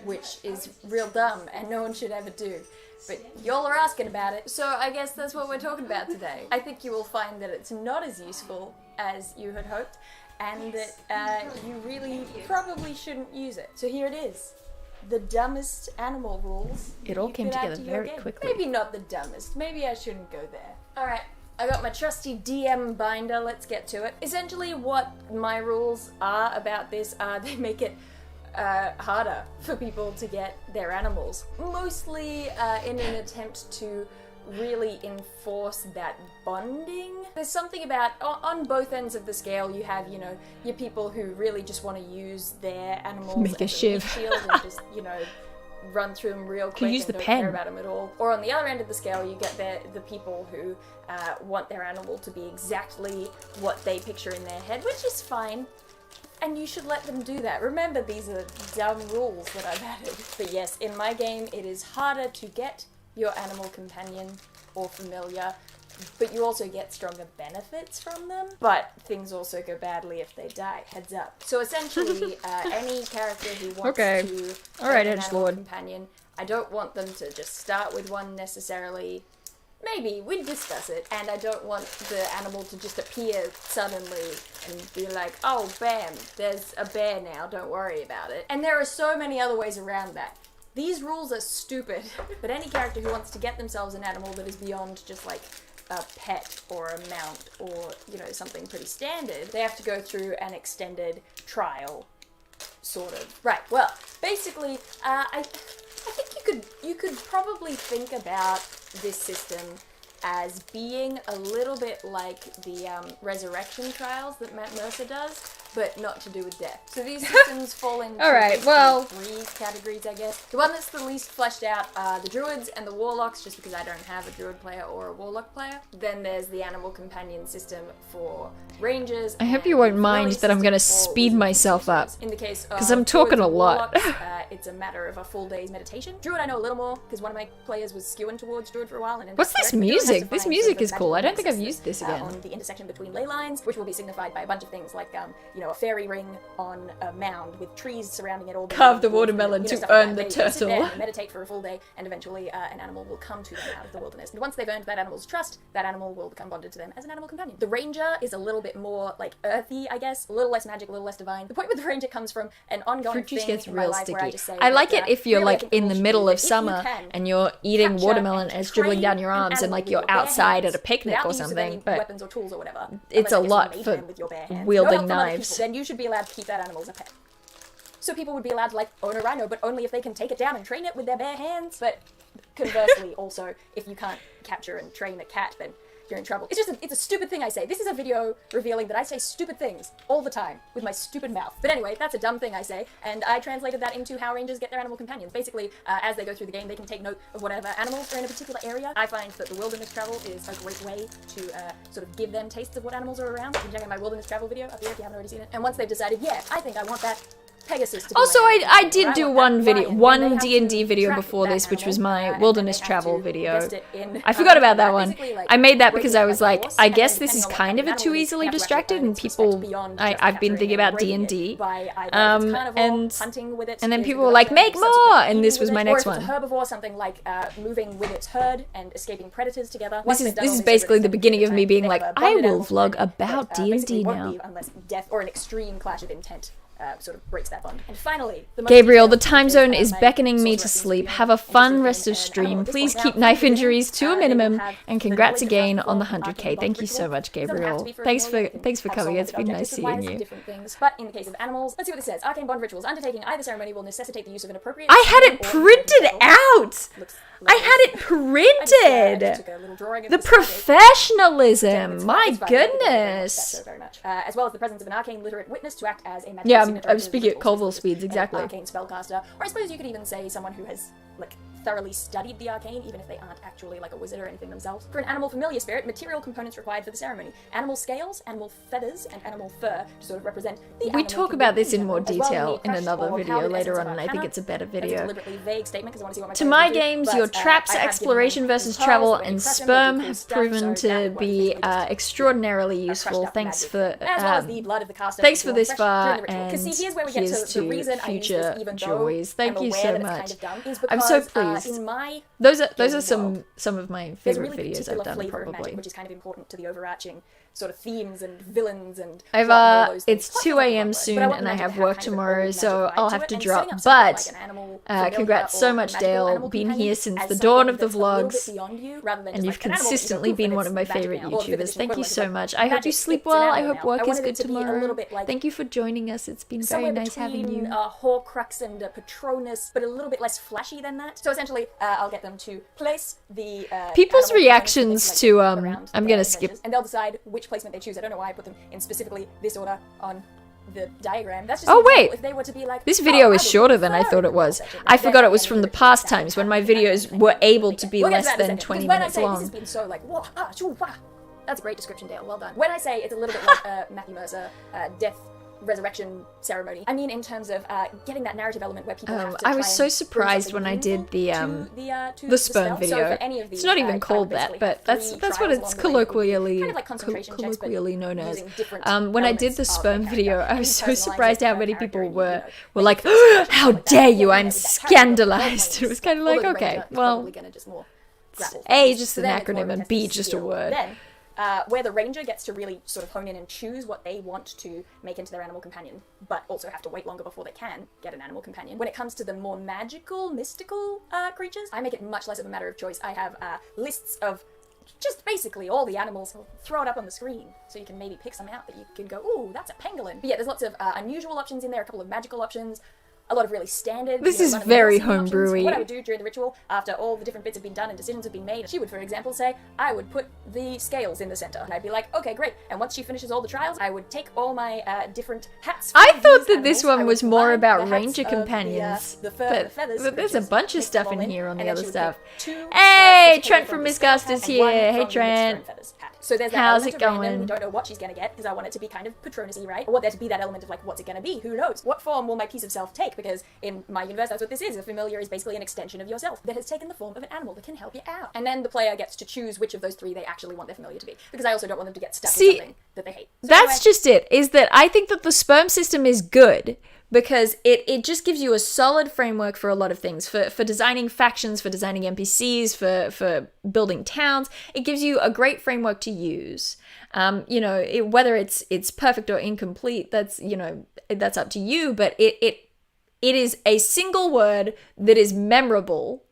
which is real dumb and no one should ever do. But y'all are asking about it, so I guess that's what we're talking about today. I think you will find that it's not as useful as you had hoped, and that you really probably shouldn't use it. So here it is. The dumbest animal rules. It all came together very quickly. Maybe not the dumbest. Maybe I shouldn't go there. Alright, I got my trusty DM binder. Let's get to it. Essentially what my rules are about this are they make it harder for people to get their animals. Mostly in an attempt to really enforce that bonding. There's something about, on both ends of the scale, you have, you know, your people who really just want to use their animals Make a as shiv. shield and just, you know, run through them real quick use and the don't pen. care about them at all. Or on the other end of the scale, you get the people who want their animal to be exactly what they picture in their head, which is fine. And you should let them do that. Remember, these are dumb rules that I've added. But yes, in my game, it is harder to get your animal companion or familiar but you also get stronger benefits from them. But things also go badly if they die. Heads up. So essentially, any character who wants to Alright, get an animal edgelord. companion, I don't want them to just start with one necessarily. Maybe, we'd discuss it, and I don't want the animal to just appear suddenly and be like, oh, bam, there's a bear now, don't worry about it. And there are so many other ways around that. These rules are stupid, but any character who wants to get themselves an animal that is beyond just like a pet or a mount or, you know, something pretty standard, they have to go through an extended trial, sort of. Right, well, basically, I think you could probably think about this system as being a little bit like the resurrection trials that Matt Mercer does, but not to do with death. So these systems fall into three categories, I guess. The one that's the least fleshed out are the druids and the warlocks, just because I don't have a druid player or a warlock player. Then there's the animal companion system for rangers. I hope you won't mind that I'm going to speed myself up. In the case of 'cause I'm talking druids a and lot. warlocks, it's a matter of a full day's meditation. Druid I know a little more, because one of my players was skewing towards druid for a while. And What's this music? This music is cool. I don't think I've used this again. On the intersection between ley lines, which will be signified by a bunch of things like, you know, a fairy ring on a mound with trees surrounding it all. Carve the watermelon you know, to stuff like earn that. the They sit there turtle. and meditate for a full day, and eventually an animal will come to them out of the wilderness. And once they've earned that animal's trust, that animal will become bonded to them as an animal companion. The ranger is a little bit more like earthy, I guess, a little less magic, a little less divine. The point with the ranger comes from an ongoing Fruit juice thing gets in my real life where I sticky. just say I like that, it if you're really, I like think in the rules middle should of be that if you summer can and you're eating capture watermelon and as dribbling train down your an arms and animal like with you're your bare outside hands at a picnic without or the use of something, any but weapons or tools or whatever, it's unless a guess lot you made for them with your bare hands. wielding No help from other knives. people, then you should be allowed to keep that animal as a pet. So people would be allowed to like own a rhino, but only if they can take it down and train it with their bare hands. But conversely, also, if you can't capture and train a cat, then you're in trouble. It's a stupid thing I say. This is a video revealing that I say stupid things all the time with my stupid mouth. But anyway, that's a dumb thing I say, and I translated that into how rangers get their animal companions. Basically, as they go through the game, they can take note of whatever animals are in a particular area. I find that the wilderness travel is a great way to sort of give them tastes of what animals are around. You can check out my wilderness travel video up here if you haven't already seen it. And once they've decided, yeah, I think I want that Pegasus to be Also, my I animal, did or do want one that video, lion, then they one have D&D to video track before that this, which was animal, my and then wilderness they have travel to video. invest it in, I forgot about that yeah, one. basically, like, I made that breaking because it I like was a like, horse, I and guess then this is depending on kind what of a kind too animal it is, easily you have to distracted, actually earn and its respect people, beyond I've just been capturing thinking and about breaking it D&D, by either it's carnivore, hunting with it, and then is people a were like, reduction, make or subsequently more, and eating this was with my it, next or if one. it's a herbivore, something like moving with its herd and escaping predators together. This is basically the beginning of me being like, I will vlog about D&D now. Unless death or an extreme clash of intent sort of breaks that bond. And finally, the most Gabriel, the detailed time is, zone is my beckoning me to sorceress sleep. being Have a fun interested rest in of an stream. animal at this Please point. keep Now, knife from the beginning, injuries to a they will minimum, have and the congrats knowledge of again how on the to mark 100k. and Thank you bond so ritual. much, It doesn't have to Gabriel. be for a Thanks small for thing. thanks for Have coming. solved It's the been object. nice This seeing applies to you. different things. But in the case of animals, let's see what this says. Arcane bond rituals undertaking either ceremony will necessitate the use of an appropriate. I had it or printed out. I had it printed. The professionalism. My goodness. As well as the presence of an arcane literate witness to act as a magical Yeah, signature I'm to the speaking at rituals. Colville speeds, An exactly. arcane spellcaster, or I suppose you could even say someone who has like thoroughly studied the arcane, even if they aren't actually like a wizard or anything themselves. For an animal familiar spirit, material components required for the ceremony: animal scales, animal feathers, and animal fur to sort of represent the We animal talk can about be this in more general, as well detail as the in crushed another or video powdered later essence on, of and I think arcana. it's a better That's a video. deliberately vague statement because I want to see what my To players my will do, games, but, your traps, I have given exploration them versus pearls travel, when you and crush them, sperm they do cool have stuff, proven so to that be works basically extraordinarily just useful. crushed up Thanks magic. for As well as the blood of the caster thanks being for this fresh far, during the ritual. 'Cause and see, here's where we get here's to the to reason I use future this, even joys. though Thank I'm you aware so that it's much. kind of dumb, is I'm so because, pleased. in my Those are gaming some of my there's a favorite really videos particular I've done flavor of probably. magic, which is kind of important to the overarching sort of themes and villains and I've plot and all those things. it's Plus, 2 I like a.m. the soon, but I want and the I magic have to work kind of an tomorrow, old so magic I'll vibe have to to it, and drop. setting up something But like an animal familiar congrats so or much, magical Dale. animal Been companion here since as the something dawn of the that's a little bit vlogs, beyond you, rather than and just you've like an animal is consistently proof been that one of my it's magic favorite now, or the fifth YouTubers. edition Thank you equivalent so of, like, much. I hope magic. you sleep It's an well. I animal hope now. work I is wanted good it to be a little tomorrow. bit like Thank you for joining us. It's been somewhere very nice having between you. a Horcrux and a Patronus, but a little bit less flashy than that. So essentially, I'll get them to place the People's animal reactions components, to, around I'm their gonna skip- adventures, and they'll decide which placement they choose. I don't know why I put them in specifically this order on the diagram. That's just Oh, an example. wait. If they were to be like, This video "Oh, is I would shorter than I prefer thought it the was. section," I then forgot it again, was from the literally past that times when my happened. videos We'll were get to able that to in be a less second. than 20 Because minutes when I say this has long. been so like, whoa, that's a great description, Dale. Well done. When I say it's a little bit like Matthew Mercer, death resurrection ceremony. I mean in terms of getting that narrative element where people have to I try was and so bring surprised something when I did meaningful the to sperm spell. video. So for any of these, It's not I even would called that, basically but have that's three what trials it's along the way that would be colloquially kind of like concentration checks, but colloquially known as. using different When I did elements the of sperm the video, character. I was And so he personalizes surprised how the many character people and, were like, make it feel "How like that. dare Yeah, you! I'm that character, scandalized." It was kind of although like, the okay, ranger is well, probably gonna just more grapple A, things. just So an then it's more acronym, of a and test B, of just a skill. word. Then, where the ranger gets to really sort of hone in and choose what they want to make into their animal companion, but also have to wait longer before they can get an animal companion. When it comes to the more magical, mystical creatures, I make it much less of a matter of choice. I have lists of just basically all the animals. I'll throw it up on the screen so you can maybe pick some out that you can go, ooh, that's a pangolin. But yeah, there's lots of unusual options in there, a couple of magical options, a lot of really standard. This is very homebrewy. What I would do during the ritual, after all the different bits have been done and decisions have been made, she would, for example, say, I would put the scales in the center. And I'd be like, okay, great. And once she finishes all the trials, I would take all my different hats. I from thought these that this animals. I one would was more line about the hats ranger of companions, the fur and the feathers, but there's a just bunch of mix them stuff all in here on the and then other she would stuff. pick two, Hey, specifically Trent from from the Miss skull Gust hat is and one here. Hey, from the mixed fur Trent. and feathers hat. So there's that How's element it of random. going? We don't know what she's gonna get because I want it to be kind of Patronus-y, right? I want there to be that element of like, what's it gonna be? Who knows? What form will my piece of self take? Because in my universe, that's what this is. A familiar is basically an extension of yourself that has taken the form of an animal that can help you out. And then the player gets to choose which of those three they actually want their familiar to be. Because I also don't want them to get stuck See, with something that they hate. So That's anyway, just it, is that I think that the sperm system is good because it just gives you a solid framework for a lot of things, for designing factions, for designing NPCs, for building towns. It gives you a great framework to use. Whether it's perfect or incomplete, that's up to you, but it is a single word that is memorable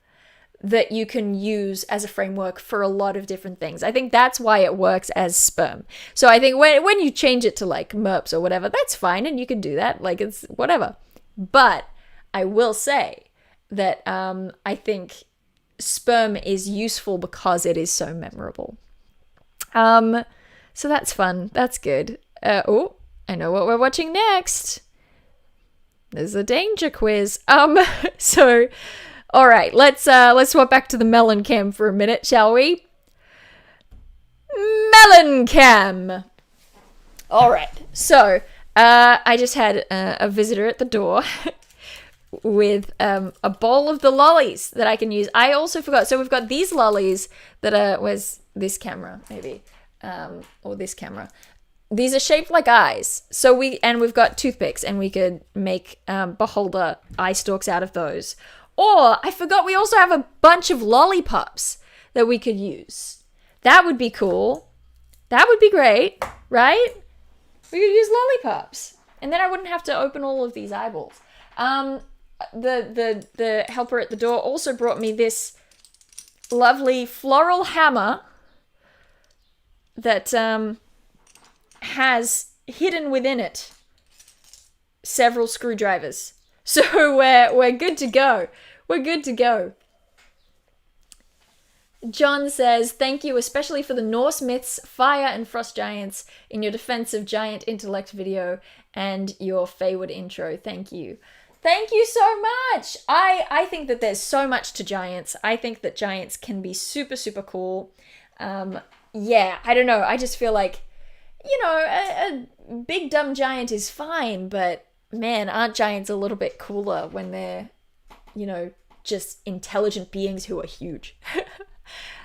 that you can use as a framework for a lot of different things. I think that's why it works as sperm. So I think when you change it to like merps or whatever, that's fine and you can do that. Like it's whatever. But I will say that I think sperm is useful because it is so memorable. So that's fun. That's good. I know what we're watching next. There's a danger quiz. So all right, let's swap back to the Melon cam for a minute, shall we? Melon cam. All right. So, I just had a visitor at the door with a bowl of the lollies that I can use. I also forgot. So we've got these lollies that are, where's this camera maybe? Or this camera. These are shaped like eyes. So we've got toothpicks and we could make beholder eye stalks out of those. Or, I forgot, we also have a bunch of lollipops that we could use. That would be cool. That would be great, right? We could use lollipops. And then I wouldn't have to open all of these eyeballs. The helper at the door also brought me this lovely floral hammer that has hidden within it several screwdrivers. So we're good to go. We're good to go. John says, thank you especially for the Norse myths, fire and frost giants in your defense of giant intellect video and your Feywood intro. Thank you. Thank you so much. I think that there's so much to giants. I think that giants can be super, super cool. Yeah, I don't know. I just feel like, a big dumb giant is fine, but man, aren't giants a little bit cooler when they're, just intelligent beings who are huge?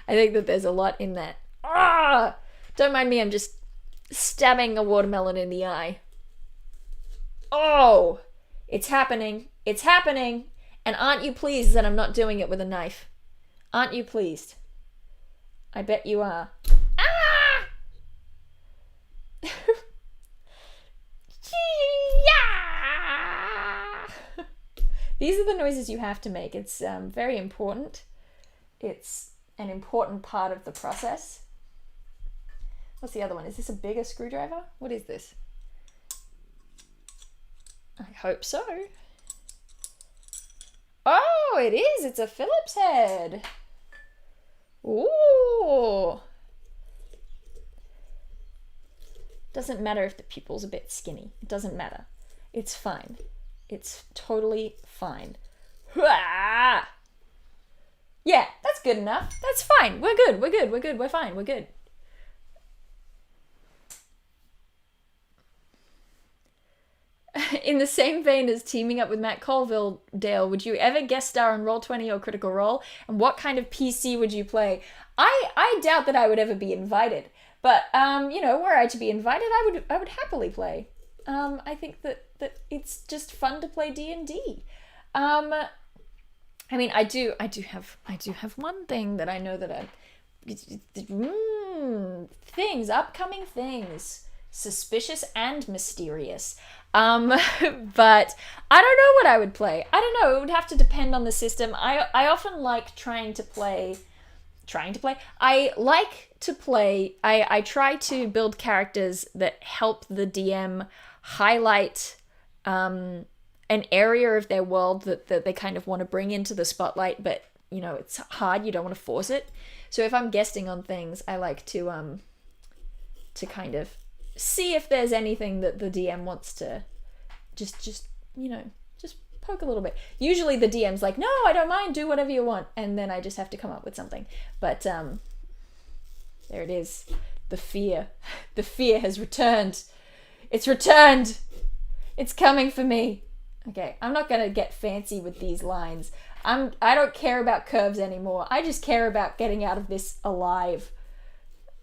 I think that there's a lot in that. Don't mind me, I'm just stabbing a watermelon in the eye. Oh, it's happening. It's happening. And aren't you pleased that I'm not doing it with a knife? Aren't you pleased? I bet you are. These are the noises you have to make. It's very important. It's an important part of the process. What's the other one? Is this a bigger screwdriver? What is this? I hope so. Oh, it is. It's a Phillips head. Ooh. Doesn't matter if the pupil's a bit skinny. It doesn't matter. It's fine. It's totally fine. Yeah, that's good enough. That's fine. We're good. We're good. We're good. We're fine. We're good. same vein as teaming up with Matt Colville, Dale, would you ever guest star on Roll20 or Critical Role? And what kind of PC would you play? I doubt that I would ever be invited. But, were I to be invited, I would happily play. I think that it's just fun to play D&D. I mean, I do have one thing that I know that upcoming things, suspicious and mysterious. But I don't know what I would play. I don't know. It would have to depend on the system. I often like trying to play. I like to play. I try to build characters that help the DM highlight an area of their world that they kind of want to bring into the spotlight, but it's hard. You don't want to force it. So if I'm guesting on things, I like to kind of see if there's anything that the DM wants to just poke a little bit. Usually the DM's like, no, I don't mind, do whatever you want, and then I just have to come up with something. But there it is. The fear has returned. It's returned. It's coming for me. Okay, I'm not gonna get fancy with these lines. I don't care about curves anymore. I just care about getting out of this alive.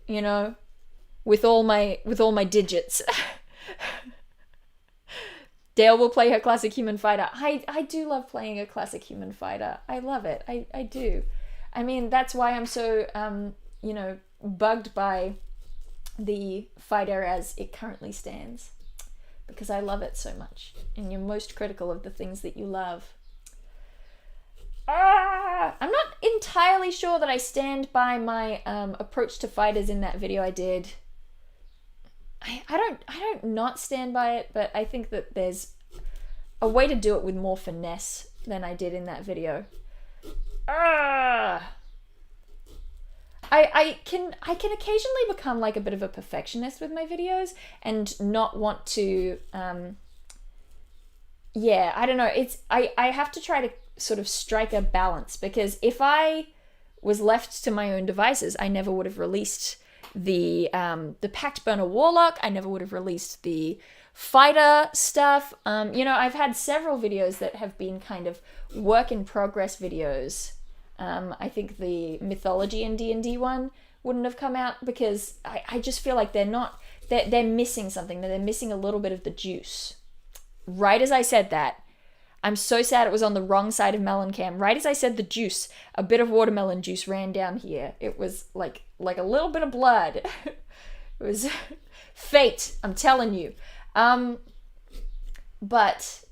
With all my digits. Dale will play her classic human fighter. I do love playing a classic human fighter. I love it. I do. I mean, that's why I'm so bugged by the fighter as it currently stands. Because I love it so much. And you're most critical of the things that you love. I'm not entirely sure that I stand by my approach to fighters in that video I did. I don't not stand by it, but I think that there's a way to do it with more finesse than I did in that video. I can occasionally become like a bit of a perfectionist with my videos and not want to I don't know, I have to try to sort of strike a balance, because if I was left to my own devices, I never would have released the Pact Burner Warlock. I never would have released the fighter stuff. I've had several videos that have been kind of work in progress videos. I think the mythology and D&D one wouldn't have come out because I just feel like they're missing something. They're missing a little bit of the juice. Right as I said that, I'm so sad it was on the wrong side of Melon Cam. Right as I said the juice, a bit of watermelon juice ran down here. It was like a little bit of blood. It was fate, I'm telling you. But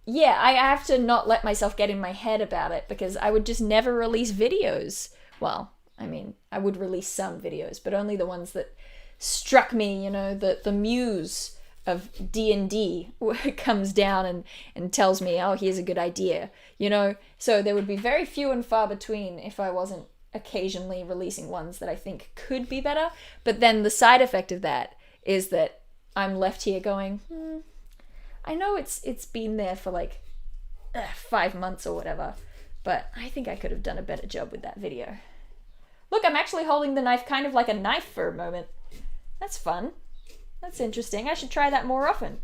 yeah, I have to not let myself get in my head about it, because I would just never release videos. Well, I mean, I would release some videos, but only the ones that struck me, the muse of D&D comes down and tells me, oh, here's a good idea, So there would be very few and far between if I wasn't occasionally releasing ones that I think could be better. But then the side effect of that is that I'm left here going, I know it's been there for like 5 months or whatever, but I think I could have done a better job with that video. Look, I'm actually holding the knife kind of like a knife for a moment. That's fun. That's interesting. I should try that more often.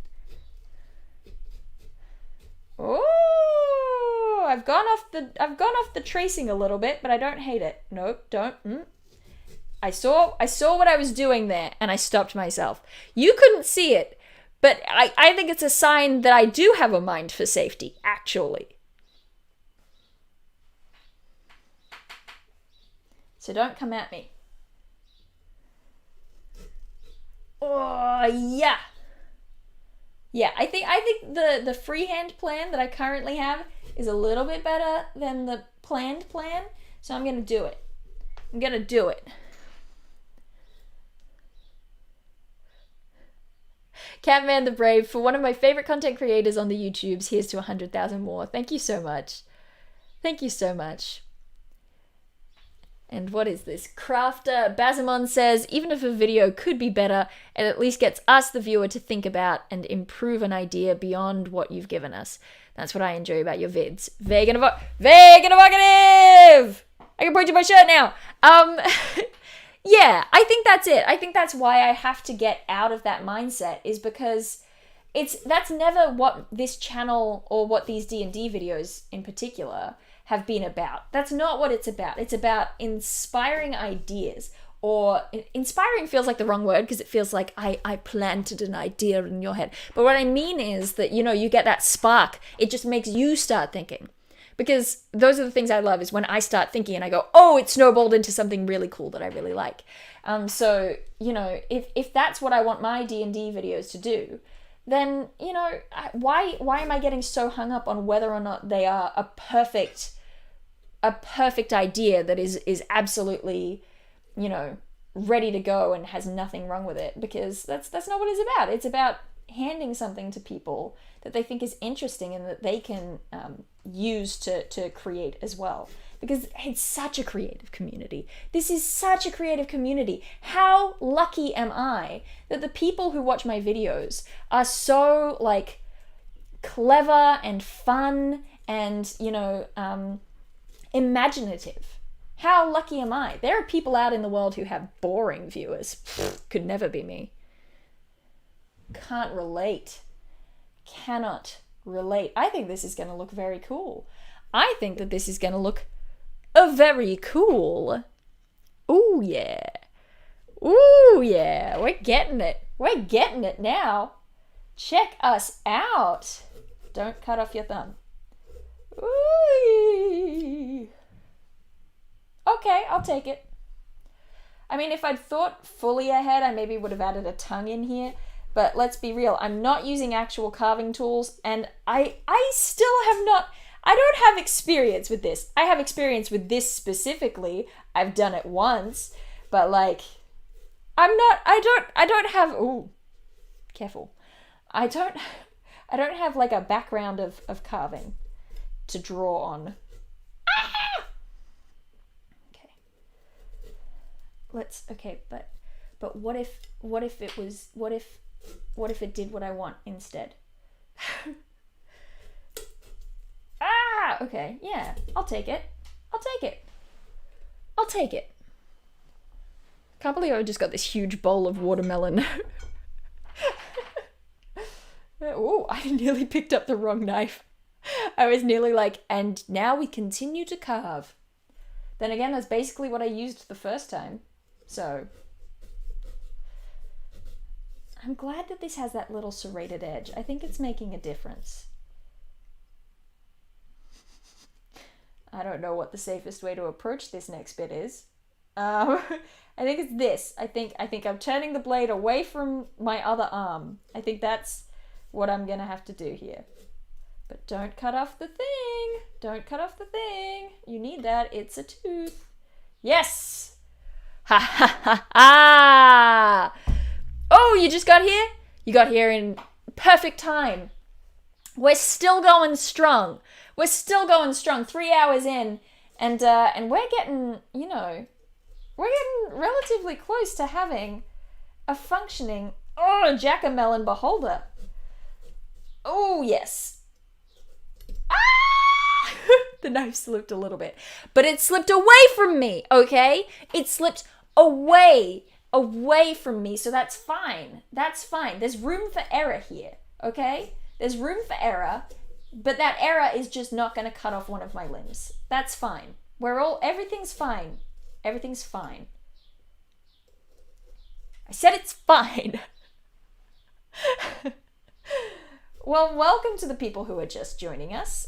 Oh, I've gone off the tracing a little bit, but I don't hate it. Nope, don't. I saw what I was doing there, and I stopped myself. You couldn't see it, but I think it's a sign that I do have a mind for safety, actually. So don't come at me. Oh, yeah. Yeah, I think the freehand plan that I currently have is a little bit better than the planned plan, so I'm going to do it. I'm going to do it. Catman the Brave, for one of my favorite content creators on the YouTubes, here's to 100,000 more. Thank you so much. Thank you so much. And what is this? Crafter Bazamon says, even if a video could be better, it at least gets us, the viewer, to think about and improve an idea beyond what you've given us. That's what I enjoy about your vids. Vegan evocative! I can point to my shirt now. Yeah, I think that's it. I think that's why I have to get out of that mindset, is because that's never what this channel or what these D&D videos in particular have been about. That's not what it's about. It's about inspiring ideas. Or inspiring feels like the wrong word because it feels like I planted an idea in your head. But what I mean is that, you know, you get that spark. It just makes you start thinking. Because those are the things I love, is when I start thinking and I go, oh, it snowballed into something really cool that I really like. So, you know, if that's what I want my D&D videos to do, then, you know, why am I getting so hung up on whether or not they are a perfect idea that is absolutely, you know, ready to go and has nothing wrong with it? Because that's not what it's about. It's about handing something to people that they think is interesting and that they can use to create as well. Because it's such a creative community. This is such a creative community. How lucky am I that the people who watch my videos are so, like, clever and fun and, you know, imaginative. How lucky am I? There are people out in the world who have boring viewers. Could never be me. Can't relate. Cannot relate. I think this is going to look very cool. I think that this is going to look very cool. Ooh, yeah. Ooh, yeah. We're getting it. We're getting it now. Check us out. Don't cut off your thumb. Ooh. Okay, I'll take it. I mean, if I'd thought fully ahead, I maybe would have added a tongue in here. But let's be real, I'm not using actual carving tools, and I still have not, I don't have experience with this. I have experience with this specifically. I've done it once, but like, I don't have, ooh, careful. I don't have like a background of carving to draw on. But what if it did what I want instead? Okay, yeah, I'll take it. Can't believe I just got this huge bowl of watermelon. Oh, I nearly picked up the wrong knife. I was nearly like, and now we continue to carve. Then again, that's basically what I used the first time. So, I'm glad that this has that little serrated edge. I think it's making a difference. I don't know what the safest way to approach this next bit is. I think it's this. I think I'm turning the blade away from my other arm. I think that's what I'm gonna have to do here. But don't cut off the thing. Don't cut off the thing. You need that. It's a tooth. Yes! Ha ha ha ha! Oh, you just got here? You got here in perfect time. We're still going strong. 3 hours in, and we're getting, you know, we're getting relatively close to having a functioning, jack-o'-melon beholder. Oh, yes. Ah! The knife slipped a little bit, but it slipped away from me, okay? It slipped away from me, so that's fine. There's room for error here, okay? There's room for error, but that error is just not going to cut off one of my limbs. That's fine. Everything's fine. Everything's fine. I said it's fine. Well, welcome to the people who are just joining us.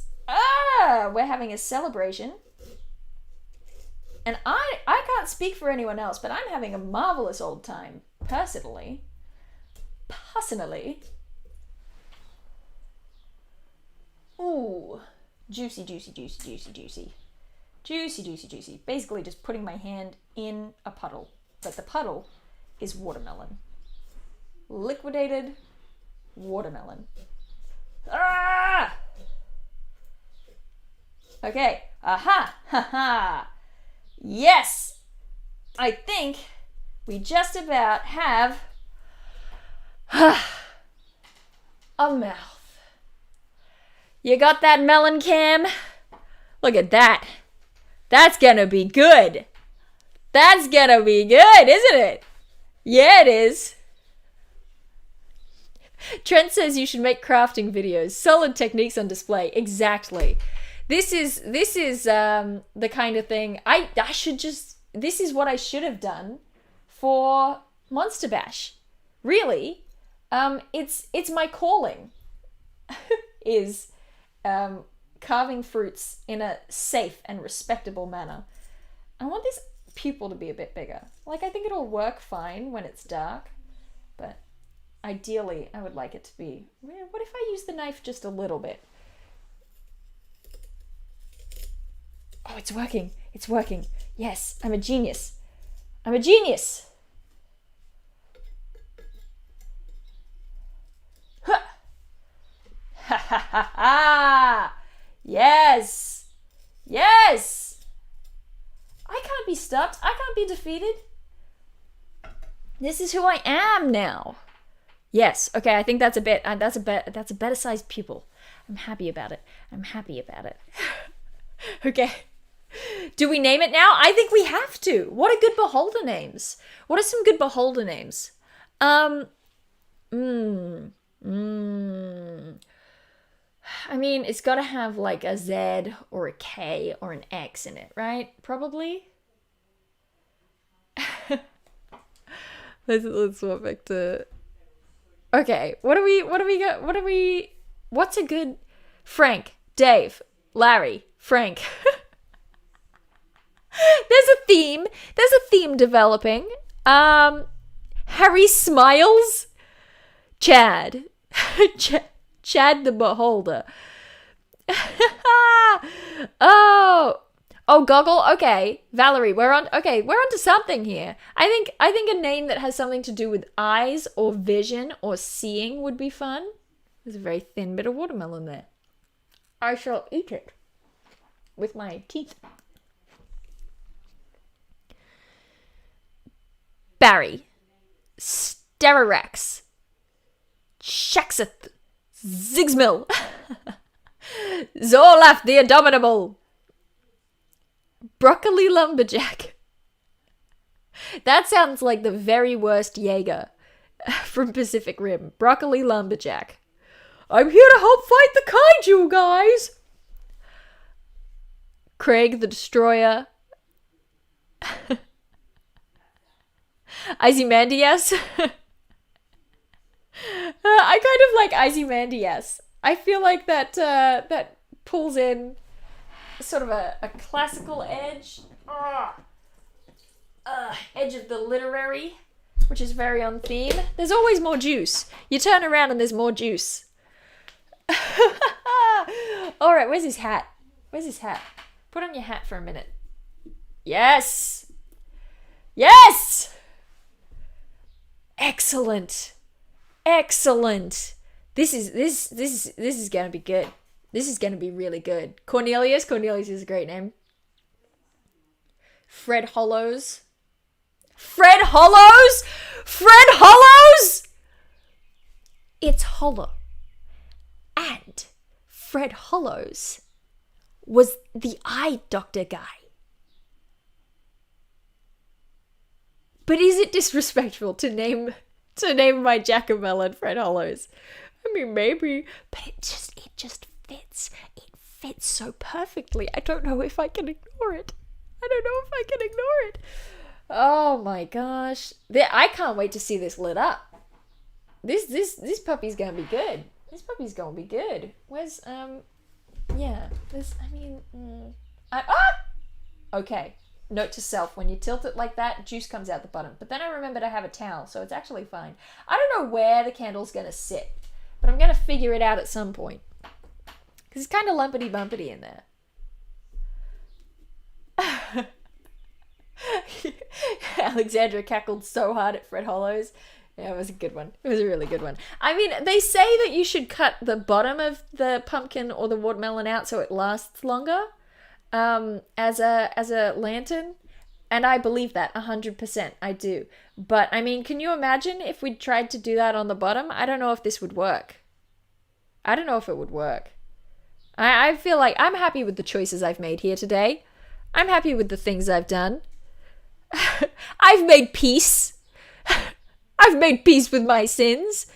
We're having a celebration. And I can't speak for anyone else, but I'm having a marvelous old time, personally. Ooh, juicy. Basically just putting my hand in a puddle, but the puddle is watermelon. Liquidated watermelon. Ah! Okay, aha, ha. Yes, I think we just about have a mouth. You got that melon, Cam? Look at that. That's gonna be good. Isn't it? Yeah, it is. Trent says you should make crafting videos. Solid techniques on display. Exactly. This is the kind of thing I should just. This is what I should have done for Monster Bash. Really, it's my calling. Is carving fruits in a safe and respectable manner. I want this pupil to be a bit bigger. Like, I think it'll work fine when it's dark, but ideally I would like it to be. What if I use the knife just a little bit? Oh, it's working. It's working. Yes, I'm a genius. I'm a genius. Ha ha ha ha. Yes. Yes. I can't be stopped. I can't be defeated. This is who I am now. Yes. Okay, I think that's a bit that's a better sized pupil. I'm happy about it. I'm happy about it. Okay. Do we name it now? I think we have to. What are good beholder names? What are some good beholder names? I mean, it's got to have like a Z or a K or an X in it, right? Probably. let's swap back to. Okay, what's a good Frank, Dave, Larry, Frank. There's a theme developing. Harry Smiles, Chad. Chad the Beholder. Oh, Goggle. Okay, Valerie, we're on to something here. I think a name that has something to do with eyes or vision or seeing would be fun. There's a very thin bit of watermelon there. I shall eat it with my teeth. Barry, Sterarax, Shaxath, Zigzmill, Zorlaf the Indomitable, Broccoli Lumberjack. That sounds like the very worst Jaeger from Pacific Rim. Broccoli Lumberjack. I'm here to help fight the kaiju, guys. Craig the Destroyer. Ozymandias. I kind of like Ozymandias. I feel like that pulls in sort of a classical edge. Edge of the literary, which is very on theme. There's always more juice. You turn around and there's more juice. Alright, where's his hat? Where's his hat? Put on your hat for a minute. Yes! Yes! Excellent. Excellent. This is gonna be good. This is gonna be really good. Cornelius is a great name. Fred Hollows. Fred Hollows? Fred Hollows? It's hollow. And Fred Hollows was the eye doctor guy. But is it disrespectful to name my Jackamelon Fred Hollows? I mean, maybe, but it just fits. It fits so perfectly. I don't know if I can ignore it. Oh my gosh. I can't wait to see this lit up. This puppy's gonna be good. This puppy's gonna be good. Where's, yeah, this, I mean, okay. Note to self, when you tilt it like that, juice comes out the bottom. But then I remember to have a towel, so it's actually fine. I don't know where the candle's gonna sit, but I'm gonna figure it out at some point. Because it's kind of lumpity-bumpity in there. Alexandra cackled so hard at Fred Hollows. Yeah, it was a good one. It was a really good one. I mean, they say that you should cut the bottom of the pumpkin or the watermelon out so it lasts longer as a lantern. And I believe that 100%. I do. But, I mean, can you imagine if we tried to do that on the bottom? I don't know if this would work. I don't know if it would work. I feel like I'm happy with the choices I've made here today. I'm happy with the things I've done. I've made peace. I've made peace with my sins.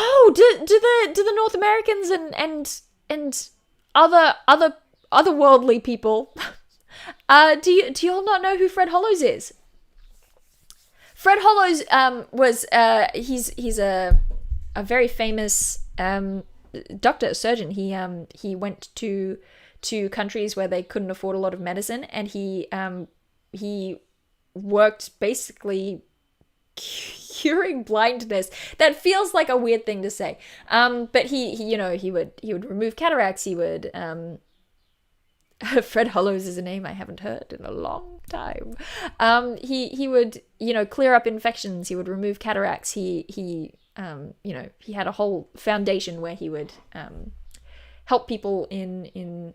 Oh, do the North Americans and other worldly people do you all not know who Fred Hollows is? Fred Hollows was he's a very famous doctor, a surgeon. He went to countries where they couldn't afford a lot of medicine, and he worked basically curing blindness. That feels like a weird thing to say. But he would remove cataracts. He would Fred Hollows is a name I haven't heard in a long time. He would clear up infections. He would remove cataracts. He had a whole foundation where he would help people in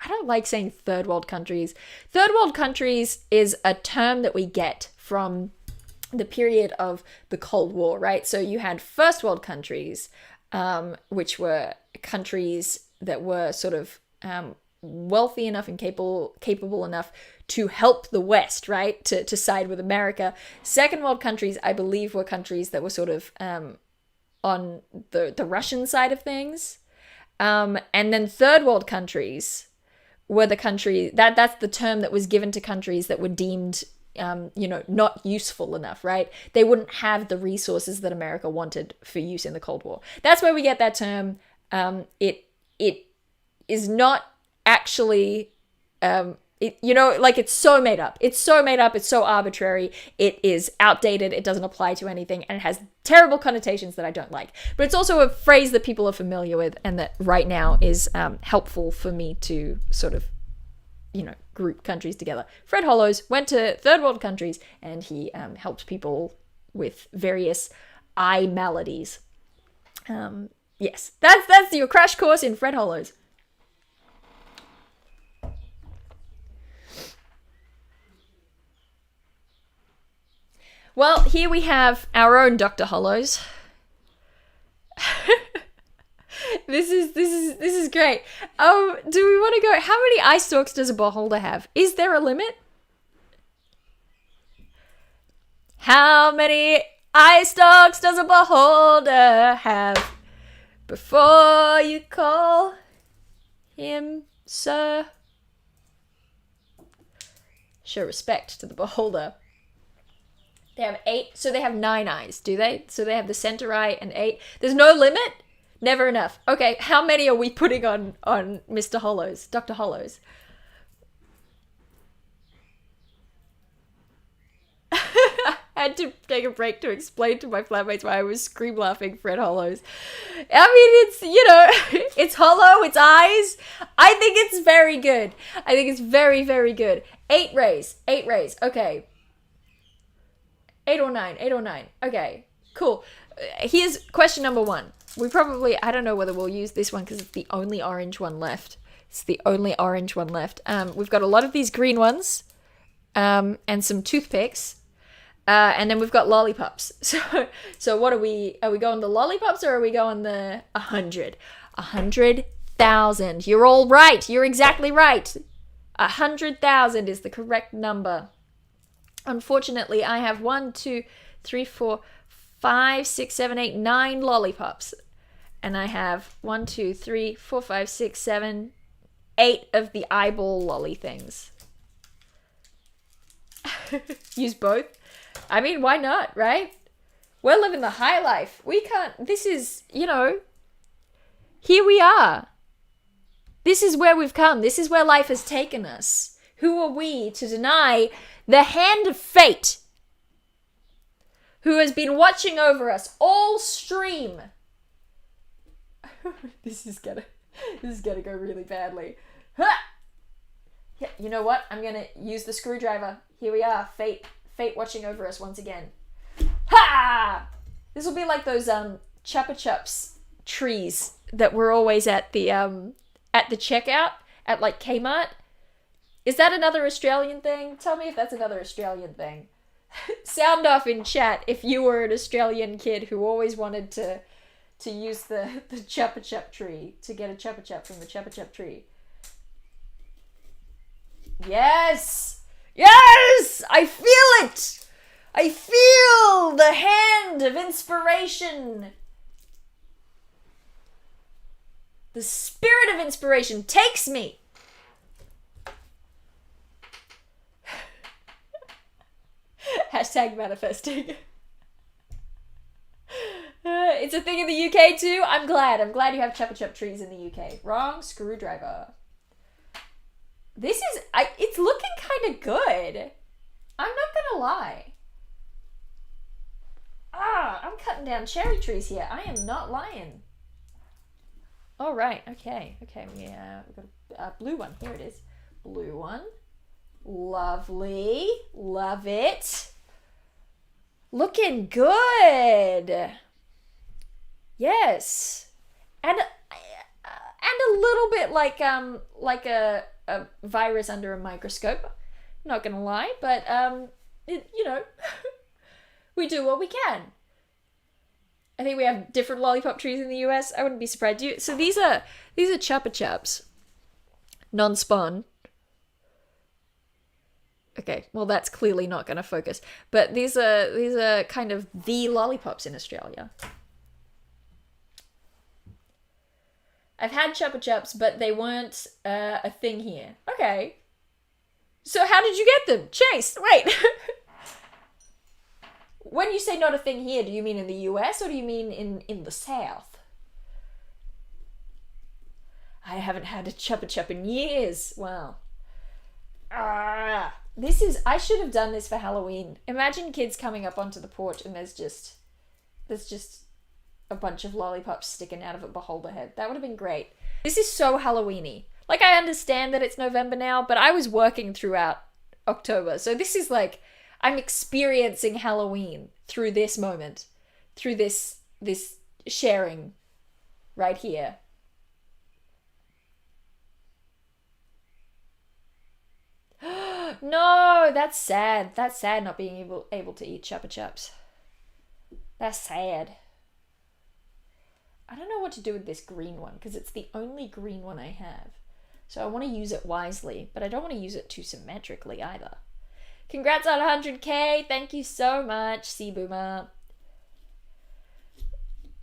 I don't like saying third world countries. Third world countries is a term that we get from the period of the Cold War, right? So you had first world countries, which were countries that were sort of wealthy enough and capable enough to help the West, right? To side with America. Second world countries, I believe, were countries that were sort of on the Russian side of things. And then third world countries were the country that's the term that was given to countries that were deemed not useful enough, right? They wouldn't have the resources that America wanted for use in the Cold War. That's where we get that term. It is not actually it's so made up. It's so made up. It's so arbitrary. It is outdated. It doesn't apply to anything, and it has terrible connotations that I don't like. But it's also a phrase that people are familiar with, and that right now is helpful for me to sort of, group countries together. Fred Hollows went to third world countries, and he helped people with various eye maladies. Yes, that's your crash course in Fred Hollows. Well, here we have our own Dr. Hollows. This is great. Do we want to go? How many eye stalks does a beholder have? Is there a limit? How many eye stalks does a beholder have before you call him sir? Show respect to the beholder. They have 8, so they have 9 eyes, do they? So they have the center eye and 8. There's no limit? Never enough. Okay, how many are we putting on Mr. Hollows, Dr. Hollows? I had to take a break to explain to my flatmates why I was scream laughing Fred Hollows. I mean, it's, it's hollow, it's eyes. I think it's very good. I think it's very, very good. 8 rays. Okay. 8 or 9. Okay, cool. Here's question number 1. I don't know whether we'll use this one because it's the only orange one left. We've got a lot of these green ones, and some toothpicks, and then we've got lollipops. So what are we going the lollipops, or are we going the 100? 100,000. You're all right. You're exactly right. 100,000 is the correct number. Unfortunately, I have 1, 2, 3, 4, 5, 6, 7, 8, 9 lollipops. And I have 1, 2, 3, 4, 5, 6, 7, 8 of the eyeball lolly things. Use both? I mean, why not, right? We're living the high life. We can't, this is, here we are. This is where we've come. This is where life has taken us. Who are we to deny the hand of fate, who has been watching over us all stream? This is gonna go really badly. Ha! Yeah, you know what? I'm gonna use the screwdriver. Here we are, fate watching over us once again. Ha! This will be like those Chupa Chups trees that were always at the checkout at like Kmart. Is that another Australian thing? Tell me if that's another Australian thing. Sound off in chat if you were an Australian kid who always wanted to use the Chupa Chup tree, to get a Chupa Chup from the Chupa Chup tree. Yes! Yes! I feel it! I feel the hand of inspiration The spirit of inspiration takes me. Hashtag manifesting. It's a thing in the UK too. I'm glad you have Chupa Chup trees in the UK. Wrong screwdriver. It's looking kind of good. I'm not gonna lie. I'm cutting down cherry trees here. I am not lying. All right, okay. Yeah, we've got a blue one. Here it is. Blue one. Lovely. Love it. Looking good. Yes. And a little bit like a virus under a microscope. Not gonna lie, but we do what we can. I think we have different lollipop trees in the US. I wouldn't be surprised. So these are Chupa Chups, non-spawn. Okay, well that's clearly not going to focus. But these are kind of the lollipops in Australia. I've had Chupa Chups, but they weren't a thing here. Okay. So how did you get them? Chase, wait. When you say not a thing here, do you mean in the US or do you mean in the South? I haven't had a Chupa Chup in years. Wow. I should have done this for Halloween. Imagine kids coming up onto the porch and there's just a bunch of lollipops sticking out of a beholder head. That would have been great. This is so Halloween-y. Like, I understand that it's November now, but I was working throughout October. So this is like, I'm experiencing Halloween through this moment, through this sharing right here. No, that's sad. That's sad not being able to eat Chupa Chups. That's sad. I don't know what to do with this green one because it's the only green one I have. So I want to use it wisely, but I don't want to use it too symmetrically either. Congrats on 100k. Thank you so much, C-Boomer.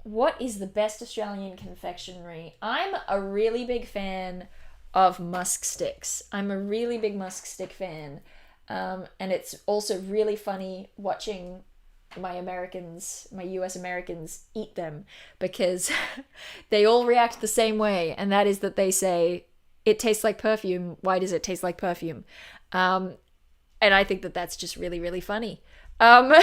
What is the best Australian confectionery? I'm a really big fan of musk sticks. I'm a really big musk stick fan. And it's also really funny watching my US Americans eat them because they all react the same way. And that is that they say, it tastes like perfume. Why does it taste like perfume? And I think that that's just really, really funny. They're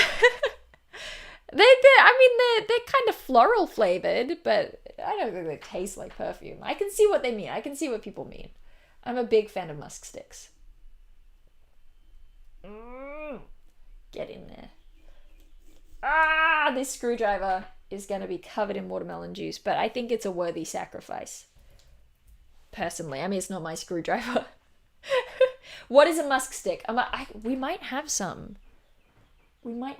kind of floral flavored, but I don't think they taste like perfume. I can see what they mean. I can see what people mean. I'm a big fan of musk sticks. Get in there. This screwdriver is going to be covered in watermelon juice, but I think it's a worthy sacrifice. Personally, I mean, it's not my screwdriver. What is a musk stick? We might have some. Where's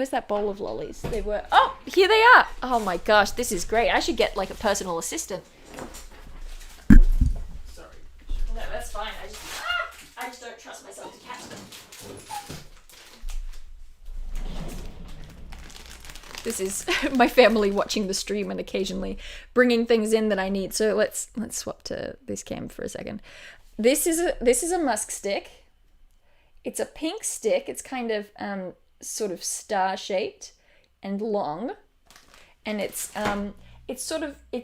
that bowl of lollies? They were... Oh, here they are. Oh my gosh, this is great. I should get like a personal assistant. Sorry. No, that's fine. I just don't trust myself to catch them. This is my family watching the stream and occasionally bringing things in that I need. So let's swap to this cam for a second. This is a musk stick. It's a pink stick. It's kind of sort of star shaped and long, and it's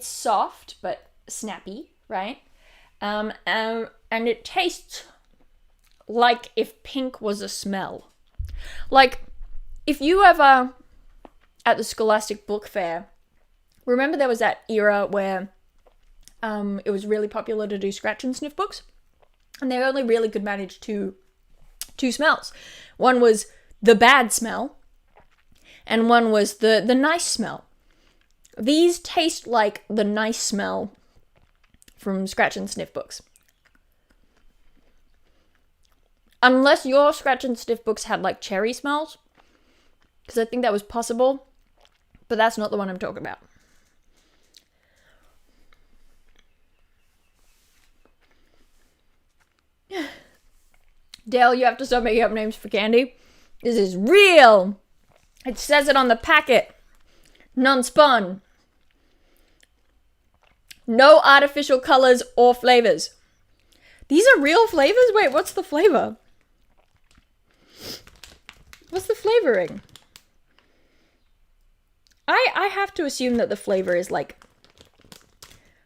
soft but snappy, right? And it tastes like if pink was a smell. Like if you ever at the Scholastic Book Fair, remember there was that era where it was really popular to do scratch and sniff books, and they only really could manage two smells. One was the bad smell, and one was the nice smell. These taste like the nice smell from scratch and sniff books. Unless your scratch and sniff books had like cherry smells, because I think that was possible, but that's not the one I'm talking about. Dale, you have to stop making up names for candy. This is real. It says it on the packet. Non-spun. No artificial colors or flavors. These are real flavors? Wait, what's the flavor? What's the flavoring? I have to assume that the flavor is like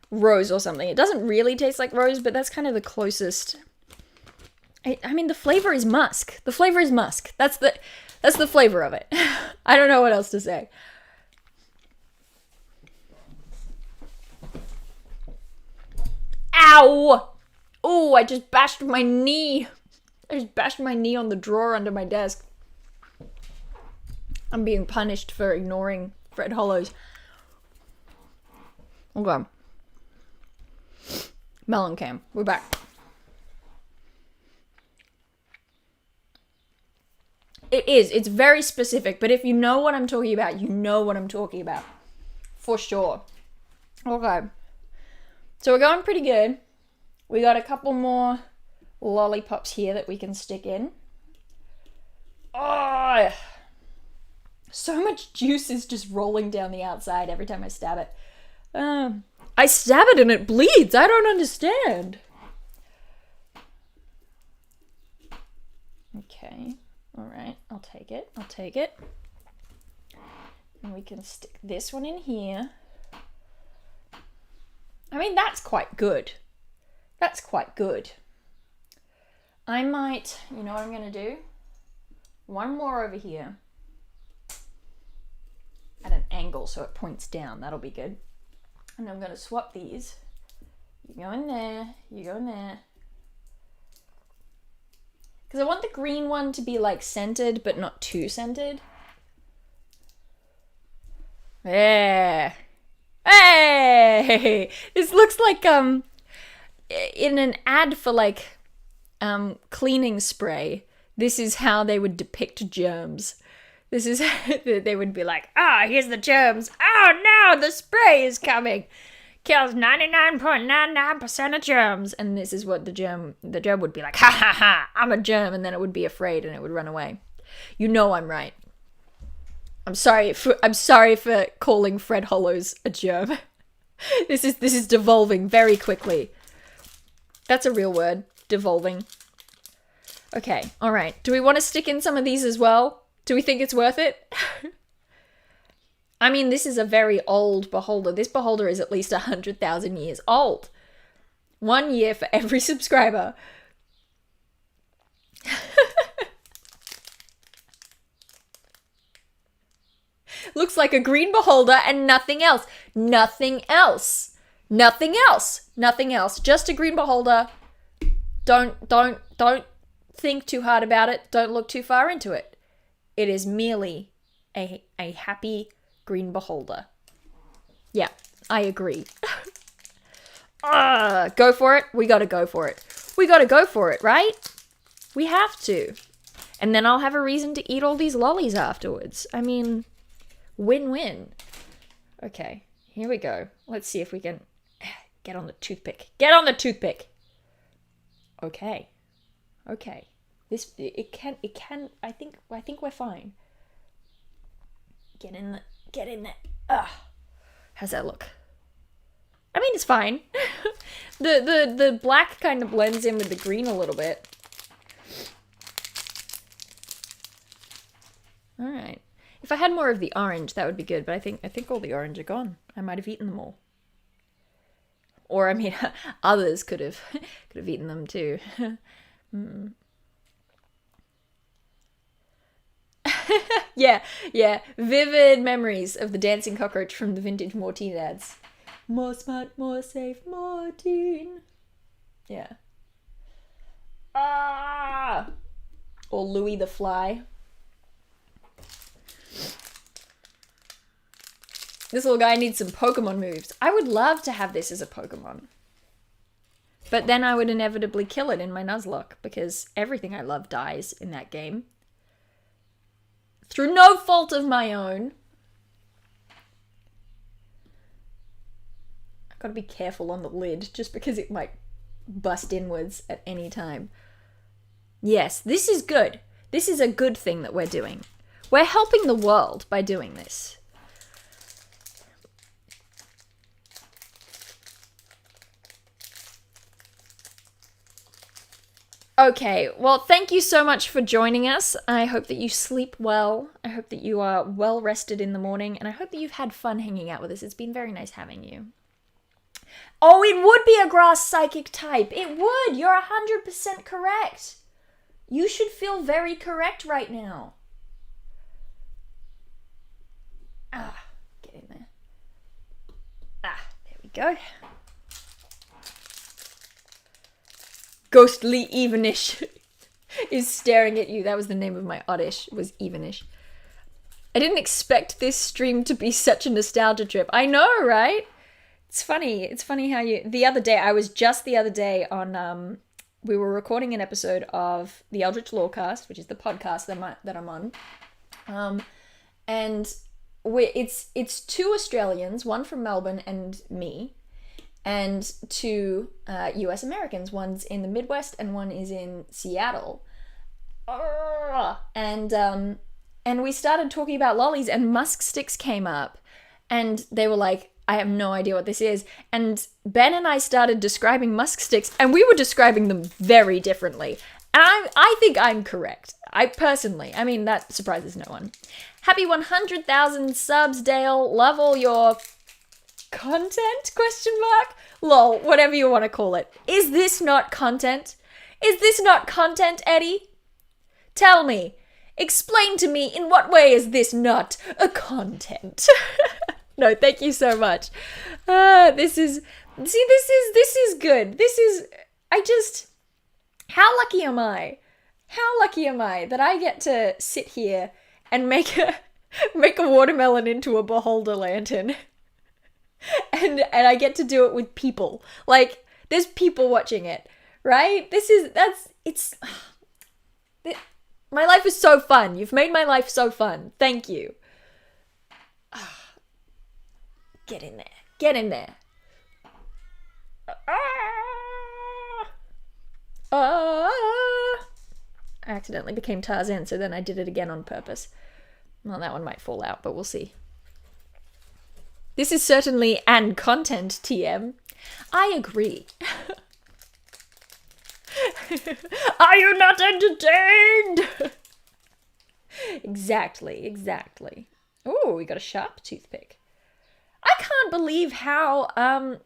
rose or something. It doesn't really taste like rose, but that's kind of the closest. I mean, the flavor is musk. The flavor is musk. That's the flavor of it. I don't know what else to say. Ow! Oh, I just bashed my knee. I just bashed my knee on the drawer under my desk. I'm being punished for ignoring Fred Hollows. Okay. Melon cam. We're back. It is. It's very specific, but if you know what I'm talking about, you know what I'm talking about. For sure. Okay. So we're going pretty good. We got a couple more lollipops here that we can stick in. Oh, so much juice is just rolling down the outside every time I stab it. I stab it and it bleeds. I don't understand. Okay. All right. I'll take it. I'll take it. And we can stick this one in here. I mean, that's quite good. That's quite good. I might, you know what I'm going to do? One more over here. At an angle so it points down. That'll be good. And I'm going to swap these. You go in there. You go in there. Because I want the green one to be like centered, but not too centered. Yeah. Hey! This looks like, in an ad for like, cleaning spray, this is how they would depict germs. This is, they would be like, here's the germs. Oh no, the spray is coming. Kills 99.99% of germs. And this is what the germ would be like, ha ha ha, I'm a germ. And then it would be afraid and it would run away. You know I'm right. I'm sorry for calling Fred Hollows a germ. This is devolving very quickly. That's a real word, devolving. Okay, all right. Do we want to stick in some of these as well? Do we think it's worth it? I mean, this is a very old beholder. This beholder is at least 100,000 years old. 1 year for every subscriber. Looks like a green beholder and nothing else. Nothing else. Nothing else. Nothing else. Just a green beholder. Don't think too hard about it. Don't look too far into it. It is merely a happy green beholder. Yeah, I agree. Go for it. We gotta go for it. We gotta go for it, right? We have to. And then I'll have a reason to eat all these lollies afterwards. I mean, win-win. Okay, here we go. Let's see if we can get on the toothpick. Get on the toothpick. Okay. Okay. It can, I think we're fine. Get in there. How's that look? I mean, it's fine. The black kind of blends in with the green a little bit. All right. If I had more of the orange, that would be good, but I think all the orange are gone. I might have eaten them all. Or, I mean, others could have eaten them too. Yeah. Vivid memories of the dancing cockroach from the vintage Mortine ads. More smart, more safe, Mortine. Yeah. Or Louis the Fly. This little guy needs some Pokemon moves. I would love to have this as a Pokemon. But then I would inevitably kill it in my Nuzlocke, because everything I love dies in that game. Through no fault of my own. I've got to be careful on the lid, just because it might bust inwards at any time. Yes, this is good. This is a good thing that we're doing. We're helping the world by doing this. Okay, well, thank you so much for joining us. I hope that you sleep well. I hope that you are well rested in the morning, and I hope that you've had fun hanging out with us. It's been very nice having you. Oh, it would be a grass psychic type. It would. You're 100% correct. You should feel very correct right now. Get in there. There we go. Ghostly Evenish is staring at you. That was the name of my oddish, was Evenish. I didn't expect this stream to be such a nostalgia trip. I know, right? It's funny. It's funny how you... The other day on... we were recording an episode of the Eldritch Lawcast, which is the podcast that I'm on. And it's two Australians, one from Melbourne and me, and two US Americans. One's in the Midwest and one is in Seattle. And we started talking about lollies, and musk sticks came up, and they were like, I have no idea what this is. And Ben and I started describing musk sticks, and we were describing them very differently. And I think I'm correct. I mean, that surprises no one. Happy 100,000 subs, Dale. Love all your content? ? Lol, whatever you want to call it. Is this not content? Is this not content, Eddie? Tell me. Explain to me, in what way is this not a content? No, thank you so much. This is good. How lucky am I? How lucky am I that I get to sit here and make a watermelon into a beholder lantern? And I get to do it with people. Like, there's people watching it, right? My life is so fun. You've made my life so fun. Thank you. Get in there. Get in there. I accidentally became Tarzan, so then I did it again on purpose. Well, that one might fall out, but we'll see. This is certainly an content, TM. I agree. Are you not entertained? Exactly. Oh, we got a sharp toothpick. I can't believe how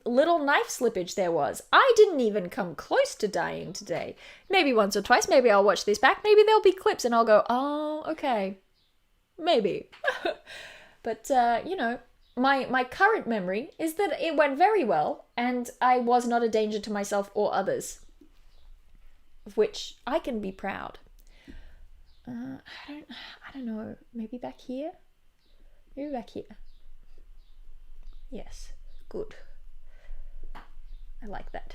little knife slippage there was. I didn't even come close to dying today. Maybe once or twice. Maybe I'll watch this back. Maybe there'll be clips and I'll go, oh, okay. Maybe. But, my current memory is that it went very well and I was not a danger to myself or others. Of which I can be proud. I don't know. Maybe back here? Maybe back here. Yes, good. I like that.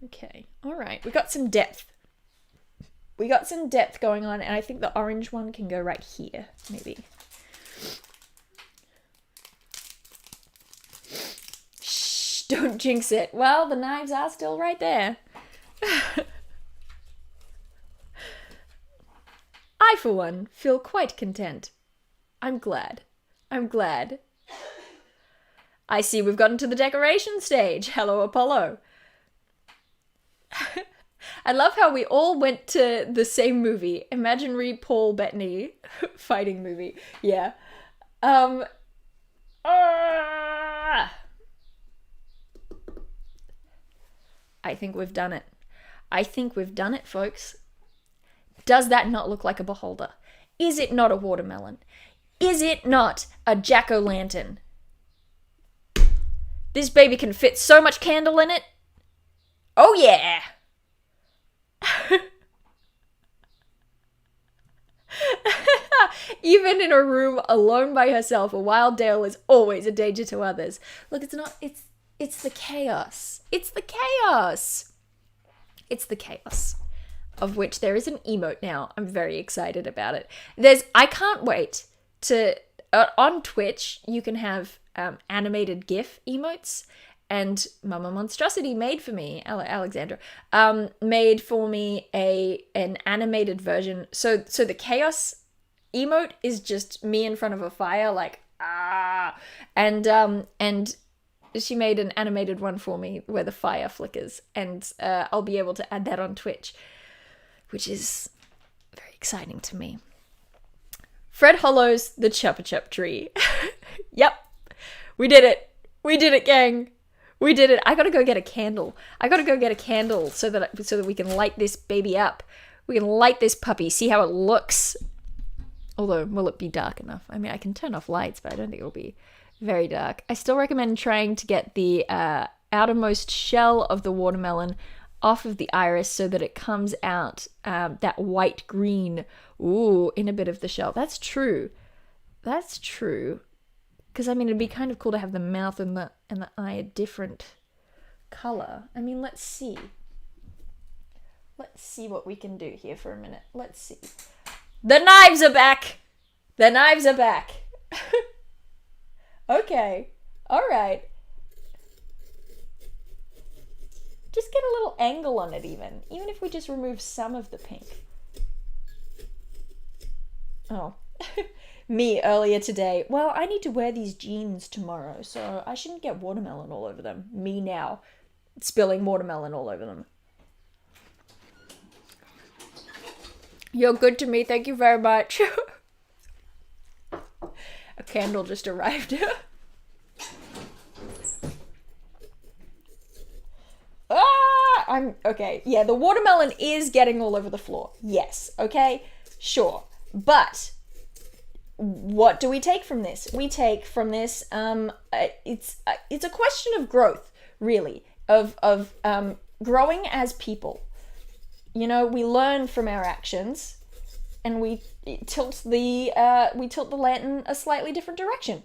Okay, all right. We got some depth. We got some depth going on, and I think the orange one can go right here, maybe. Shh, don't jinx it. Well, the knives are still right there. I, for one, feel quite content. I'm glad. I see we've gotten to the decoration stage. Hello, Apollo. I love how we all went to the same movie. Imaginary Paul Bettany fighting movie. Yeah. I think we've done it. Folks. Does that not look like a beholder? Is it not a watermelon? Is it not a jack-o'-lantern? This baby can fit so much candle in it. Oh yeah! Even in a room alone by herself, a wild Dale is always a danger to others. Look, it's the chaos. It's the chaos. Of which there is an emote now. I'm very excited about it. I can't wait to... on Twitch, you can have animated GIF emotes, and Mama Monstrosity made for me, Alexandra, made for me an animated version. So the chaos emote is just me in front of a fire, like, and an animated one for me where the fire flickers, and I'll be able to add that on Twitch, which is very exciting to me. Fred Hollows the Chupa Chup tree. Yep, we did it. We did it, gang. We did it. I gotta go get a candle. So that we can light this baby up. We can light this puppy. See how it looks. Although, will it be dark enough? I mean, I can turn off lights, but I don't think it'll be very dark. I still recommend trying to get the outermost shell of the watermelon off of the iris so that it comes out that white green, in a bit of the shell. That's true. Because, I mean, it'd be kind of cool to have the mouth and the eye a different color. I mean, let's see. Let's see what we can do here for a minute. Let's see. The knives are back! Okay. Alright. Just get a little angle on it even if we just remove some of the pink. Oh. Me earlier today. Well, I need to wear these jeans tomorrow, so I shouldn't get watermelon all over them. Me now. Spilling watermelon all over them. You're good to me, thank you very much. A candle just arrived. I'm okay. Yeah, the watermelon is getting all over the floor. Yes, okay, sure. But what do we take from this? We take from this, it's a question of growth, really, of growing as people. You know, we learn from our actions, and we tilt the lantern a slightly different direction.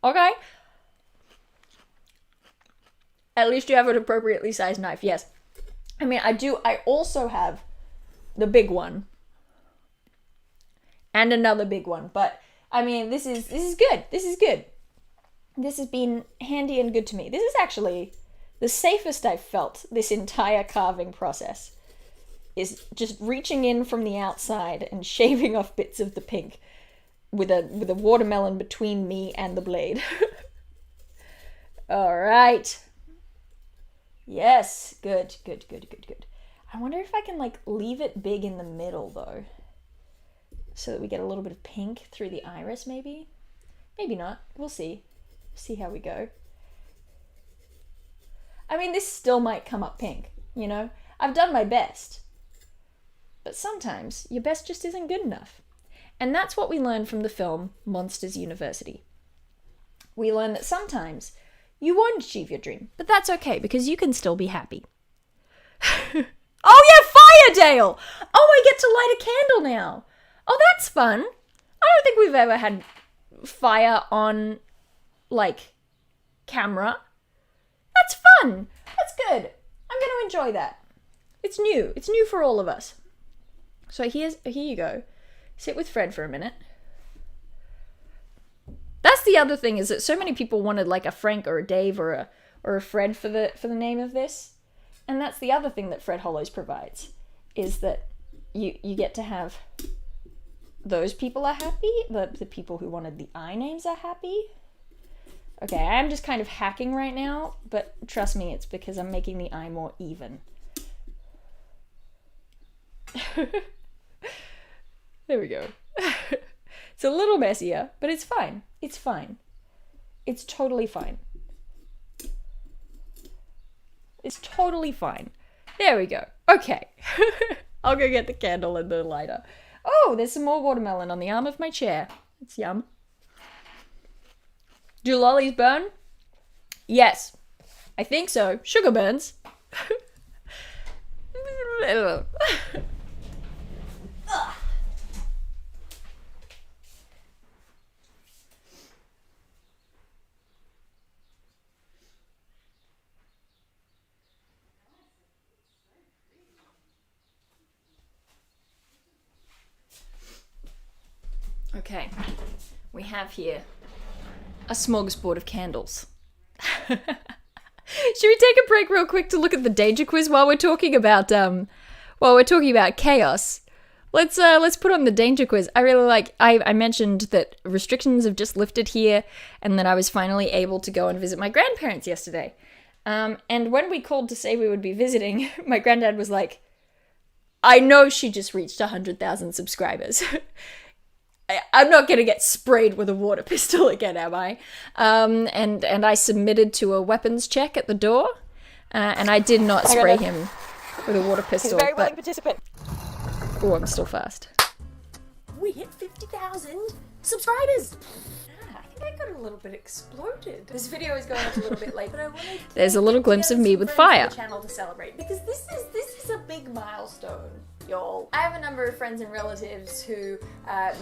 Okay? At least you have an appropriately sized knife, yes. I mean, I also have the big one. And another big one. But, I mean, this is good. This is good. This has been handy and good to me. This is actually the safest I've felt this entire carving process. Is just reaching in from the outside and shaving off bits of the pink with a watermelon between me and the blade. All right. Yes, good. I wonder if I can leave it big in the middle though, so that we get a little bit of pink through the iris. Maybe not. We'll see. See how we go. I mean, this still might come up pink. You know, I've done my best. But sometimes your best just isn't good enough. And that's what we learn from the film Monsters University. We learn that sometimes you won't achieve your dream, but that's okay because you can still be happy. Oh yeah, Fire Dale! Oh, I get to light a candle now. Oh, that's fun. I don't think we've ever had fire on, camera. That's fun. That's good. I'm going to enjoy that. It's new. It's new for all of us. So here you go. Sit with Fred for a minute. That's the other thing, is that so many people wanted a Frank or a Dave or a Fred for the name of this. And that's the other thing that Fred Hollows provides, is that you get to have those people are happy, the people who wanted the I names are happy. Okay, I'm just kind of hacking right now, but trust me, it's because I'm making the I more even. There we go. It's a little messier, but it's fine. It's fine. It's totally fine. It's totally fine. There we go. Okay. I'll go get the candle and the lighter. Oh, there's some more watermelon on the arm of my chair. It's yum. Do lollies burn? Yes. I think so. Sugar burns. Okay, we have here a smorgasbord of candles. Should we take a break real quick to look at the danger quiz while we're talking about chaos? let's put on the danger quiz. I really like. I mentioned that restrictions have just lifted here, and that I was finally able to go and visit my grandparents yesterday. And when we called to say we would be visiting, my granddad was like, "I know she just reached 100,000 subscribers. I'm not gonna get sprayed with a water pistol again, am I?" And I submitted to a weapons check at the door, and I did not spray him with a water pistol. He's a very willing participant. Oh, I'm still fast. We hit 50,000 subscribers. I think I got a little bit exploded. This video is going up a little bit late, but I wanted to There's a little glimpse of me with fire. the channel to celebrate because this is a big milestone, y'all. I have a number of friends and relatives who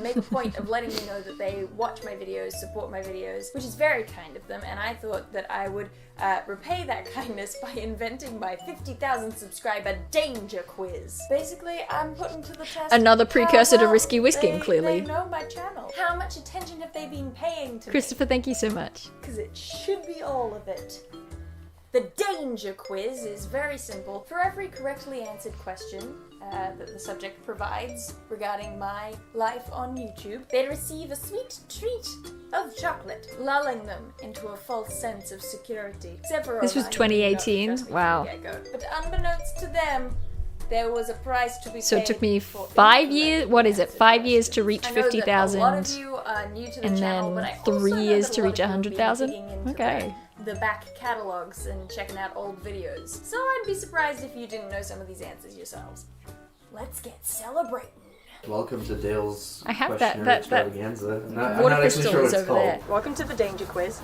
make a point of letting me know that they watch my videos, support my videos, which is very kind of them, and I thought that I would repay that kindness by inventing my 50,000 subscriber danger quiz. Basically, I'm putting to the test Another precursor how to well risky whisking, they clearly. know my channel. How much attention have they been paying to me? Christopher, thank you so much. Because it should be all of it. The danger quiz is very simple. For every correctly answered question that the subject provides regarding my life on YouTube, they receive a sweet treat of chocolate, lulling them into a false sense of security. This was 2018? Wow. But unbeknownst to them, there was a price to be paid. So it took me for 5 years. What is it? incorrect 5 years to answers. reach I know that 50,000. A lot of you are new to the and channel, then but I also 3 know years that to a lot reach of you have been 100,000? digging into Okay. the back catalogs and checking out old videos. So I'd be surprised if you didn't know some of these answers yourselves. Let's get celebrating. Welcome to Dale's I have questionnaire that extravaganza. I'm not water actually pistol sure what is it's over called. there. Welcome to the danger quiz.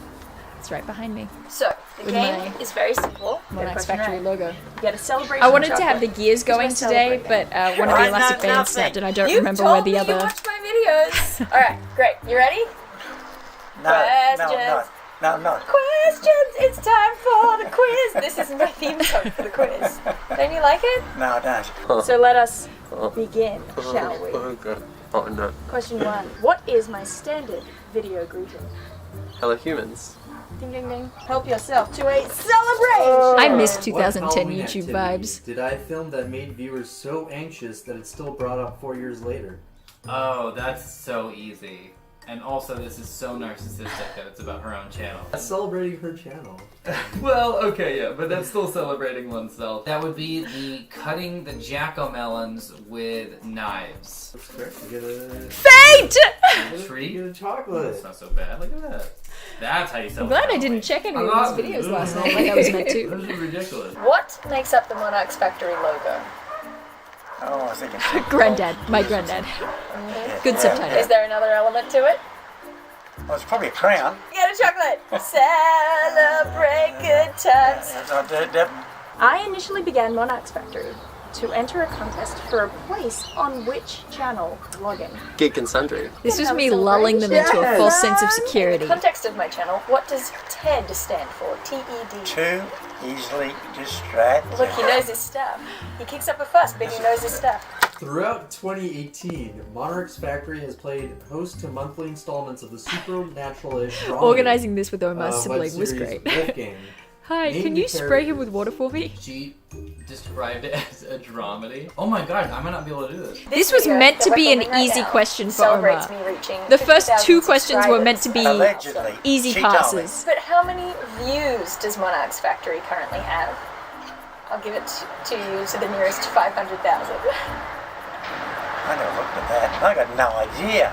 It's right behind me. So, the With game my is very simple. Monarchs Factory logo. You get a celebration I wanted to have the chocolate. gears going my today, celebrating? but one of the elastic bands snapped and I don't remember where the other... watch my videos. Alright, great. You ready? Questions. No. Questions! It's time for the quiz! This is my theme song for the quiz. Don't you like it? No, don't. So let us begin, shall we? Oh no. Question 1. What is my standard video greeting? Hello humans. Ding ding ding. Help yourself to a celebration! I missed What 2010 Halloween YouTube activity vibes. did I film that made viewers so anxious that it still brought up 4 years later? Oh, that's so easy. And also, this is so narcissistic that it's about her own channel. That's celebrating her channel. Well, okay, yeah, but that's still celebrating oneself. That would be the cutting the jack-o'-melons with knives. That's correct. You get a Fate! Treat? You get a chocolate. That's not so bad. Look at that. That's how you I'm celebrate. glad I didn't check any of these videos last night like I was meant to. This is ridiculous. What makes up the Monarchs Factory logo? Oh, I was thinking. Granddad. My granddad. Good subtitle. Is there another element to it? Well, it's probably a crown. You get a chocolate! Celebrate good times! I initially began Monarchs Factory to enter a contest for a place on which channel vlogging. Geek and Sundry. This was me lulling them into a false sense of security. In the context of my channel, what does TED stand for? T-E-D. Too easily distracted. Look, he knows his stuff. He kicks up a fuss, but he knows his stuff. Throughout 2018, Monarchs Factory has played host to monthly installments of the supernatural-ish dramedy. Organizing this with Omar's web sibling was series great. Wolfgang. Hi, Name can the you spray him characters. with water for me? She described it as a dramedy. Oh my god, I might not be able to do this. This was video meant to that be we're an filming right easy now question for celebrates Omar. me reaching The first 50,000 two questions were meant to be Allegedly. easy She told me. passes. But how many views does Monarchs Factory currently have? I'll give it to you to the nearest 500,000. I never looked at that. I got no idea.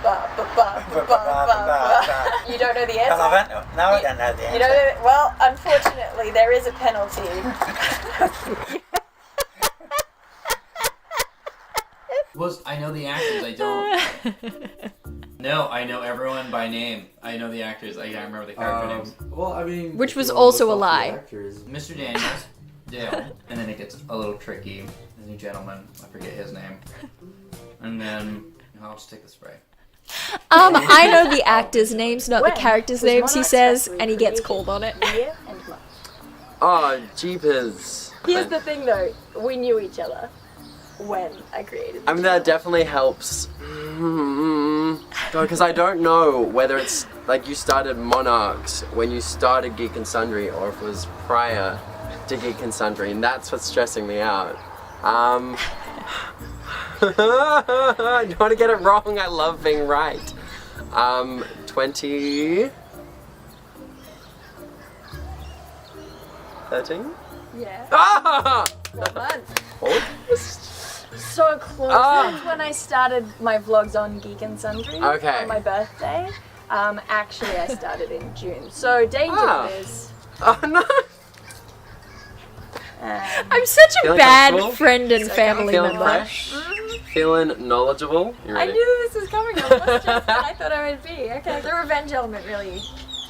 You don't know the No, answer? I don't know the answer. You don't know, well, unfortunately, there is a penalty. I know the actors, I don't. No, I know everyone by name. I know the actors, I can't remember the character names. Well, I mean, Which if was you wanna also look a up the lie. actors, Mr. Daniels, Dale, and then it gets a little tricky. The new gentleman, I forget his name. And then, I'll just take the spray. I know the actors' names, not When the characters' was names, he Monarchs says, Factory and he gets created? called on it. Year and month. Oh, jeepers. Here's the thing though, we knew each other when I created I mean, that definitely helps. Because I don't know whether it's like you started Monarchs when you started Geek and Sundry or if it was prior to Geek and Sundry, and that's what's stressing me out. I don't want to get it wrong. I love being right. 20... 13? Yeah. Ah! What month? August? So close. Ah. That's when I started my vlogs on Geek and Sundry Okay. on my birthday. Actually, I started in June. So danger is. Oh no! I'm such a Feeling bad comfortable? friend and family Feeling member. fresh? Feeling knowledgeable? You I ready? knew this was coming. I was just what I thought I would be. Okay. The revenge element really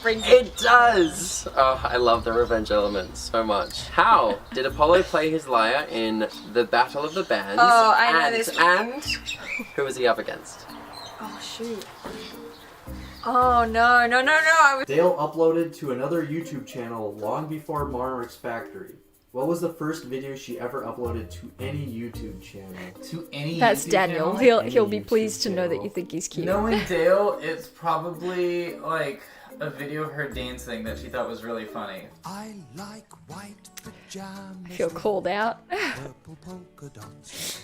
brings it. It does! Oh, I love the revenge element so much. How did Apollo play his lyre in the Battle of the Bands? Oh, I know and, this. And who was he up against? Oh shoot. Oh no. I was. Dale uploaded to another YouTube channel long before MonarchsFactory. What was the first video she ever uploaded to any YouTube channel? To any That's YouTube Daniel. channel? He'll be YouTube pleased to know that channel. you think he's cute. Knowing Dale, it's probably like a video of her dancing that she thought was really funny. I like white pajamas. I feel called out. Purple polka dots.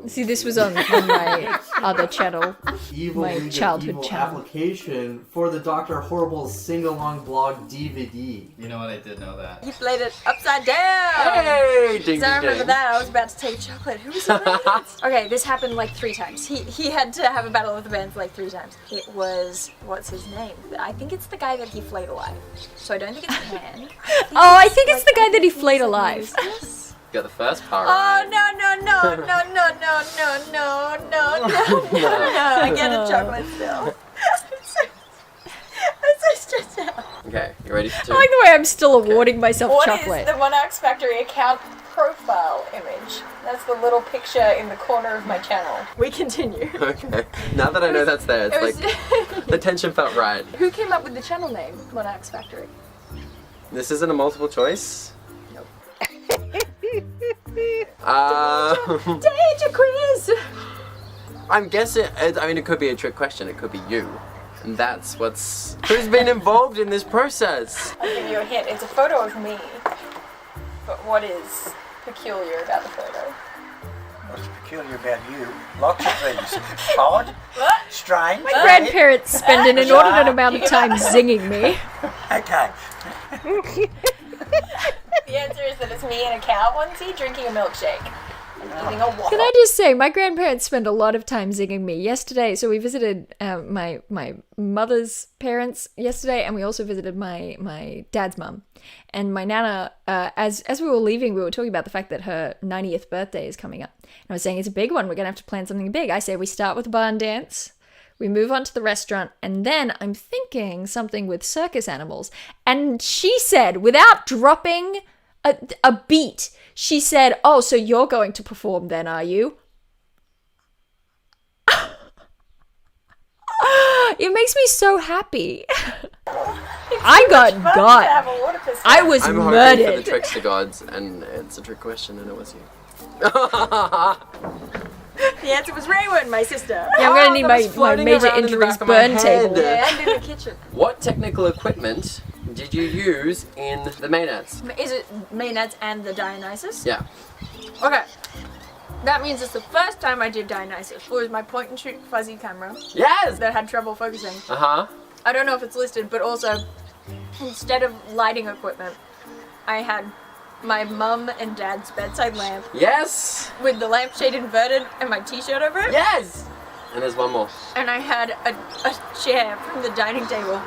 See, this was on my other channel. Evil My Legion childhood Evil channel. application for the Dr. Horrible sing-along blog DVD. You know what? I did know that. He played it upside down. Hey! Ding, So I ding, remember ding. that. I was about to take chocolate. Who was he playing against? Okay, this happened like 3 times. He had to have a battle with the bands like 3 times. It was, what's his name? I think it's the guy that he flayed alive. So I don't think it's Pan. I think it's the guy that he flayed alive. Got the first part Oh right. no. I get a chocolate still. I'm so stressed out. Okay, you ready for 2? I like the way I'm still awarding myself What is chocolate. the MonarchsFactory account profile image? That's the little picture in the corner of my channel. We continue. Okay. Now that I know that's there, it's It was- like the tension felt right. Who came up with the channel name, MonarchsFactory? This isn't a multiple choice. Nope. Danger quiz! I'm guessing. I mean, it could be a trick question. It could be you, and that's who's been involved in this process. I'll give you a hint. It's a photo of me. But what is peculiar about the photo? What's peculiar about you? Lots of things. Odd, strange. My grandparents spend an inordinate amount of time zinging me. Okay. The answer is that it's me in a cow onesie drinking a milkshake and eating a waffle. Can I just say, my grandparents spend a lot of time zinging me. Yesterday, so we visited my mother's parents yesterday, and we also visited my dad's mum. And my nana, as we were leaving, we were talking about the fact that her 90th birthday is coming up. And I was saying, it's a big one. We're going to have to plan something big. I say we start with a barn dance. We move on to the restaurant, and then I'm thinking something with circus animals. And she said, without dropping a beat, she said, "Oh, so you're going to perform then, are you?" It makes me so happy. I got To got. have a water pistol. I was I'm hoping for murdered. the trickster gods, and it's a trick question, and it was you. The answer was Rayward, my sister. Yeah, I'm gonna need that my was floating major around in the injuries back of my burn head. table. Yeah, and in the kitchen. What technical equipment did you use in the Maenads? Is it Maenads and the Dionysus? Yeah. Okay. That means it's the first time I did Dionysus. It was my point and shoot fuzzy camera Yes. that had trouble focusing. Uh-huh. I don't know if it's listed, but also, instead of lighting equipment, I had my mum and dad's bedside lamp Yes. with the lampshade inverted and my t-shirt over it. Yes. And there's one more. And I had a chair from the dining table,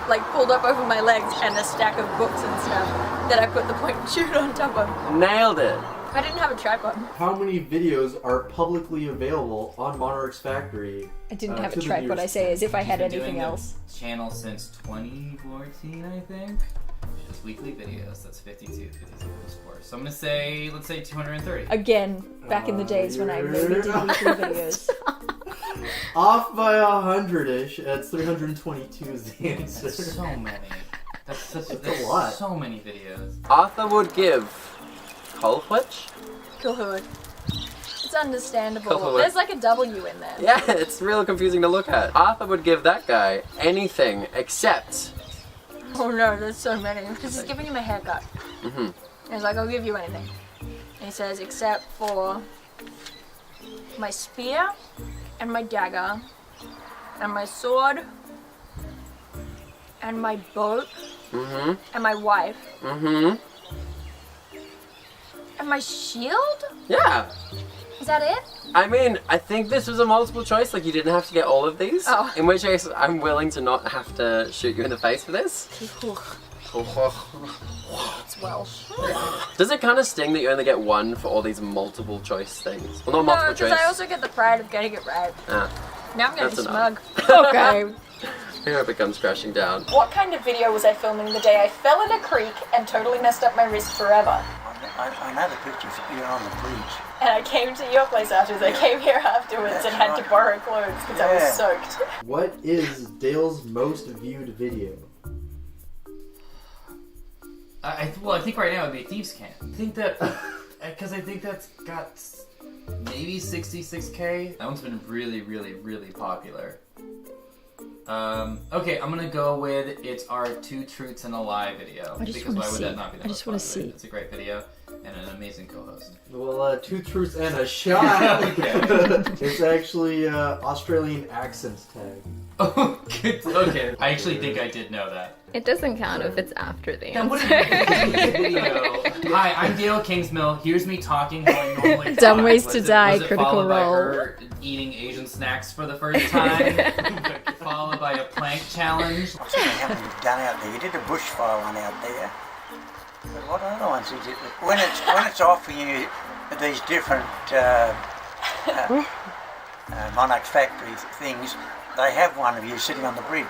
like pulled up over my legs, and a stack of books and stuff that I put the point and shoot on top of. Nailed it. I didn't have a tripod. How many videos are publicly available on MonarchsFactory? I didn't have to a the tripod, I say, as if I had Been doing anything the else. Channel since 2014, I think. Just weekly videos. That's 52 plus 4. So I'm gonna say, let's say 230. Again, back in the days when I maybe did weekly videos. Off by 100-ish. That's 322 is the answer. That's so many. That's a that's lot. So many videos. Arthur would give Colquitch? Cool. It's understandable. Cool. There's like a W in there. Yeah, it's real confusing to look at. Arthur would give that guy anything except... Oh no, there's so many. Because he's giving him a haircut. Mm-hmm. And he's like, I'll give you anything. And he says, except for my spear, and my dagger, and my sword, and my boat, and my wife, and my shield? Yeah. Is that it? I mean, I think this was a multiple choice, like you didn't have to get all of these. Oh. In which case, I'm willing to not have to shoot you in the face for this. It's Welsh. Does it kind of sting that you only get one for all these multiple choice things? Well, not No, multiple because choice. I also get the pride of getting it right. Ah, Now I'm gonna That's be enough. smug. Okay. I hope it comes crashing down. What kind of video was I filming the day I fell in a creek and totally messed up my wrist forever? I know the pictures. You're on the bridge. And I came to your place afterwards. I came here afterwards and had to borrow clothes because I was Yeah. soaked. What is Dale's most viewed video? I think right now it would be Thieves' Camp. I think that, because I think that's got maybe 66K. That one's been really, really, really popular. Okay, I'm gonna go with it's our 2 Truths and a Lie video. I just because wanna why would see. that not be the I most just wanna popular? see. It's a great video and an amazing co-host. Well, 2 truths and a shot. Okay. It's actually Australian accents tag. Oh, good. Okay. I actually think I did know that. It doesn't count if it's after the Then what answer. is the video? Hi, I'm Dale Kingsmill. Here's me talking how I normally Dumb talk. ways Was to it- die, was it critical followed by role. her eating Asian snacks for the first time, followed by a plank challenge. I think how many you've done out there. You did a bushfire one out there. But what other ones did you? When it's offering you these different MonarchsFactory things, they have one of you sitting on the bridge.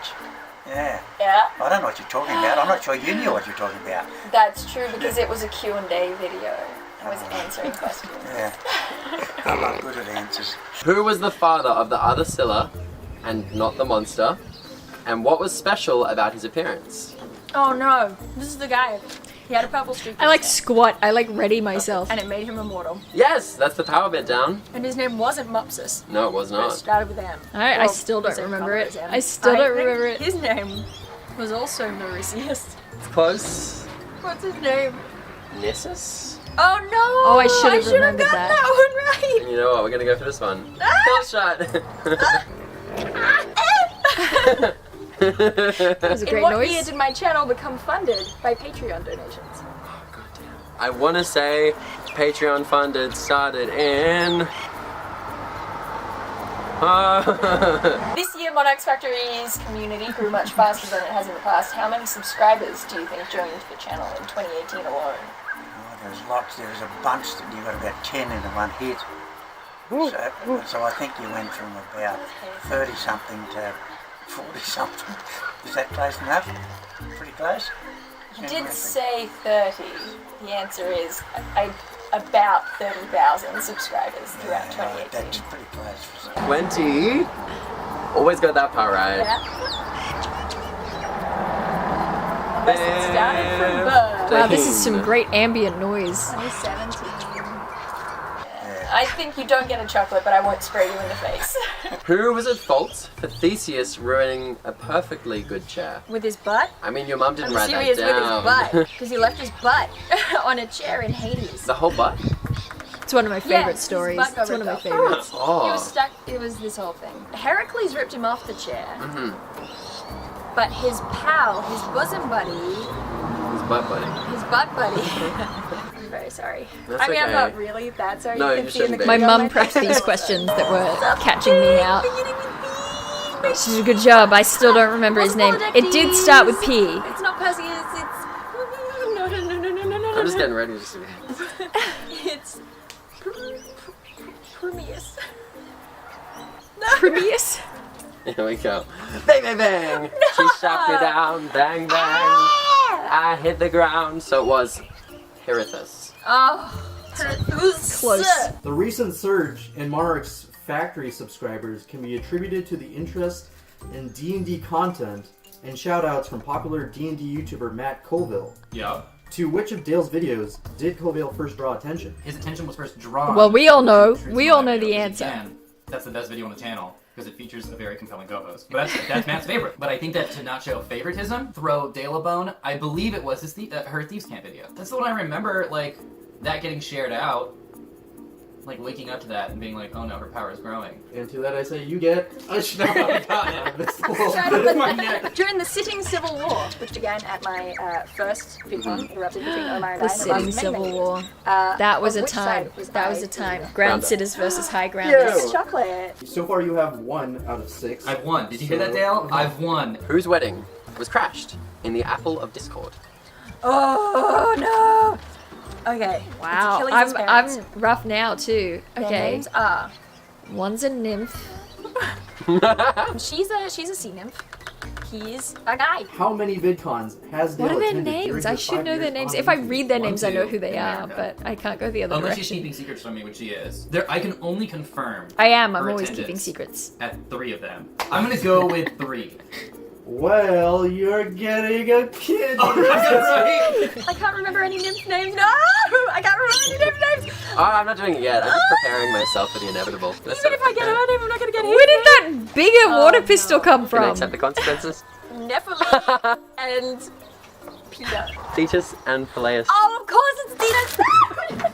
Yeah. Yeah, I don't know what you're talking about. I'm not sure you knew what you're talking about. that's true because it was a Q&A video. I was answering questions. Yeah. I'm not good at answers. Who was the father of the other Scylla and not the monster? And what was special about his appearance? Oh no, this is the guy. He had a purple streak. I like squat. I like ready myself. and it made him immortal. Yes, that's the power bit down. And his name wasn't Mupsus. No, it was But it not. started with M. I Well, still don't the same remember colour it. as M. I still don't think remember it. His name was also Mauritius. It's close. What's his name? Nissus? Oh no! Oh, I should have should've remembered gotten that. one right. And you know what? We're gonna go for this one. Kill shot. That was a In great what noise. year did my channel become funded by Patreon donations? I want to say Patreon funded started in. This year, MonarchsFactory's community grew much faster than it has in the past. How many subscribers do you think joined the channel in 2018 alone? Oh, there's lots. There was a bunch that you got about 10 in one hit. So I think you went from about 30 something to 40 something. Is that close enough? Pretty close? You did say 30. The answer is about 30,000 subscribers throughout 2018. That's pretty close. 20. Always got that part right. Yeah. Unless it started from birth. Wow, this is some great ambient noise. 2017. I think you don't get a chocolate, but I won't spray you in the face. Who was at fault for Theseus ruining a perfectly good chair? With his butt? I mean, your mum didn't I'm write serious, that with his down. butt. Because he left his butt on a chair in Hades. The whole butt? It's one of my favorite his stories. butt got It's one of my ripped off. favorites. Oh. He was stuck, it was this whole thing. Heracles ripped him off the chair. But his pal, his bosom buddy, His butt buddy. his butt buddy. I'm very sorry. That's I mean, I'm okay. not really that sorry. No, you can you see in the shouldn't be. My video on mum prepped face. these questions that were catching me out. She did a good job. I still don't remember his name. It did start with P. It's not Perseus, it's... No, no, no, no, no, no, no. I'm just getting ready. It's... Prometheus. Prometheus? Here we go. Bang, bang, bang. She shot me down. Bang, bang. I hit the ground. So it was Pirithous. Oh, Close. The recent surge in Monarch's Factory subscribers can be attributed to the interest in D&D content and shoutouts from popular D&D YouTuber Matt Colville. Yup. To which of Dale's videos did Colville first draw attention? His attention was first drawn. Well, we all know. Truths We and all Lie know video, the because answer. again, that's the best video on the channel because it features a very compelling co-host. But that's Matt's favorite. But I think that to not show favoritism, throw Dale a bone. I believe it was her Thieves Camp video. That's the one I remember, like that getting shared out. like waking up to that and being like, oh no, her power is growing. And to that I say, you get a shot. During the sitting civil war, which began at my first VidCon, erupted between Omar and The I. sitting civil war. That was a time. That was a time. Ground sitters versus high grounders. Chocolate. So far you have 1 out of 6. I've won. Did you hear that, Dale? I've won. Whose wedding was crashed in the apple of discord? Oh no! Okay. Wow, It's Achilles' parents. I'm rough now too. Their Okay, names are. one's a nymph. She's a sea nymph. He's a guy. How many VidCons has Dale What are their attended during names? her I should 5 know their years names. on If I YouTube? read their names, I know 1, who they 2 are, America. but I can't go the other Unless she's direction. keeping secrets from me, which she is. I can only confirm. I am. I'm her always attendance keeping secrets. At 3 of them. I'm gonna go with 3. Well, you're getting a kid. Oh, right. I can't remember any nymph names. No! I can't remember any nymph names. Oh, I'm not doing it yet. I'm just preparing myself for the inevitable. Even if I get her name, I'm not gonna get his Where did that bigger water pistol come Can I from? accept the consequences? Nephilim and Peter. Thetis and Phileas. Oh, of course it's Dina.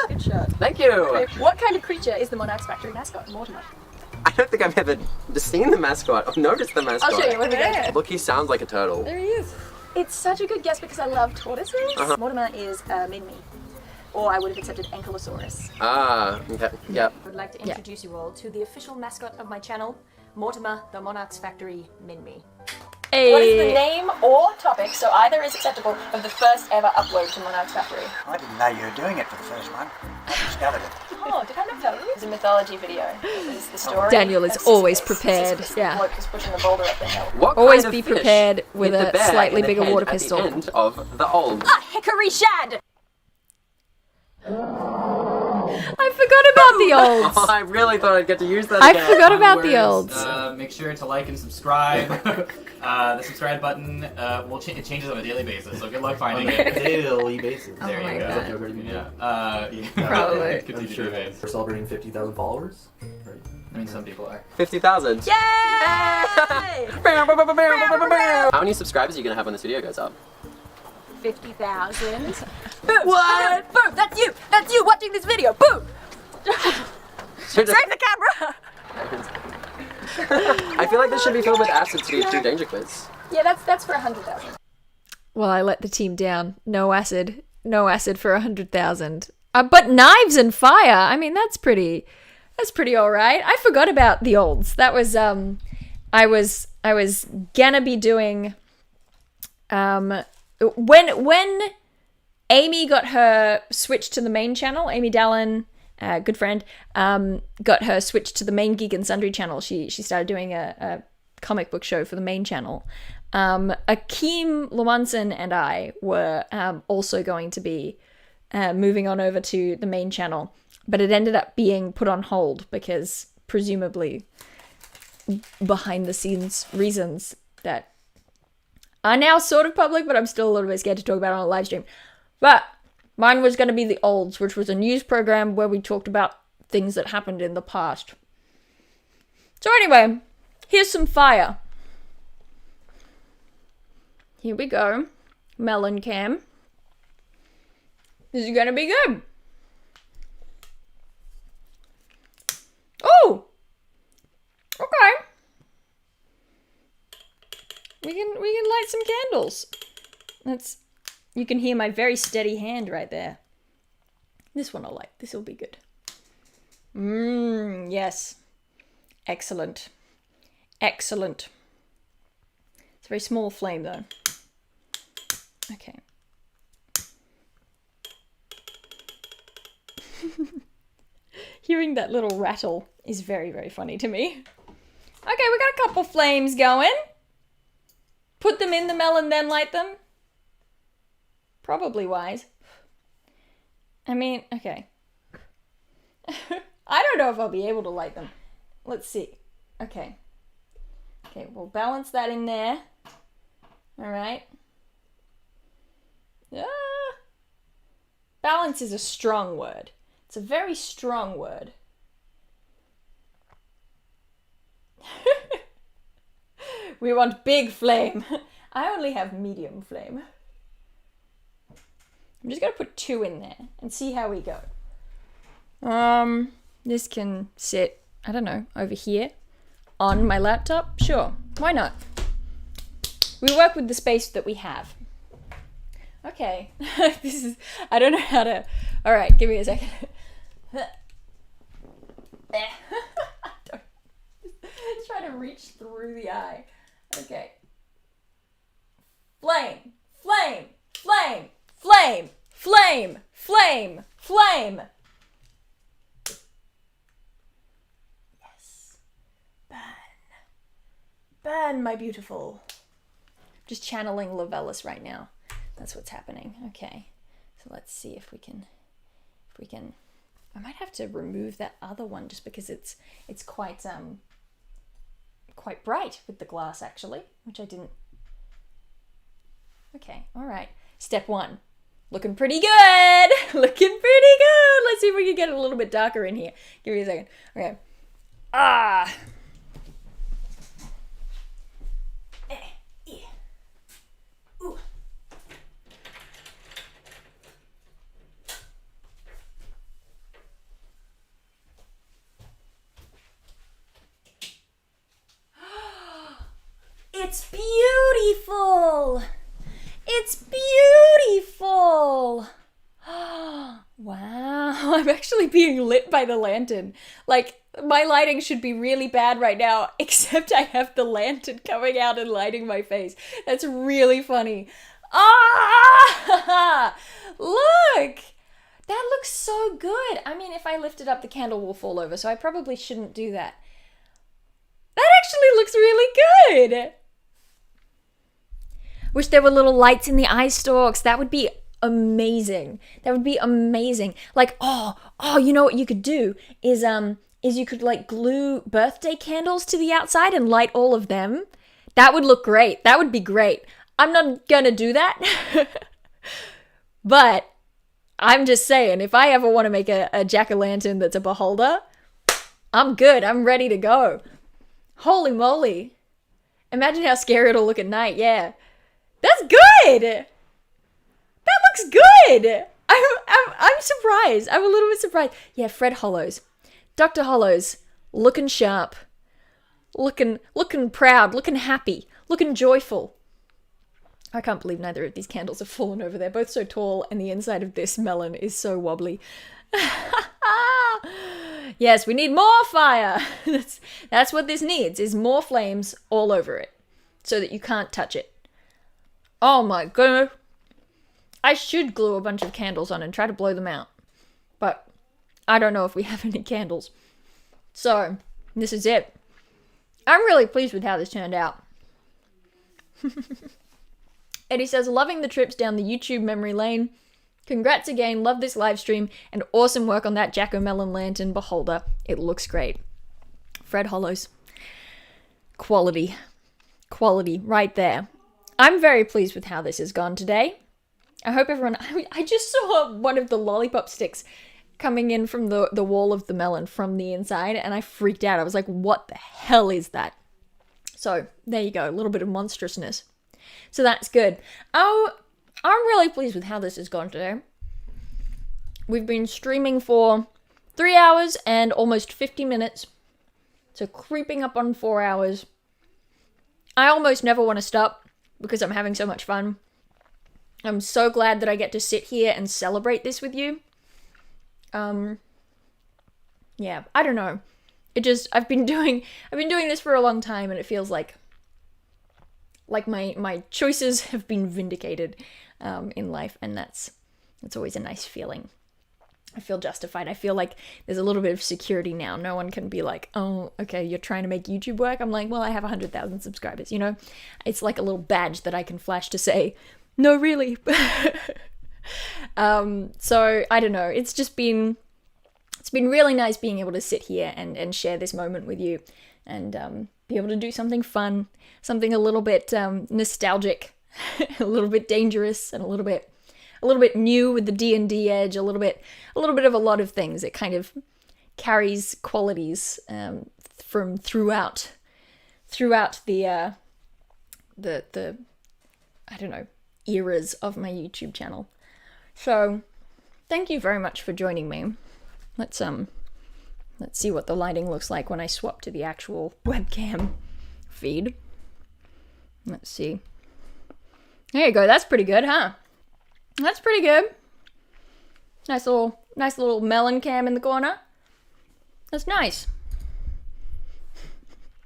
Good shot. Thank you. Okay, what kind of creature is the Monarchs Factory mascot, Mortimer? I don't think I've ever seen the mascot or noticed the mascot. I'll show you. What do we get? Look, he sounds like a turtle. There he is. It's such a good guess because I love tortoises. Mortimer is Minmi. Or I would have accepted Ankylosaurus. Ah, okay, yep. I would like to introduce you all to the official mascot of my channel, Mortimer, the Monarchs Factory Minmi. Hey. What is the name or topic, so either is acceptable, of the first ever upload to Monarchs Factory? I didn't know you were doing it for the first one. I discovered it. Oh, did I not tell you? It's a mythology video. It's the story. Daniel is of always Sisyphus. prepared, Sisyphus, yeah. the bloke who's pushing the boulder up the hill. What Always kind be of fish prepared with hit the a bear slightly in the bigger head water at pistol. the end of the old. A hickory shad! I forgot about the olds. Oh, I really thought I'd get to use that I again. forgot about the Words, olds. Make sure to like and subscribe. The subscribe button it changes on a daily basis, so good luck finding On a it. daily basis. There you go. Is that joke already made? Yeah. Probably. Continue I'm to sure remain. we're celebrating 50,000 followers. Right. I mean, some people are. 50,000. Yay! How many subscribers are you going to have when this video goes up? 50,000. Boo! What? Boo! That's you! That's you watching this video! Boo! Save the camera! I feel like this should be filled with acid to be a true danger quiz. Yeah, that's for 100,000. Well, I let the team down. No acid. No acid for 100,000. But knives and fire. I mean, that's pretty all right. I forgot about the olds. That was I was gonna be doing when Amy got her switch to the main channel. Amy Dallin, good friend, got her switch to the main Geek and Sundry channel. She started doing a comic book show for the main channel. Akeem Lawanson and I were also going to be moving on over to the main channel, but it ended up being put on hold because presumably behind the scenes reasons that are now sort of public, but I'm still a little bit scared to talk about it on a live stream. But mine was going to be The Olds, which was a news program where we talked about things that happened in the past. So anyway, here's some fire. Here we go. Melon cam. This is going to be good. Oh! Okay. We can light some candles. You can hear my very steady hand right there. This one I'll light. This will be good. Yes. Excellent. Excellent. It's a very small flame though. Okay. Hearing that little rattle is very, very funny to me. Okay, we got a couple flames going. Put them in the melon, then light them. Probably wise. I mean, okay. I don't know if I'll be able to light them. Let's see. Okay. Okay, we'll balance that in there. All right. Balance is a strong word. It's a very strong word. We want big flame. I only have medium flame. I'm just gonna put 2 in there and see how we go. This can sit, I don't know, over here on my laptop. Sure, why not? We work with the space that we have. Okay, this is, I don't know how to, all right, give me a second. Try to reach through the eye. Okay. Flame, flame, flame, flame, flame, flame, flame. Yes. Burn. Burn, my beautiful. Just channeling Lovelis right now. That's what's happening. Okay. So let's see if we can I might have to remove that other one just because it's quite bright with the glass actually, which I didn't. Okay, all right. Step 1. Looking pretty good. Looking pretty good. Let's see if we can get it a little bit darker in here. Give me a second. Okay. Ah. Ooh. It's beautiful. It's beautiful. Wow, I'm actually being lit by the lantern. Like, my lighting should be really bad right now, except I have the lantern coming out and lighting my face. That's really funny. Ah! Look! That looks so good. I mean, if I lift it up, the candle will fall over, so I probably shouldn't do that. That actually looks really good. Wish there were little lights in the eye stalks. That would be amazing. That would be amazing. Like, oh, you know what you could do is you could like glue birthday candles to the outside and light all of them. That would look great. That would be great. I'm not gonna do that. But I'm just saying, if I ever want to make a jack-o'-lantern that's a beholder, I'm good. I'm ready to go. Holy moly. Imagine how scary it'll look at night. Yeah. That's good. That looks good. I'm surprised. I'm a little bit surprised. Yeah, Fred Hollows. Dr. Hollows, looking sharp. Looking proud, looking happy, looking joyful. I can't believe neither of these candles have fallen over. They're both so tall, and the inside of this melon is so wobbly. Yes, we need more fire. That's what this needs, is more flames all over it, so that you can't touch it. Oh my goodness. I should glue a bunch of candles on and try to blow them out. But I don't know if we have any candles. So, this is it. I'm really pleased with how this turned out. Eddie says, loving the trips down the YouTube memory lane. Congrats again, love this live stream, and awesome work on that jack-o'-melon lantern beholder. It looks great. Fred Hollows. Quality. Quality right there. I'm very pleased with how this has gone today. I hope everyone... I just saw one of the lollipop sticks coming in from the wall of the melon from the inside, and I freaked out. I was like, what the hell is that? So, there you go. A little bit of monstrousness. So that's good. Oh, I'm really pleased with how this has gone today. We've been streaming for 3 hours and almost 50 minutes. So creeping up on 4 hours. I almost never want to stop because I'm having so much fun. I'm so glad that I get to sit here and celebrate this with you. Yeah, I don't know. I've been doing this for a long time, and it feels like my choices have been vindicated in life, and that's always a nice feeling. I feel justified. I feel like there's a little bit of security now. No one can be like, oh, okay, you're trying to make YouTube work. I'm like, well, I have 100,000 subscribers, you know? It's like a little badge that I can flash to say, no, really. So, I don't know. It's been really nice being able to sit here and share this moment with you and be able to do something fun, something a little bit nostalgic, a little bit dangerous, and a little bit new with the D&D edge, a little bit of a lot of things. It kind of carries qualities from throughout the I don't know, eras of my YouTube channel. So, thank you very much for joining me. Let's see what the lighting looks like when I swap to the actual webcam feed. Let's see. There you go. That's pretty good, huh? That's pretty good. Nice little melon cam in the corner. That's nice.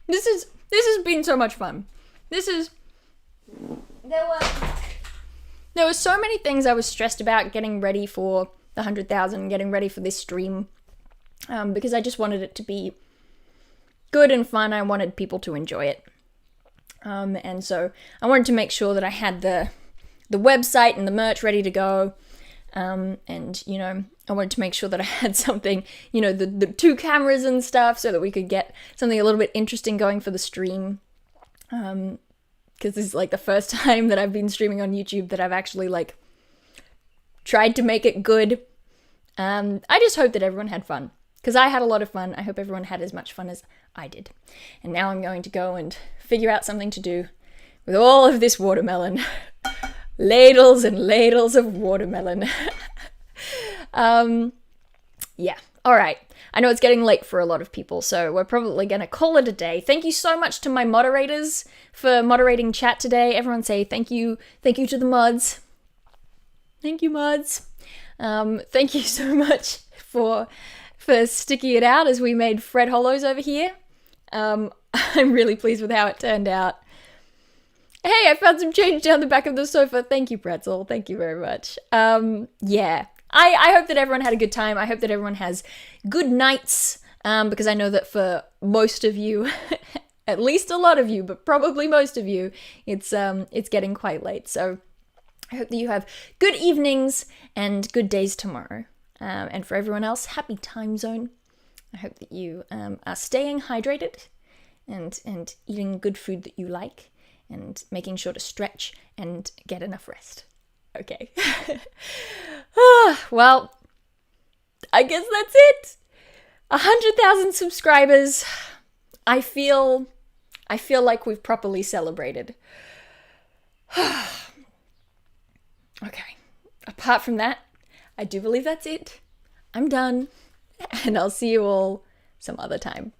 This has been so much fun. There were so many things I was stressed about getting ready for the 100,000, getting ready for this stream, because I just wanted it to be good and fun. I wanted people to enjoy it. And so I wanted to make sure that I had the website and the merch ready to go. And, you know, I wanted to make sure that I had something, you know, the 2 cameras and stuff so that we could get something a little bit interesting going for the stream. Because this is like the first time that I've been streaming on YouTube that I've actually like tried to make it good. I just hope that everyone had fun, because I had a lot of fun. I hope everyone had as much fun as I did. And now I'm going to go and figure out something to do with all of this watermelon. Ladles and ladles of watermelon. Yeah, all right. I know it's getting late for a lot of people, so we're probably going to call it a day. Thank you so much to my moderators for moderating chat today. Everyone say thank you to the mods. Thank you, mods. Thank you so much for sticking it out as we made Fred Hollows over here. I'm really pleased with how it turned out. Hey, I found some change down the back of the sofa. Thank you, Pretzel. Thank you very much. Yeah. I hope that everyone had a good time. I hope that everyone has good nights, because I know that for most of you, at least a lot of you, but probably most of you, it's getting quite late. So I hope that you have good evenings and good days tomorrow. And for everyone else, happy time zone. I hope that you are staying hydrated and eating good food that you like and making sure to stretch and get enough rest. Okay. Well, I guess that's it. 100,000 subscribers. I feel like we've properly celebrated. Okay. Apart from that, I do believe that's it. I'm done. And I'll see you all some other time.